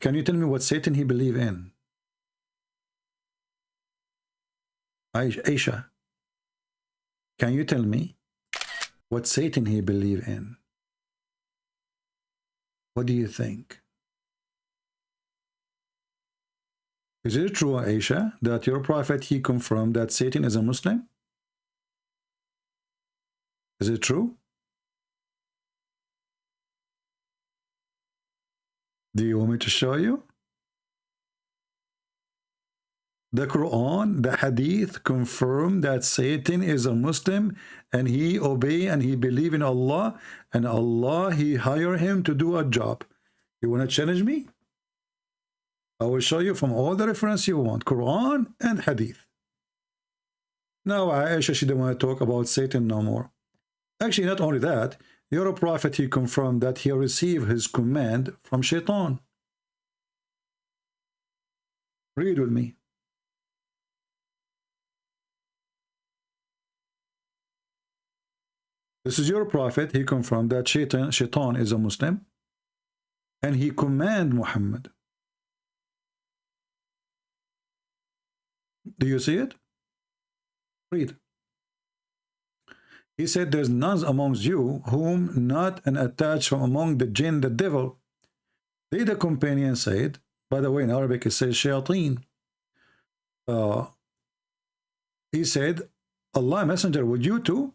can you tell me what Satan he believe in? Aisha, can you tell me what Satan he believe in? What do you think? Is it true, Aisha, that your prophet he confirmed that Satan is a Muslim? Is it true? Do you want me to show you? The Quran, the Hadith confirm that Satan is a Muslim and he obey and he believe in Allah and Allah he hire him to do a job. You want to challenge me? I will show you from all the reference you want, Quran and Hadith. Now Aisha, she don't want to talk about Satan no more. Actually, not only that, your prophet he confirmed that he received his command from Shaitan. Read with me. This is your prophet. He confirmed that Shaitan is a Muslim and he command Muhammad. Do you see it? Read. He said, there's none amongst you whom not an attached from among the jinn, the devil. They, the companion, said, by the way, in Arabic it says shayateen. He said, Allah messenger, would you too?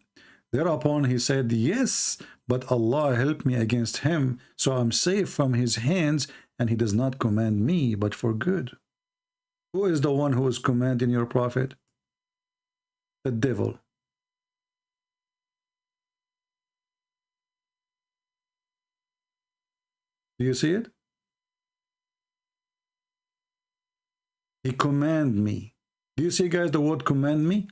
Thereupon he said, yes, but Allah helped me against him, so I'm safe from his hands, and he does not command me, but for good. Who is the one who is commanding your prophet? The devil. Do you see it? He command me. Do you see, guys, the word command me?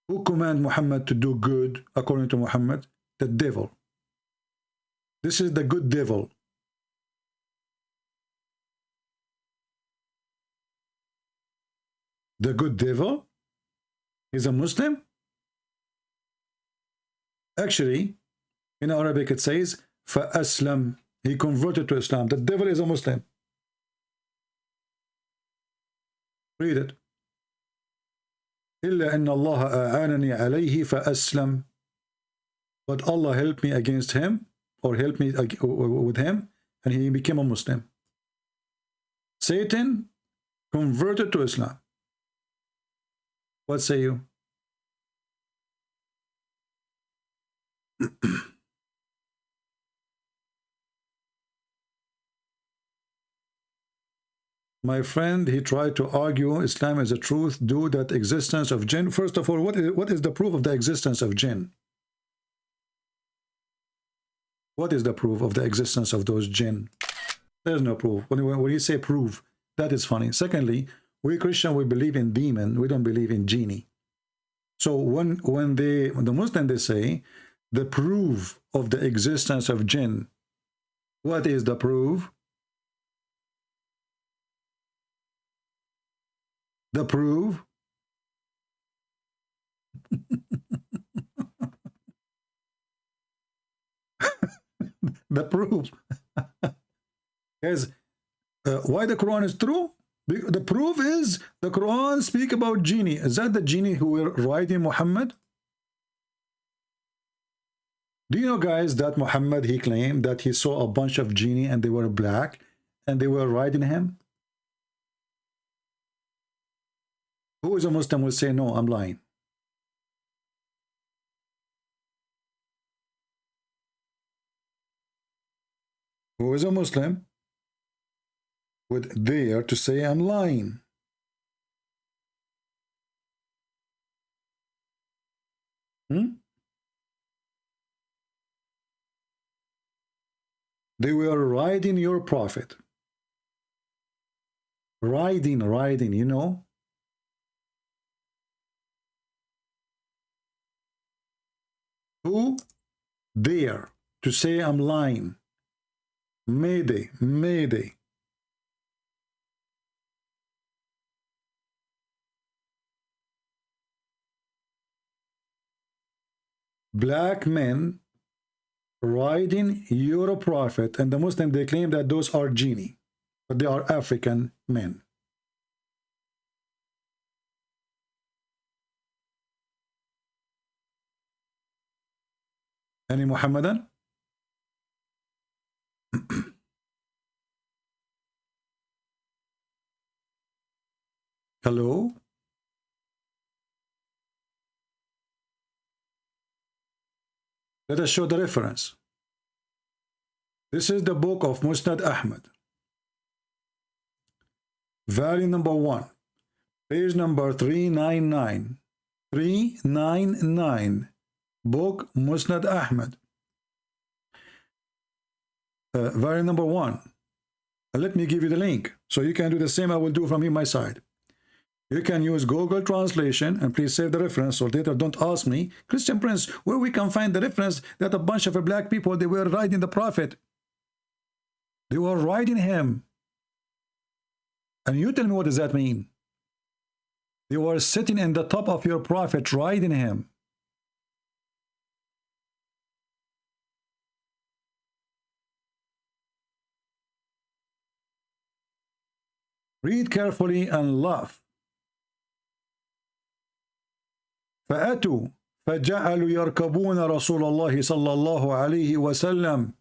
Who command Muhammad to do good according to Muhammad? The devil. This is the good devil. The good devil is a Muslim? Actually, in Arabic it says, فَأَسْلَمْ. He converted to Islam. The devil is a Muslim. Read it. إِلَّا إِنَّ اللَّهَ أَعَانَنِي عَلَيْهِ فَأَسْلَمْ. But Allah helped me against him, or helped me with him, and he became a Muslim. Satan converted to Islam. What say you? My friend, he tried to argue Islam is a truth due that existence of jinn. First of all, what is the proof of the existence of jinn? What is the proof of the existence of those jinn? There's no proof. When you say proof, that is funny. Secondly, we Christian, we believe in demon. We don't believe in genie. So when the Muslim, they say the proof of the existence of jinn, what is the proof? The proof? The proof. Guys, why the Quran is true? The proof is the Quran speak about genie. Is that the genie who were riding Muhammad? Do you know, guys, that Muhammad, he claimed that he saw a bunch of genie and they were black and they were riding him? Who is a Muslim will say, no, I'm lying. Who is a Muslim would dare to say I'm lying? They were riding your prophet. Riding, you know? Who dare to say I'm lying, mayday, mayday. Black men riding Euro prophet, and the Muslim, they claim that those are genie, but they are African men. Any Muhammadan? Hello? Let us show the reference. This is the book of Musnad Ahmad. Volume number 1. Page number 399. 399. Book Musnad Ahmad. Volume number 1. Let me give you the link. So you can do the same I will do from here my side. You can use Google Translation, and please save the reference, or later don't ask me, Christian Prince, where we can find the reference that a bunch of black people, they were riding the prophet. They were riding him. And you tell me, what does that mean? They were sitting in the top of your prophet, riding him. Read carefully and laugh. فأتوا فجعلوا يركبون رسول الله صلى الله عليه وسلم.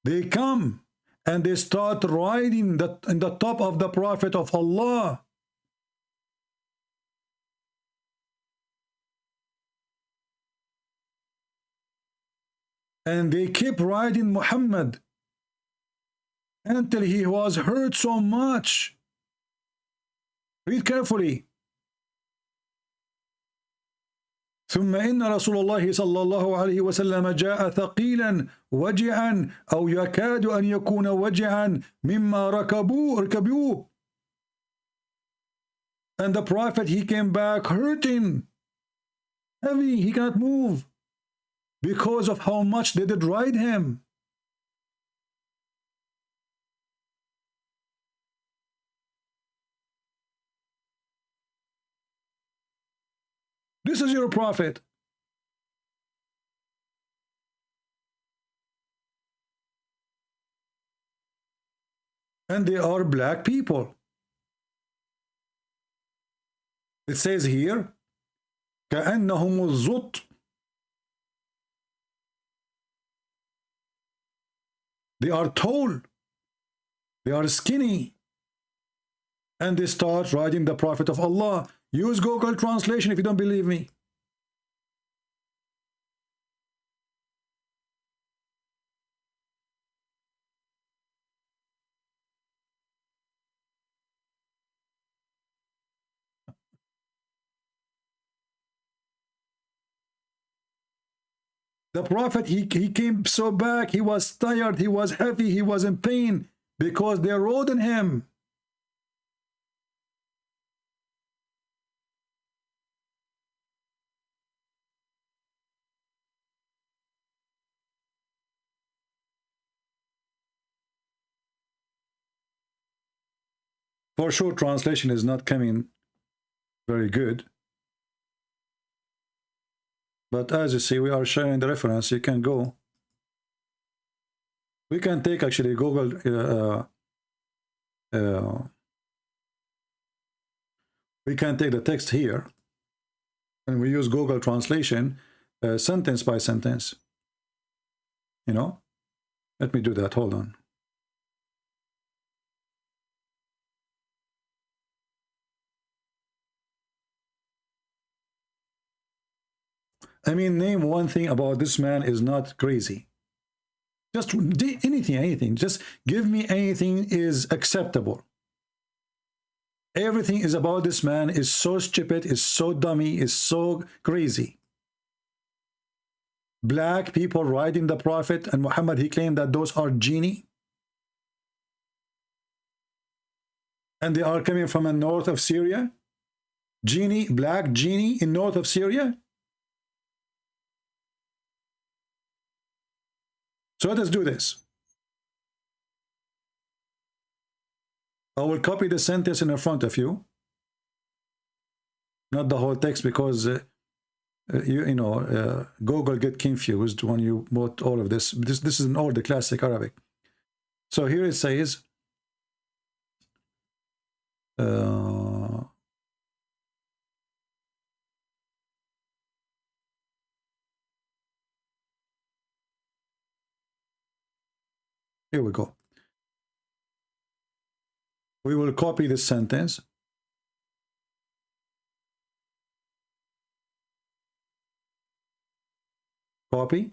They come and they start riding in the top of the Prophet of Allah. And they keep riding Muhammad until he was hurt so much. Read carefully. ثم إن رسول الله صلى الله عليه وسلم جاء ثقيلا وجعا أو يكاد أن يكون وجعا مما ركبوه. And the Prophet, he came back hurting, heavy, he cannot move because of how much they did ride him. This is your prophet. And they are black people. It says here, كأنهم الزط. They are tall. They are skinny. And they start riding the Prophet of Allah. Use Google Translation if you don't believe me. The Prophet, he came so back, he was tired, he was heavy, he was in pain because they rode on him. For sure, translation is not coming very good. But as you see, we are showing the reference. You can go. We can take actually Google. We can take the text here, and we use Google Translation, sentence by sentence. You know, let me do that. Hold on. I mean, name one thing about this man is not crazy. Just anything. Just give me anything is acceptable. Everything is about this man is so stupid, is so dummy, is so crazy. Black people riding the Prophet, and Muhammad, he claimed that those are genie. And they are coming from the north of Syria. Genie, black genie in north of Syria. So let us do this. I will copy the sentence in front of you, not the whole text, because Google get confused when you bought all of this. This is an old classic Arabic. So here it says, here we go. We will copy this sentence. Copy.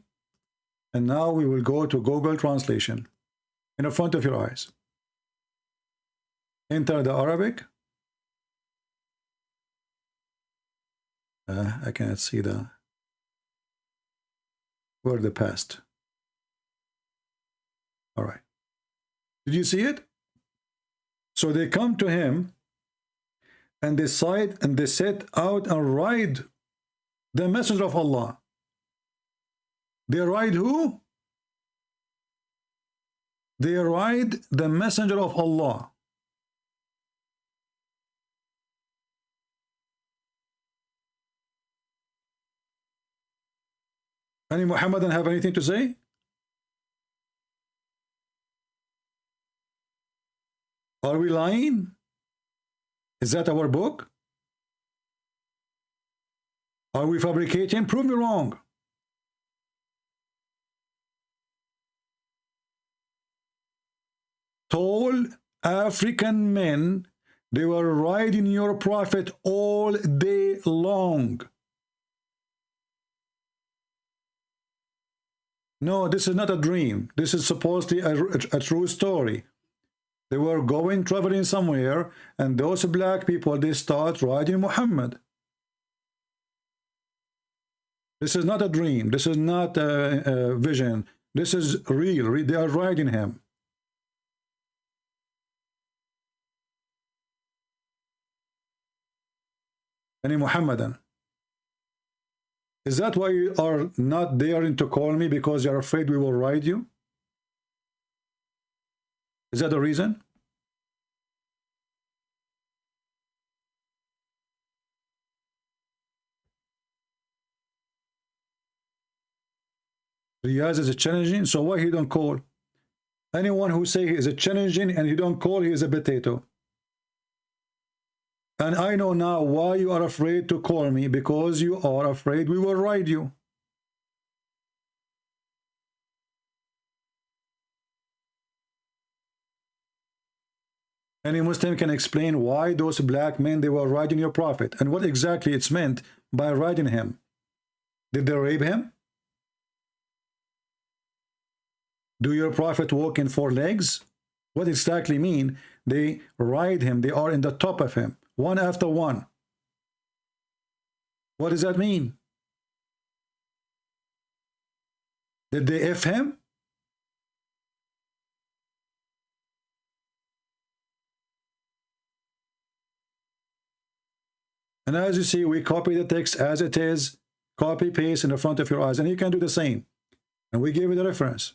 And now we will go to Google Translation in front of your eyes. Enter the Arabic. I cannot see the word the past. All right. Did you see it? So they come to him and they set out and ride the messenger of Allah. They ride who? They ride the messenger of Allah. Any Muhammadan have anything to say? Are we lying? Is that our book? Are we fabricating? Prove me wrong. Tall African men, they were riding your prophet all day long. No, this is not a dream. This is supposedly a true story. They were traveling somewhere, and those black people, they start riding Muhammad. This is not a dream. This is not a vision. This is real. They are riding him. Any Muhammadan? Is that why you are not daring to call me, because you're afraid we will ride you? Is that the reason? Riyaz is a challenging, so why he don't call? Anyone who say he is a challenging and he don't call, he is a potato. And I know now why you are afraid to call me, because you are afraid we will ride you. Any Muslim can explain why those black men, they were riding your prophet, and what exactly it's meant by riding him. Did they rape him? Do your prophet walk in 4 legs? What exactly mean? They ride him, they are in the top of him, one after one. What does that mean? Did they F him? And as you see, we copy the text as it is, copy, paste in the front of your eyes, and you can do the same. And we give you the reference.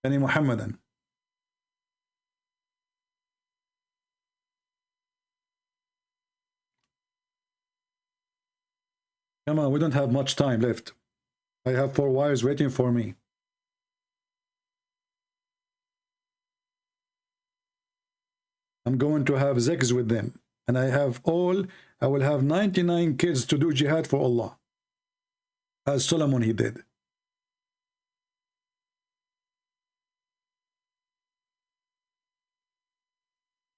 Any Muhammadan? Come on, we don't have much time left. I have 4 wives waiting for me. I'm going to have sex with them, and I will have 99 kids to do jihad for Allah, as Solomon he did.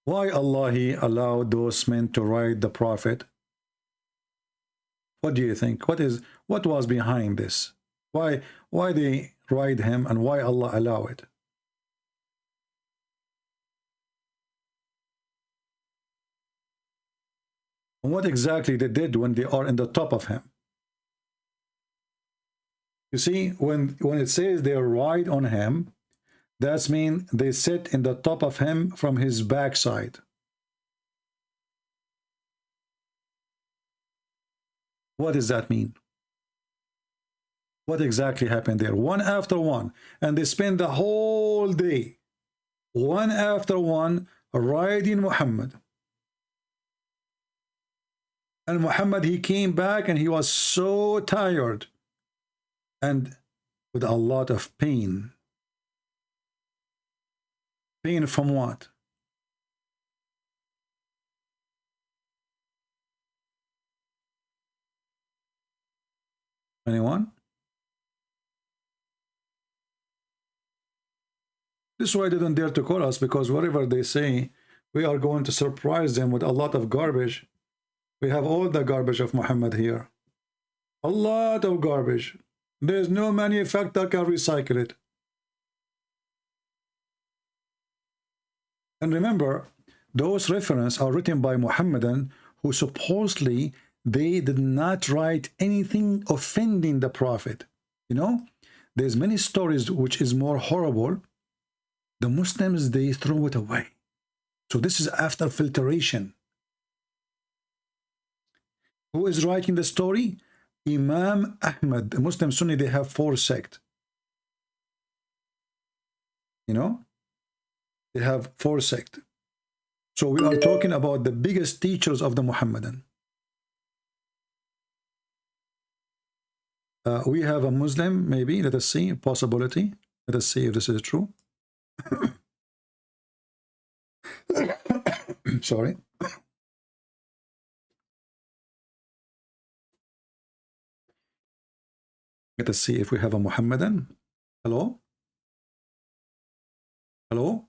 Why Allah he allowed those men to ride the prophet? What do you think? What was behind this? Why they ride him, and why Allah allow it? And what exactly they did when they are in the top of him? You see, when it says they ride on him, that means they sit in the top of him from his backside. What does that mean? What exactly happened there? One after one. And they spend the whole day, one after one, riding Muhammad. And Muhammad, he came back and he was so tired and with a lot of pain. Pain from what? Anyone? This is why they don't dare to call us, because whatever they say, we are going to surprise them with a lot of garbage. We have all the garbage of Muhammad here. A lot of garbage. There's no manufacturer can recycle it. And remember, those references are written by Muhammadan who supposedly they did not write anything offending the Prophet. You know, there's many stories which is more horrible. The Muslims, they throw it away. So this is after filtration. Who is writing the story? Imam Ahmad. The Muslim Sunni, they have 4 sects. You know? They have 4 sects. So we are talking about the biggest teachers of the Muhammadan. We have a Muslim, maybe. Let us see. Possibility. Let us see if this is true. Sorry. Let us see if we have a Muhammadan. Hello? Hello?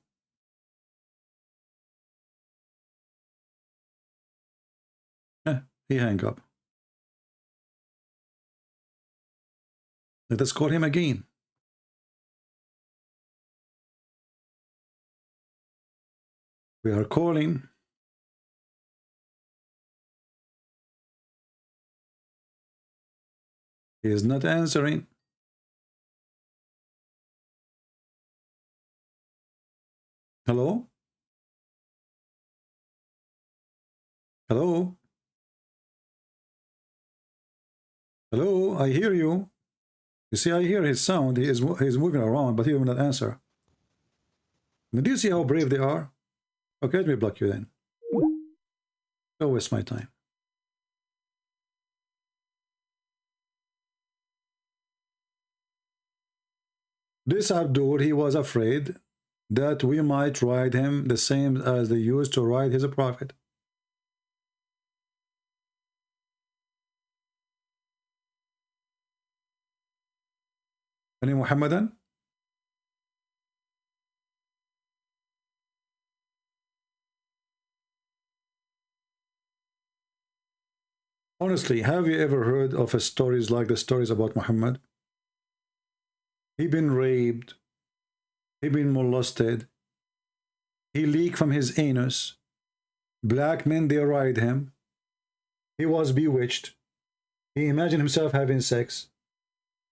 He hang up. Let us call him again. We are calling. He is not answering. Hello? Hello? Hello? I hear you. You see, I hear his sound. He is moving around, but he will not answer. Do you see how brave they are? Okay, let me block you then. Don't waste my time. This Abdul, he was afraid that we might ride him the same as they used to ride his prophet. Any Muhammadan? Honestly, have you ever heard of stories like the stories about Muhammad? He been raped, he been molested, he leaked from his anus, black men, they ride him, he was bewitched, he imagined himself having sex,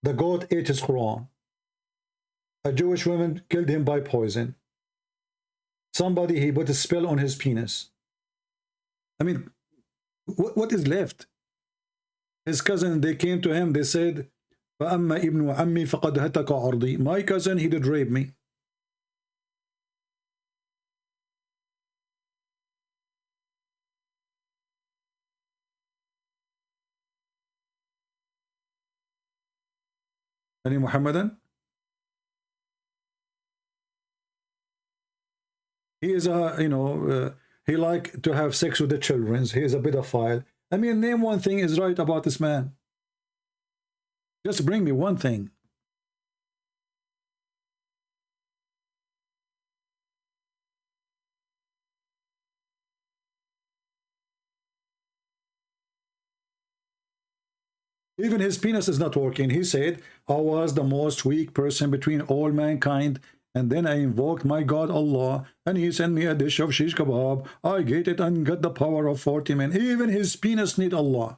the goat ate his Qur'an, a Jewish woman killed him by poison, somebody, he put a spell on his penis. I mean, what is left? His cousin, they came to him, they said, فَأَمَّا إِبْنُ عَمِّي فَقَدْ هَتَكَ عَرْضِي. My cousin, he did rape me. Any Muhammadan? He is a, you know, he like to have sex with the children. He is a pedophile. I mean, name one thing is right about this man. Just bring me one thing. Even his penis is not working. He said, I was the most weak person between all mankind, and then I invoked my God Allah, and he sent me a dish of shish kebab. I ate it and got the power of 40 men. Even his penis need Allah.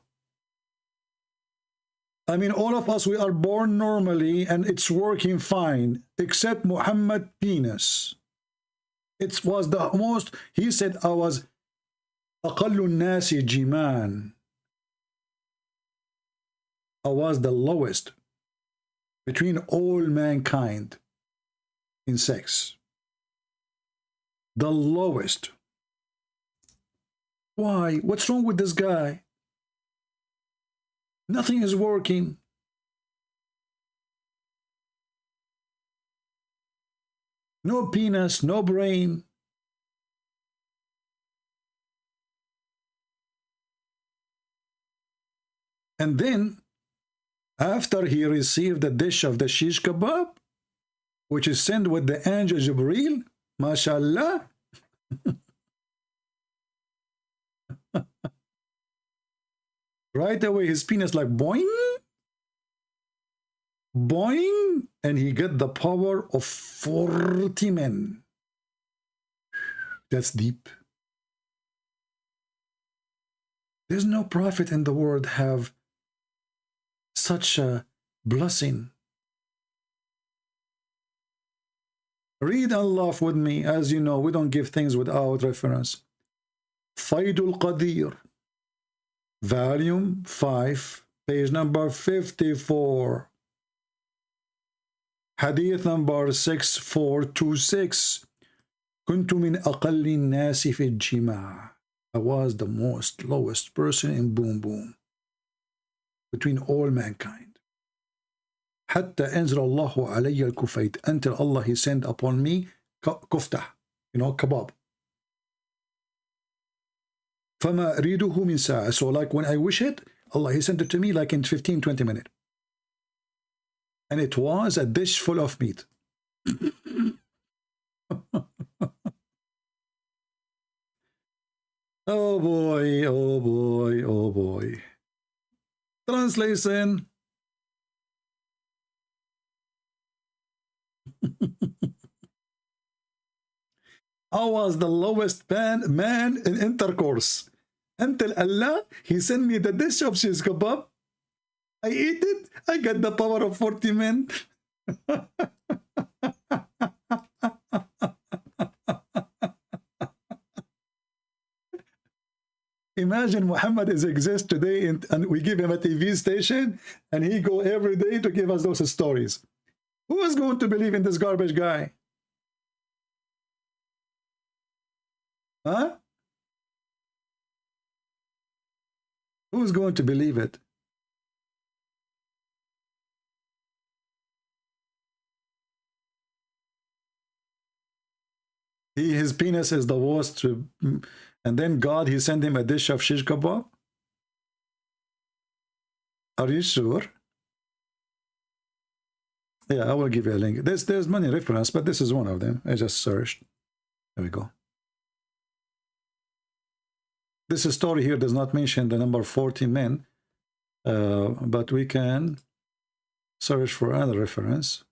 I mean, all of us, we are born normally, and it's working fine, except Muhammad penis. It was the most, he said, I was أقل الناس جمال. I was the lowest between all mankind in sex. The lowest. Why? What's wrong with this guy? Nothing is working. No penis, no brain. And then, after he received the dish of the shish kebab, which is sent with the angel Jibreel, mashallah, right away his penis like boing, boing, and he get the power of 40 men. That's deep. There's no prophet in the world have such a blessing. Read and laugh with me. As you know, we don't give things without reference. Faidul Qadir, volume 5, page number 54. Hadith number 6426. كنت من أقل الناس في الجماع. I was the most lowest person in boom boom between all mankind. حتى أنزل الله علي الكفيت, until Allah he sent upon me كفتة, kebab. فما أريده من ساعة. So like when I wish it, Allah he sent it to me like in 15-20 minutes. And it was a dish full of meat. Oh boy, oh boy, oh boy. Translation. I was the lowest man in intercourse until Allah he sent me the dish of shish kebab. I eat it. I got the power of 40 men. Imagine Muhammad exists today and we give him a TV station and he go every day to give us those stories. Who is going to believe in this garbage guy? Huh? Who's going to believe it? His penis is the worst. And then God, he sent him a dish of shish kebab? Are you sure? Yeah, I will give you a link. There's many references, but this is one of them. I just searched. There we go. This story here does not mention the number 40 men, but we can search for another reference.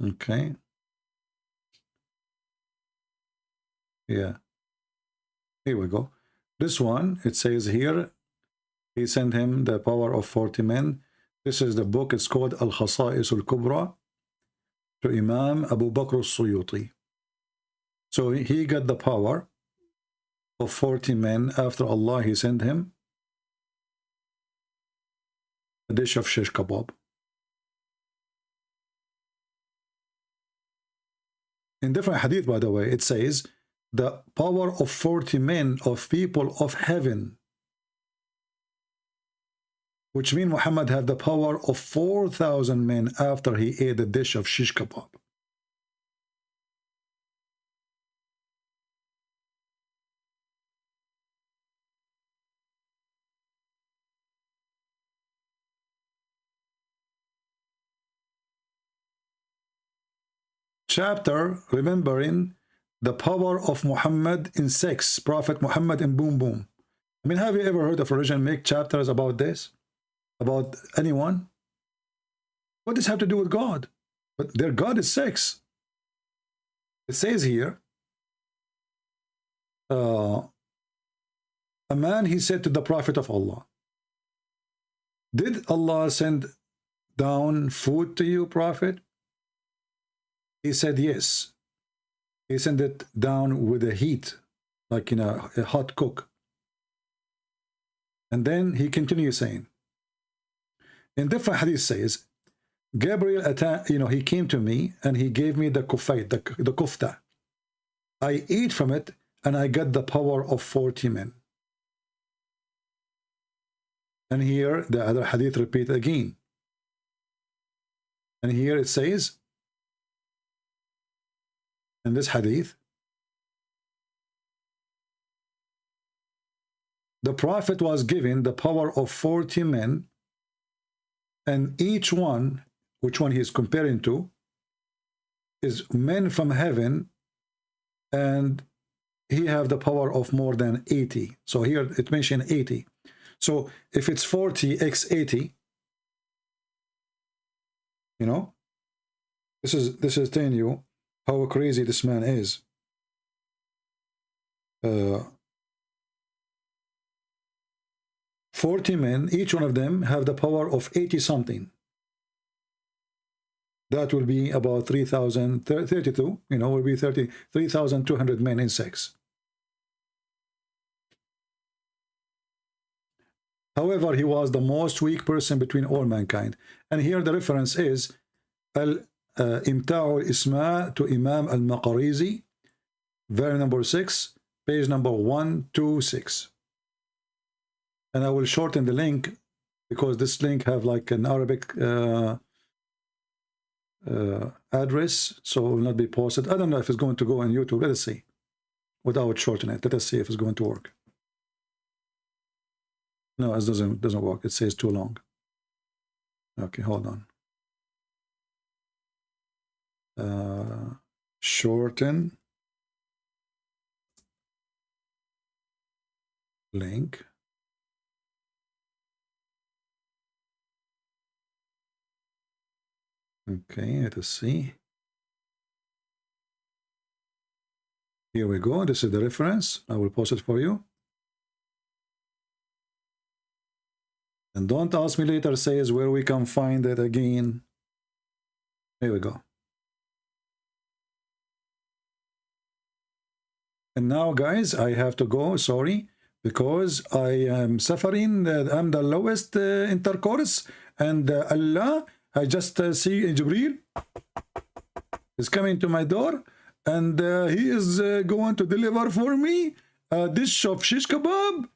Okay. Yeah. Here we go. This one, it says here, he sent him the power of 40 men. This is the book. It's called Al-Khasa'is Al-Kubra to Imam Abu Bakr al-Suyuti. So he got the power of 40 men after Allah, he sent him a dish of shish kebab. In different hadith, by the way, it says the power of 40 men of people of heaven, which means Muhammad had the power of 4,000 men after he ate a dish of shish kebab. Chapter remembering the power of Muhammad in sex, Prophet Muhammad in boom boom. I mean, have you ever heard of religion make chapters about this? About anyone? What does this have to do with God? But their God is sex. It says here, a man, he said to the Prophet of Allah, did Allah send down food to you, Prophet? He said, yes. He sent it down with a heat, like in a hot cook. And then he continues saying, in different hadith says, Gabriel, he came to me and he gave me the kufayt, the kufta. I ate from it and I got the power of 40 men. And here the other hadith repeat again. And here it says, in this hadith, the Prophet was given the power of 40 men, and each one, which one he is comparing to, is men from heaven, and he have the power of more than 80. So here it mentioned 80. So if it's 40 x 80, you know, this is telling you how crazy this man is. 40 men, each one of them have the power of 80 something. That will be about 3,032, you know, will be 3,200 men in sex. However, he was the most weak person between all mankind. And here the reference is Imta'u al-Isma to Imam al-Maqarizi, volume number 6, page number 126. And I will shorten the link because this link have like an Arabic address, so it will not be posted. I don't know if it's going to go on YouTube. Let us see. Without shortening it, let us see if it's going to work. No, it doesn't work. It says too long. Okay, hold on. Shorten link. Okay, let us see. Here we go. This is the reference. I will post it for you. And don't ask me later, says where we can find it again. Here we go. And now, guys, I have to go, sorry, because I am suffering. I'm the lowest intercourse, and Allah, I just see Jibreel is coming to my door, and he is going to deliver for me a dish of shish kebab.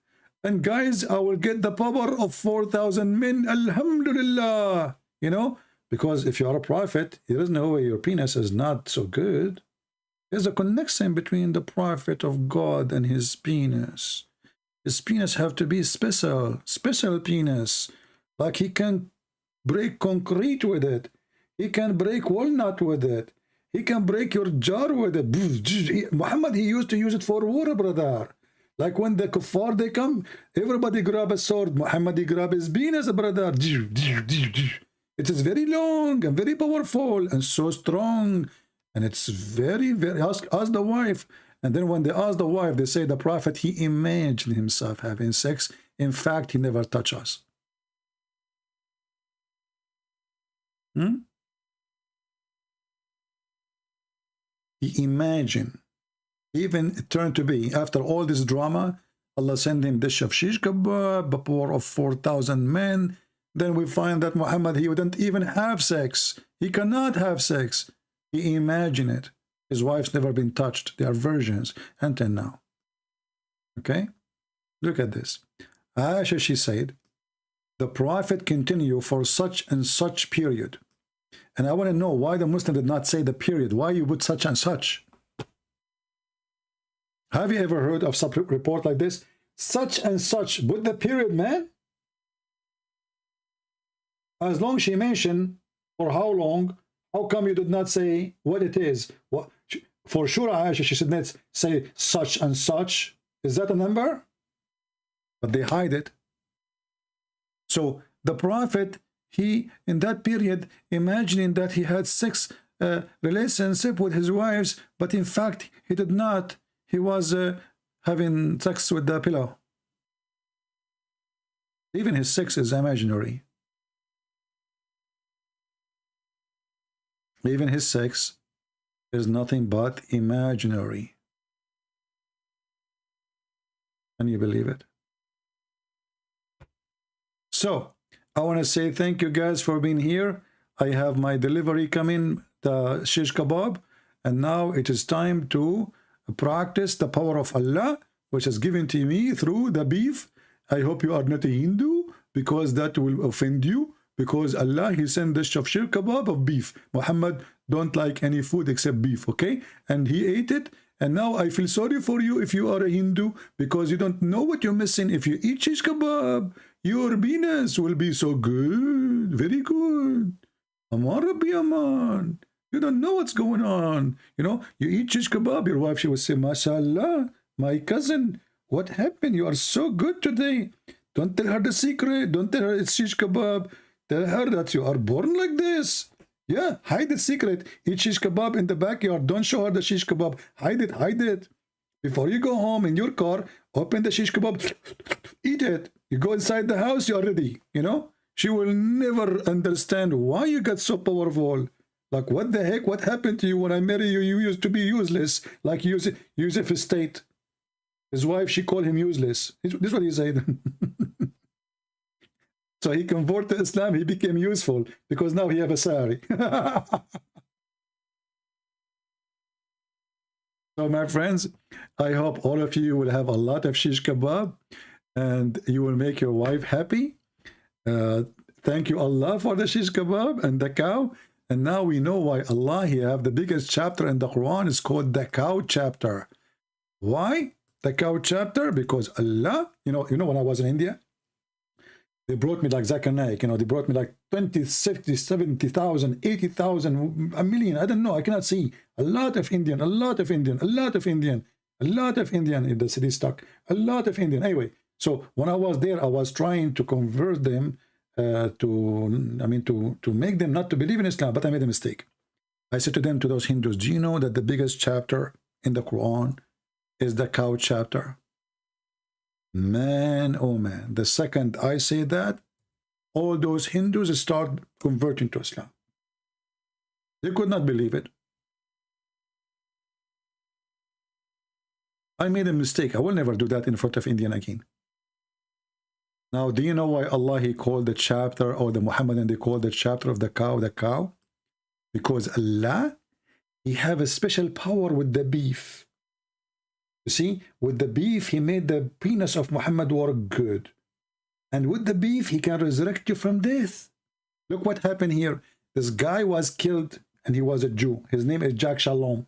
And guys, I will get the power of 4,000 men. Alhamdulillah. You know, because if you are a prophet, there is no way your penis is not so good. There's a connection between the prophet of God and his penis. His penis have to be special penis. Like he can break concrete with it. He can break walnut with it. He can break your jar with it. Muhammad, he used to use it for war, brother. Like when the kuffar, they come, everybody grab a sword. Muhammad, he grab his penis, brother. It is very long and very powerful and so strong. And it's very, very, ask the wife. And then when they ask the wife, they say the prophet, he imagined himself having sex. In fact, he never touched us. He imagined. Even it turned to be, after all this drama, Allah sent him dish of shish kebab, a power of 4,000 men. Then we find that Muhammad, he wouldn't even have sex. He cannot have sex. He imagined it. His wife's never been touched. They are virgins until now. Okay? Look at this. Aisha, she said, the Prophet continued for such and such period. And I want to know why the Muslim did not say the period. Why you put such and such? Have you ever heard of some report like this? Such and such. Put the period, man. As long as she mentioned for how long, how come you did not say what it is? What, for sure, Aisha, she should not say such and such. Is that a number? But they hide it. So the Prophet, he, in that period, imagining that he had sex relationship with his wives, but in fact, he did not. He was having sex with the pillow. Even his sex is imaginary. Even his sex is nothing but imaginary. Can you believe it? So, I want to say thank you guys for being here. I have my delivery coming, the shish kebab, and now it is time to practice the power of Allah, which is given to me through the beef. I hope you are not a Hindu, because that will offend you, because Allah, He sent the shish kebab of beef. Muhammad don't like any food except beef, okay? And he ate it, and now I feel sorry for you if you are a Hindu, because you don't know what you're missing. If you eat shish kebab, your penis will be so good, very good. Amar Rabbi Aman. You don't know what's going on. You know, you eat shish kebab, your wife, she will say, MashaAllah, my cousin, what happened? You are so good today. Don't tell her the secret. Don't tell her it's shish kebab. Tell her that you are born like this. Yeah, hide the secret. Eat shish kebab in the backyard. Don't show her the shish kebab. Hide it, hide it. Before you go home in your car, open the shish kebab, eat it. You go inside the house, you're ready. You know, she will never understand why you got so powerful. Like, what the heck? What happened to you when I married you? You used to be useless, like Yusuf State. His wife, she called him useless. This is what he said. So he converted to Islam, he became useful, because now he have a sari. So my friends, I hope all of you will have a lot of shish kebab, and you will make your wife happy. Thank you Allah for the shish kebab and the cow. And now we know why Allah, He have the biggest chapter in the Quran is called the cow chapter. Why the cow chapter? Because Allah, you know when I was in India, they brought me like Zakir Naik, you know, they brought me like 20, 60, 70,000, 80,000, a million, I don't know, I cannot see. A lot of Indian, a lot of Indian, a lot of Indian, a lot of Indian in the city stock, a lot of Indian. Anyway, so when I was there, I was trying to convert them to make them not to believe in Islam, but I made a mistake. I said to them, to those Hindus, do you know that the biggest chapter in the Quran is the cow chapter? Man, oh man, the second I say that, all those Hindus start converting to Islam. They could not believe it. I made a mistake. I will never do that in front of Indian again. Now, do you know why Allah, He called the chapter, or the Muhammadan, they called the chapter of the cow? Because Allah, He have a special power with the beef. You see, with the beef, He made the penis of Muhammad work good. And with the beef, He can resurrect you from death. Look what happened here. This guy was killed, and he was a Jew. His name is Jack Shalom.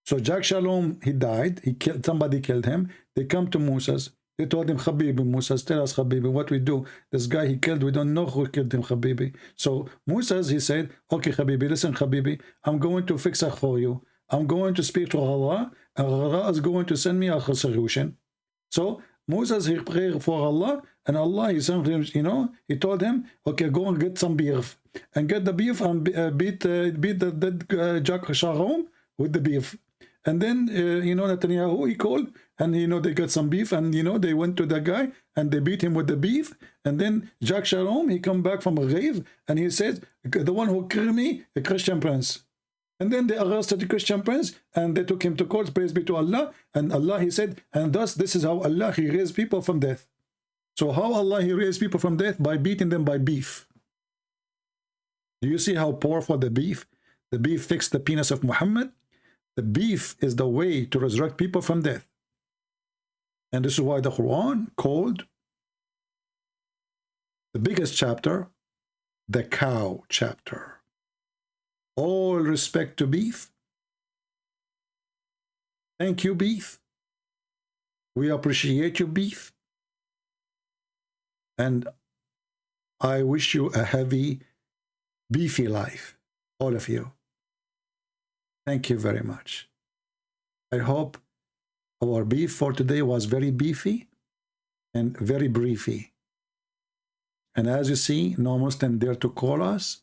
So Jack Shalom, he died. Somebody killed him. They come to Moses. They told him, Habibi, Moses, tell us, Habibi, what we do. This guy he killed, we don't know who killed him, Habibi. So Moses, he said, okay, Habibi, listen, Habibi, I'm going to fix it for you. I'm going to speak to Allah, and Allah is going to send me a solution. So Moses, he prayed for Allah, and Allah, he sent him, you know, he told him, okay, go and get some beef, and get the beef and beat the dead Jack Shalom with the beef. And then, you know, Netanyahu, he called, and, you know, they got some beef, and, you know, they went to the guy, and they beat him with the beef. And then Jack Shalom, he come back from a grave, and he said, the one who killed me, a Christian prince. And then they arrested the Christian prince, and they took him to court, praise be to Allah. And Allah, He said, and thus, this is how Allah, He raised people from death. So how Allah, He raised people from death? By beating them by beef. Do you see how powerful the beef? The beef fixed the penis of Muhammad. The beef is the way to resurrect people from death. And this is why the Quran called the biggest chapter the cow chapter. All respect to beef. Thank you, beef. We appreciate you, beef. And I wish you a heavy, beefy life, all of you. Thank you very much. I hope our beef for today was very beefy and very briefy. And as you see, no Muslim dare to call us,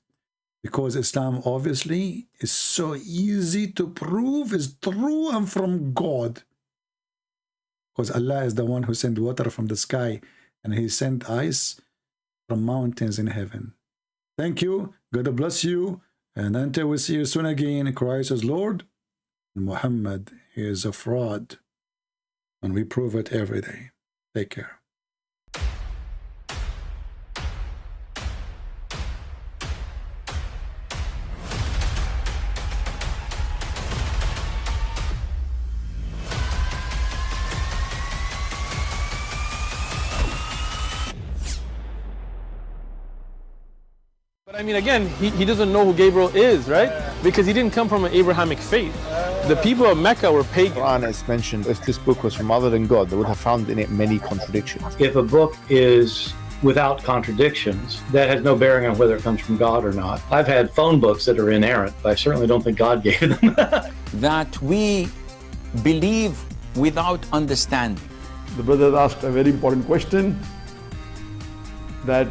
because Islam obviously is so easy to prove is true and from God. Because Allah is the one who sent water from the sky, and He sent ice from mountains in heaven. Thank you. God bless you. And until we see you soon again, Christ is Lord, and Muhammad is a fraud. And we prove it every day. Take care. But I mean, again, he doesn't know who Gabriel is, right? Because he didn't come from an Abrahamic faith. The people of Mecca were pagan. Quran is mentioned, if this book was from other than God, they would have found in it many contradictions. If a book is without contradictions, that has no bearing on whether it comes from God or not. I've had phone books that are inerrant, but I certainly don't think God gave them. That we believe without understanding. The brother asked a very important question, that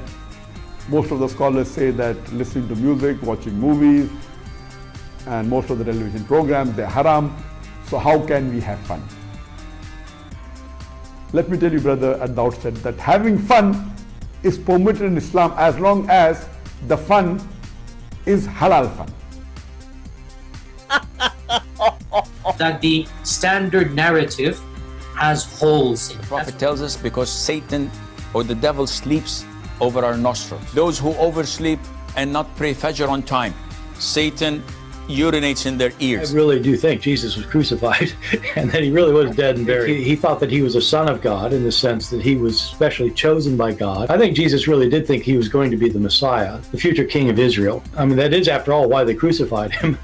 most of the scholars say that listening to music, watching movies, and most of the television programs, they're haram. So how can we have fun? Let me tell you, brother, at the outset that having fun is permitted in Islam as long as the fun is halal fun. That the standard narrative has holes in it. The Prophet tells us because Satan or the devil sleeps over our nostrils. Those who oversleep and not pray Fajr on time, Satan urinates in their ears. I really do think Jesus was crucified and that he really was dead and buried. He thought that he was a son of God in the sense that he was specially chosen by God. I think Jesus really did think he was going to be the Messiah, the future king of Israel. I mean, that is, after all, why they crucified him.